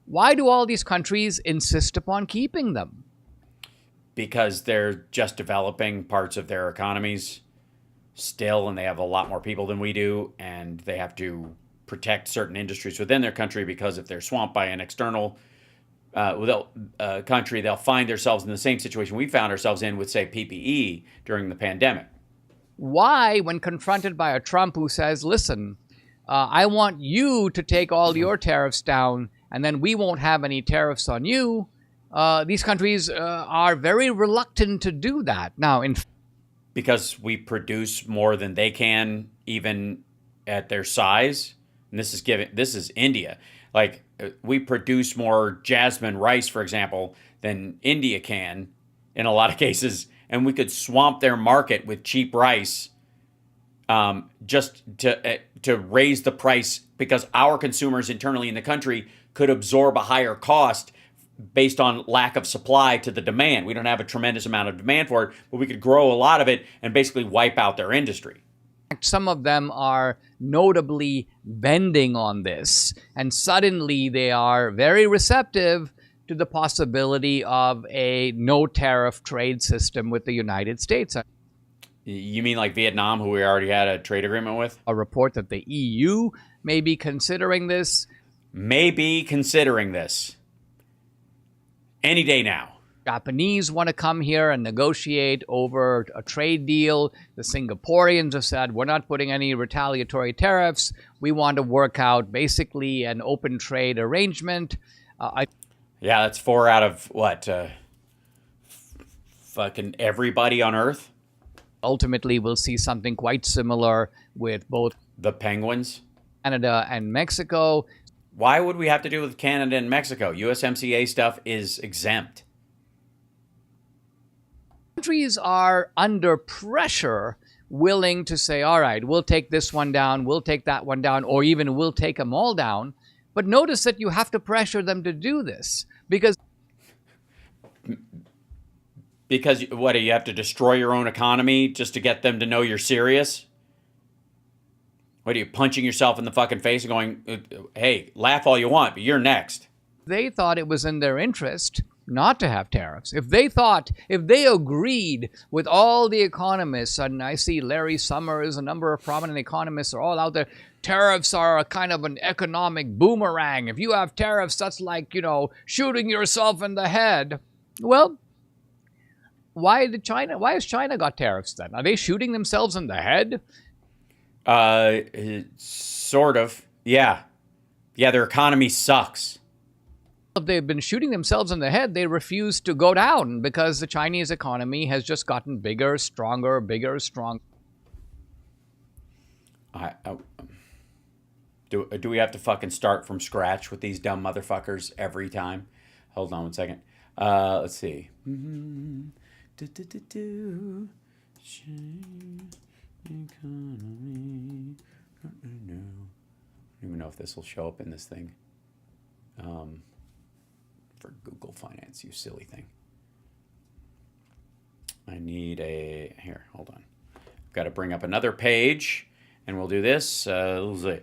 Why do all these countries insist upon keeping them? Because they're just developing parts of their economies still, and they have a lot more people than we do, and they have to protect certain industries within their country because if they're swamped by an external country, they'll find themselves in the same situation we found ourselves in with, say, PPE during the pandemic. Why, when confronted by a Trump who says, listen, I want you to take all your tariffs down and then we won't have any tariffs on you. These countries are very reluctant to do that. Now, because we produce more than they can, even at their size. And this is India. Like, we produce more jasmine rice, for example, than India can in a lot of cases, and we could swamp their market with cheap rice just to raise the price, because our consumers internally in the country could absorb a higher cost based on lack of supply to the demand. We don't have a tremendous amount of demand for it, but we could grow a lot of it and basically wipe out their industry. Some of them are notably bending on this, and suddenly they are very receptive to the possibility of a no-tariff trade system with the United States. You mean like Vietnam, who we already had a trade agreement with? A report that the EU may be considering this. May be considering this. Any day now. Japanese want to come here and negotiate over a trade deal. The Singaporeans have said, we're not putting any retaliatory tariffs. We want to work out basically an open trade arrangement. Yeah, that's 4 out of what? Fucking everybody on Earth? Ultimately, we'll see something quite similar with both the penguins, Canada and Mexico. Why would we have to do with Canada and Mexico? USMCA stuff is exempt. Countries are under pressure, willing to say, all right, we'll take this one down, we'll take that one down, or even we'll take them all down. But notice that you have to pressure them to do this because what, do you have to destroy your own economy just to get them to know you're serious? What, are you punching yourself in the fucking face and going, hey, laugh all you want, but you're next? They thought it was in their interest not to have tariffs. If they agreed with all the economists, and I see Larry Summers, a number of prominent economists are all out there, tariffs are a kind of an economic boomerang. If you have tariffs, that's like, shooting yourself in the head. Well, why has China got tariffs then? Are they shooting themselves in the head? Sort of. Yeah. Yeah, their economy sucks. If they've been shooting themselves in the head, they refuse to go down because the Chinese economy has just gotten bigger, stronger, bigger, stronger. Do we have to fucking start from scratch with these dumb motherfuckers every time? Hold on one second. Let's see. Economy. I don't even know if this will show up in this thing. For Google Finance, you silly thing. I need here, hold on. I've got to bring up another page, and we'll do this. The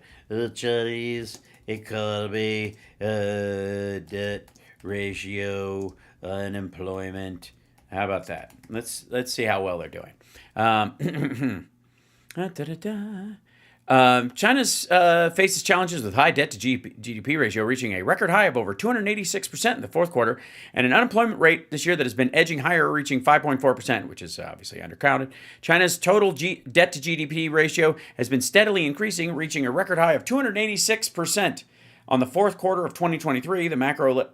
Chinese economy, debt ratio, unemployment. How about that? Let's see how well they're doing. China's faces challenges with high debt to GDP ratio reaching a record high of over 286% in the fourth quarter, and an unemployment rate this year that has been edging higher, reaching 5.4%, which is obviously undercounted. China's total debt to GDP ratio has been steadily increasing, reaching a record high of 286%. On the fourth quarter of 2023, the macro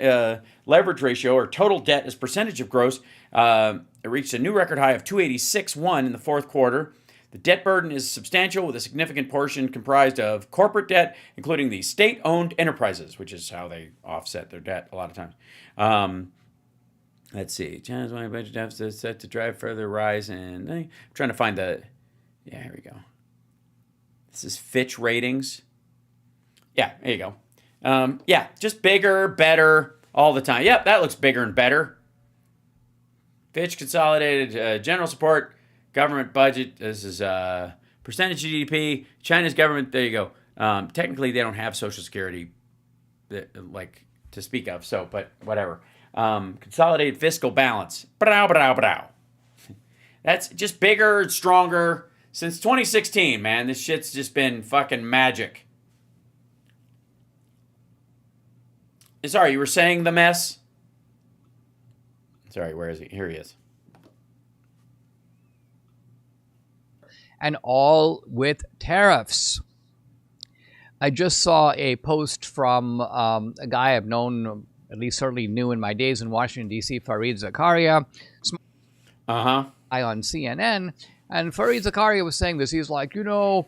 leverage ratio, or total debt as percentage of gross, it reached a new record high of 286.1 in the fourth quarter. The debt burden is substantial, with a significant portion comprised of corporate debt, including the state-owned enterprises, which is how they offset their debt a lot of times. Let's see. China's budget deficit is set to drive further rise in... I'm trying to find the... Yeah, here we go. This is Fitch ratings. Yeah, there you go. Yeah, just bigger, better, all the time. Yep, that looks bigger and better. Fitch consolidated general support... Government budget, this is percentage GDP. China's government, there you go. Technically, they don't have Social Security like to speak of, so, but whatever. Consolidated fiscal balance. That's just bigger and stronger. Since 2016, man, this shit's just been fucking magic. Sorry, you were saying the mess? Sorry, where is he? Here he is. And all with tariffs. I just saw a post from a guy I've known, at least certainly knew in my days in Washington, D.C., Fareed Zakaria. Guy on CNN. And Fareed Zakaria was saying this. He's like, you know,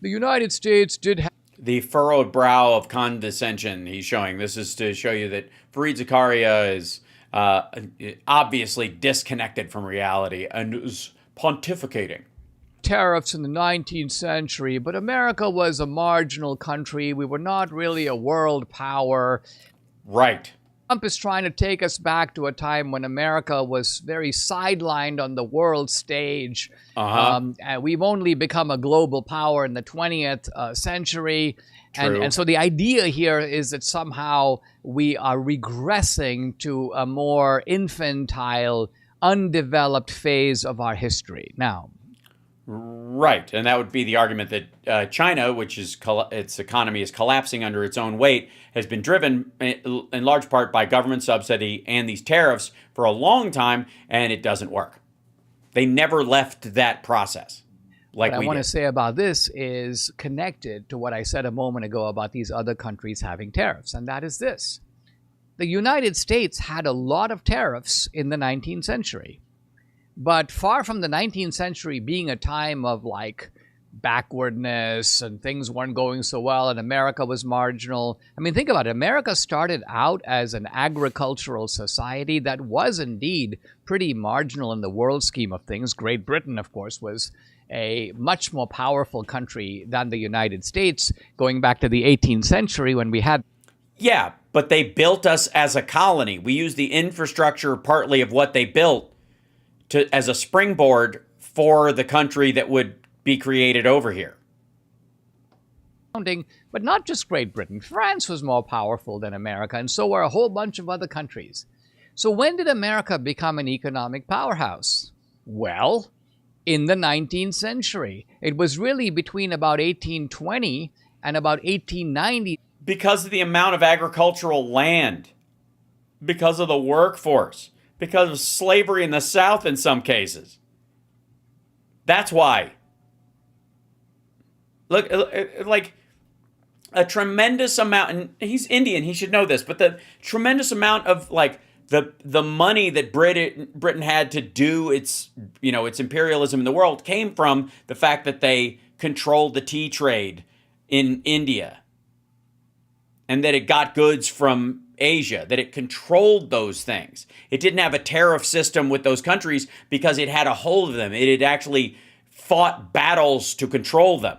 the United States did have the furrowed brow of condescension he's showing. This is to show you that Fareed Zakaria is obviously disconnected from reality and is pontificating. Tariffs in the 19th century, but America was a marginal country. We were not really a world power. Right. Trump is trying to take us back to a time when America was very sidelined on the world stage. And we've only become a global power in the 20th century. And so the idea here is that somehow we are regressing to a more infantile, undeveloped phase of our history. Now, right, and that would be the argument that China, which is its economy is collapsing under its own weight, has been driven in large part by government subsidy and these tariffs for a long time, and it doesn't work. They never left that process. Like what I we want to did. say about this is connected to what I said a moment ago about these other countries having tariffs, and that is this. The United States had a lot of tariffs in the 19th century. But far from the 19th century being a time of like backwardness and things weren't going so well and America was marginal. I mean, think about it. America started out as an agricultural society that was indeed pretty marginal in the world scheme of things. Great Britain, of course, was a much more powerful country than the United States going back to the 18th century when we had. Yeah, but they built us as a colony. We used the infrastructure partly of what they built as a springboard for the country that would be created over here. But not just Great Britain. France was more powerful than America, and so were a whole bunch of other countries. So when did America become an economic powerhouse? Well, in the 19th century. It was really between about 1820 and about 1890. Because of the amount of agricultural land, because of the workforce, because of slavery in the South in some cases. That's why. Look, like a tremendous amount, and he's Indian, he should know this, but the tremendous amount of like the money that Britain had to do its imperialism in the world came from the fact that they controlled the tea trade in India, and that it got goods from Asia, that it controlled those things. It didn't have a tariff system with those countries because it had a hold of them. It had actually fought battles to control them.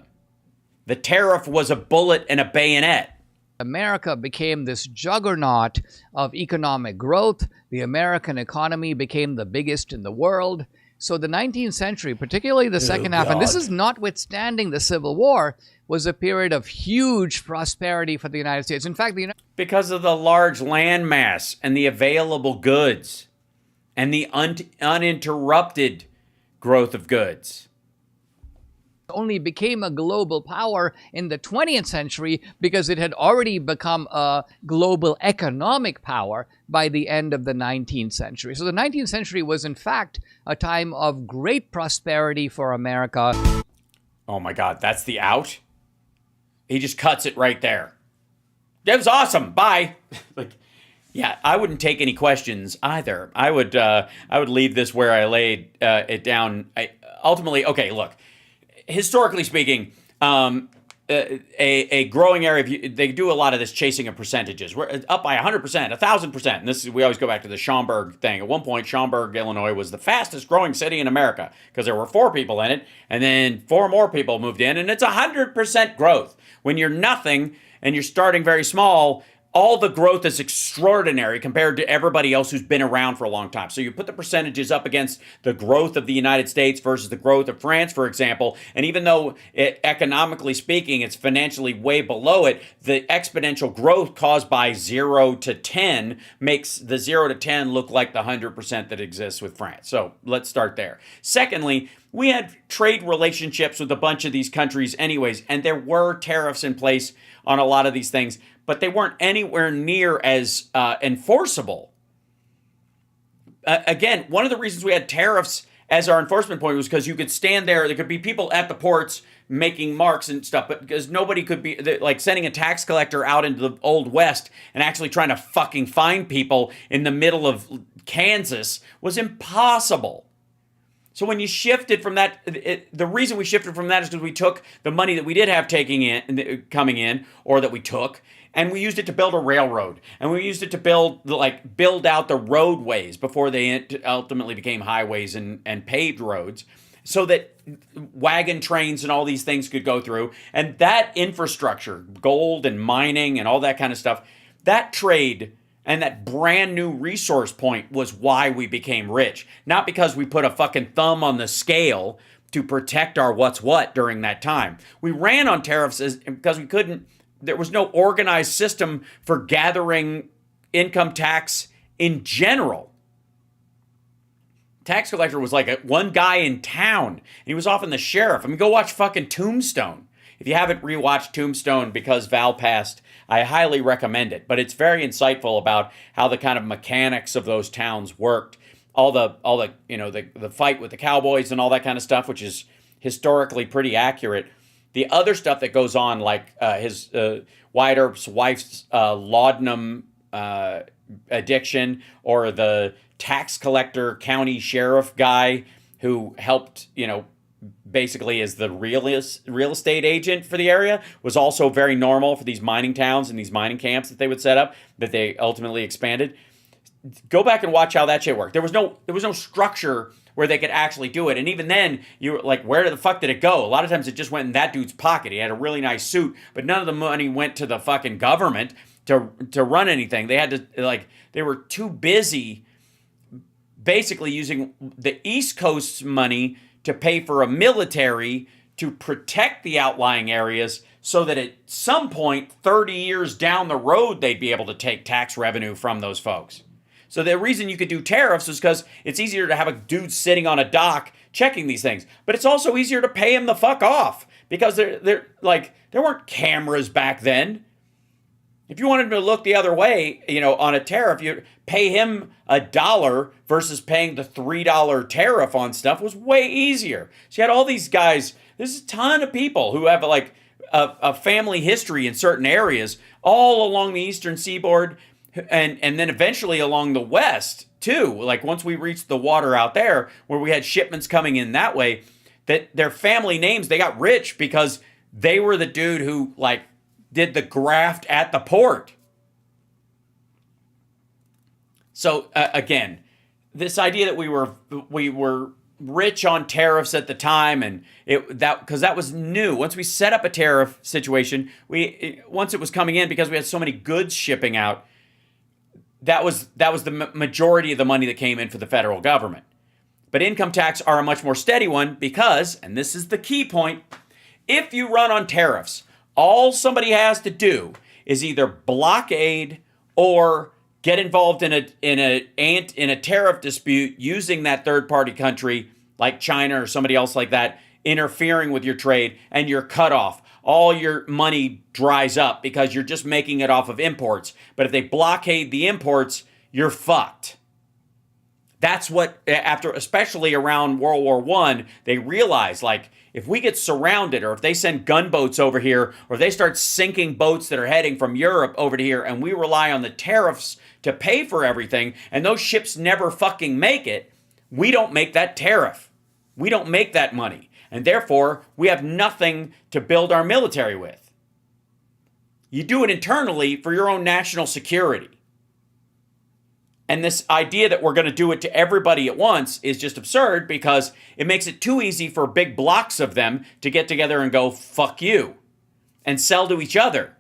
The tariff was a bullet and a bayonet. America became this juggernaut of economic growth. The American economy became the biggest in the world. So the 19th century, particularly the second half, and this is notwithstanding the Civil War, was a period of huge prosperity for the United States. In fact, because of the large land mass and the available goods and the uninterrupted growth of goods. Only became a global power in the 20th century because it had already become a global economic power by the end of the 19th century. So the 19th century was, in fact, a time of great prosperity for America. Oh my God, that's the out? He just cuts it right there. That was awesome. Bye. Yeah, I wouldn't take any questions either. I would leave this where I laid it down. Ultimately, okay, look. Historically speaking, a growing area, they do a lot of this chasing of percentages. We're up by 100%, 1,000%. And we always go back to the Schaumburg thing. At one point, Schaumburg, Illinois was the fastest growing city in America because there were 4 people in it. And then 4 more people moved in, and it's 100% growth. When you're nothing and you're starting very small, all the growth is extraordinary compared to everybody else who's been around for a long time. So you put the percentages up against the growth of the United States versus the growth of France, for example, and even though economically speaking, it's financially way below it, the exponential growth caused by 0 to 10 makes the 0 to 10 look like the 100% that exists with France. So let's start there. Secondly, we had trade relationships with a bunch of these countries anyways, and there were tariffs in place on a lot of these things, but they weren't anywhere near as enforceable. Again, one of the reasons we had tariffs as our enforcement point was because you could stand there. There could be people at the ports making marks and stuff, but because nobody could be like sending a tax collector out into the Old West and actually trying to fucking find people in the middle of Kansas was impossible. So when you shifted from that, the reason we shifted from that is because we took the money that we did have coming in, or that we took, and we used it to build a railroad, and we used it to build out the roadways before they ultimately became highways and paved roads, so that wagon trains and all these things could go through. And that infrastructure, gold and mining and all that kind of stuff, that trade and that brand new resource point was why we became rich. Not because we put a fucking thumb on the scale to protect our what's what during that time. We ran on tariffs because we couldn't, there was no organized system for gathering income tax in general. Tax collector was like one guy in town, and he was often the sheriff. I mean, go watch fucking Tombstone. If you haven't rewatched Tombstone because Val passed, I highly recommend it. But it's very insightful about how the kind of mechanics of those towns worked. All the the fight with the cowboys and all that kind of stuff, which is historically pretty accurate. The other stuff that goes on, like his Wyatt Earp's wife's laudanum addiction, or the tax collector county sheriff guy who helped, basically as the real estate agent for the area, was also very normal for these mining towns and these mining camps that they would set up, that they ultimately expanded. Go back and watch how that shit worked. There was no structure where they could actually do it. And even then, you were like, where the fuck did it go? A lot of times it just went in that dude's pocket. He had a really nice suit, but none of the money went to the fucking government to run anything. They had to, they were too busy basically using the East Coast's money to pay for a military to protect the outlying areas, so that at some point, 30 years down the road, they'd be able to take tax revenue from those folks. So the reason you could do tariffs is because it's easier to have a dude sitting on a dock checking these things. But it's also easier to pay him the fuck off, because there weren't cameras back then. If you wanted him to look the other way, on a tariff, you pay him $1 versus paying the $3 tariff on stuff was way easier. So you had all these guys. There's a ton of people who have a family history in certain areas all along the eastern seaboard, and then eventually along the west too. Like once we reached the water out there, where we had shipments coming in that way, that their family names, they got rich because they were the dude who did the graft at the port. So again, this idea that we were rich on tariffs at the time, and because that was new. Once we set up a tariff situation, once it was coming in, because we had so many goods shipping out, that was the majority of the money that came in for the federal government. But income tax are a much more steady one because, and this is the key point, if you run on tariffs, all somebody has to do is either blockade or get involved in a tariff dispute using that third-party country like China or somebody else like that interfering with your trade, and you're cut off. All your money dries up because you're just making it off of imports. But if they blockade the imports, you're fucked. That's what, especially around World War I, they realized, if we get surrounded, or if they send gunboats over here, or if they start sinking boats that are heading from Europe over to here, and we rely on the tariffs to pay for everything, and those ships never fucking make it, we don't make that tariff. We don't make that money. And therefore, we have nothing to build our military with. You do it internally for your own national security. And this idea that we're going to do it to everybody at once is just absurd, because it makes it too easy for big blocks of them to get together and go, fuck you, and sell to each other.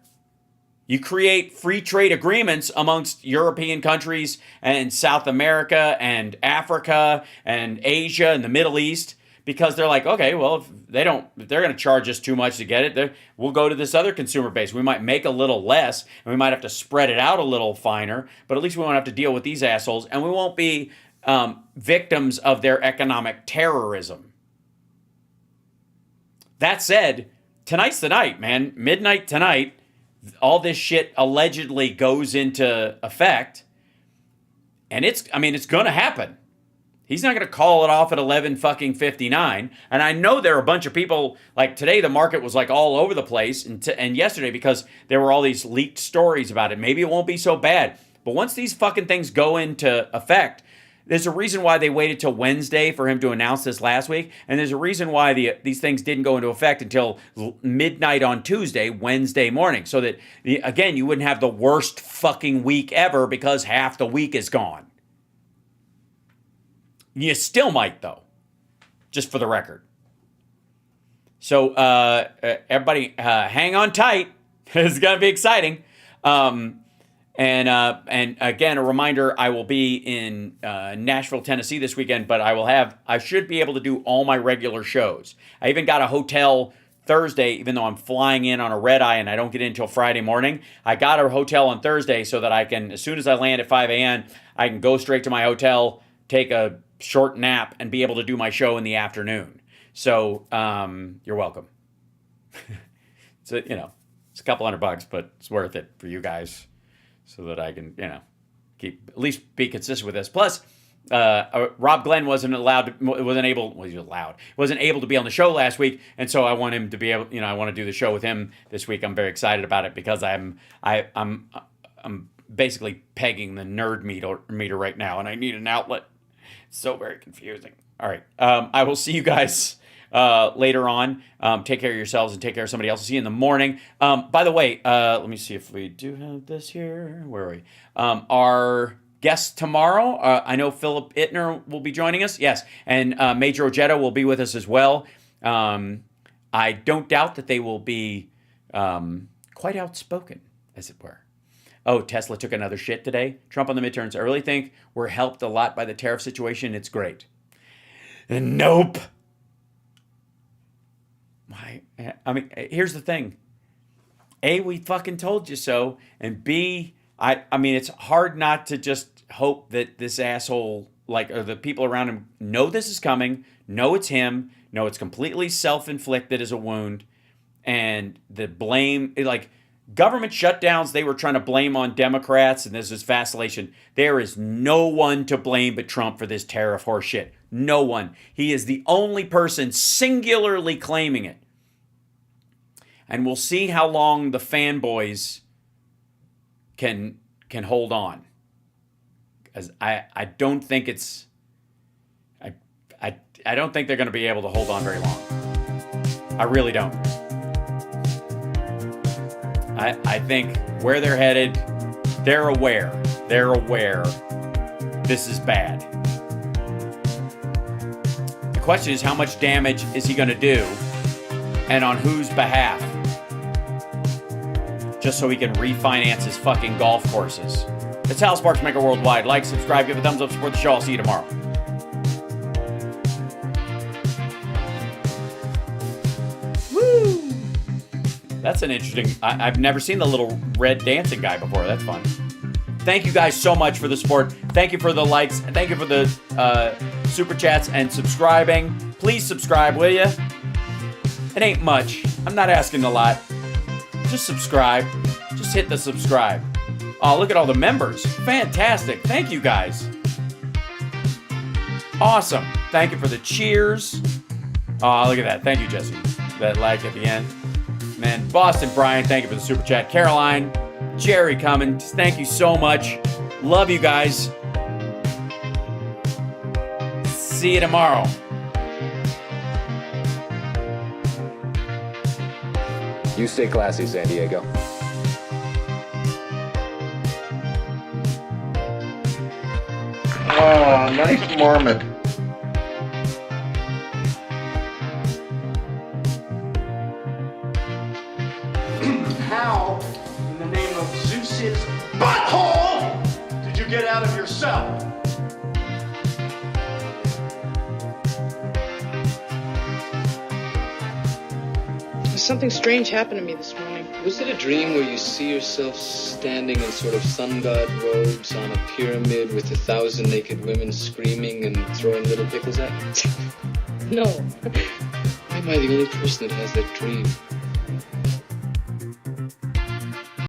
You create free trade agreements amongst European countries and South America and Africa and Asia and the Middle East, because they're like, okay, well, if they're going to charge us too much to get it, we'll go to this other consumer base. We might make a little less, and we might have to spread it out a little finer, but at least we won't have to deal with these assholes, and we won't be victims of their economic terrorism. That said, tonight's the night, man. Midnight tonight, all this shit allegedly goes into effect, and it's going to happen. He's not going to call it off at 11:59. And I know there are a bunch of people, like today the market was like all over the place, and yesterday because there were all these leaked stories about it. Maybe it won't be so bad. But once these fucking things go into effect, there's a reason why they waited till Wednesday for him to announce this last week. And there's a reason why these things didn't go into effect until midnight on Tuesday, Wednesday morning. So that, again, you wouldn't have the worst fucking week ever because half the week is gone. You still might, though, just for the record. So everybody, hang on tight. It's going to be exciting. And again, a reminder, I will be in Nashville, Tennessee this weekend, but I should be able to do all my regular shows. I even got a hotel Thursday, even though I'm flying in on a red eye and I don't get in until Friday morning. I got a hotel on Thursday so that I can, as soon as I land at 5 a.m., I can go straight to my hotel, take a short nap, and be able to do my show in the afternoon. So you're welcome. So, it's a couple $100, but it's worth it for you guys so that I can, keep, at least be consistent with this. Plus, Rob Glenn wasn't able to be on the show last week, and so I want him to be able, I want to do the show with him this week. I'm very excited about it because I'm basically pegging the nerd meter right now, and I need an outlet. It's so very confusing. All right, I will see you guys later on. Take care of yourselves and take care of somebody else. I'll see you in the morning. By the way, let me see if we do have this here. Where are we? Our guest tomorrow, I know Philip Ittner will be joining us. Yes, and Major Ojeda will be with us as well. I don't doubt that they will be quite outspoken, as it were. Oh, Tesla took another shit today. Trump on the midterms. I really think we're helped a lot by the tariff situation. It's great. Nope. I mean, here's the thing. A, we fucking told you so. And B, I mean, it's hard not to just hope that this asshole, or the people around him, know this is coming, know it's him, know it's completely self-inflicted as a wound, and the blame, government shutdowns, they were trying to blame on Democrats, and this is vacillation. There is no one to blame but Trump for this tariff horse shit. No one. He is the only person singularly claiming it. And we'll see how long the fanboys can hold on. Because I don't think it's... I don't think they're going to be able to hold on very long. I really don't. I think where they're headed, they're aware. They're aware this is bad. The question is, how much damage is he going to do, and on whose behalf? Just so he can refinance his fucking golf courses. It's HalSparks Megaworldwide. Like, subscribe, give a thumbs up, support the show. I'll see you tomorrow. That's an interesting... I've never seen the little red dancing guy before. That's fun. Thank you guys so much for the support. Thank you for the likes. Thank you for the super chats and subscribing. Please subscribe, will you? It ain't much. I'm not asking a lot. Just subscribe. Just hit the subscribe. Oh, look at all the members. Fantastic. Thank you guys. Awesome. Thank you for the cheers. Oh, look at that. Thank you, Jesse. That like at the end. Man, Boston Brian, thank you for the super chat. Caroline, Jerry Cummins, thank you so much. Love you guys. See you tomorrow. You stay classy, San Diego. Oh, nice marmot. How, in the name of Zeus's butthole, did you get out of your cell? Something strange happened to me this morning. Was it a dream where you see yourself standing in sort of sun god robes on a pyramid with 1,000 naked women screaming and throwing little pickles at you? No. Why am I the only person that has that dream?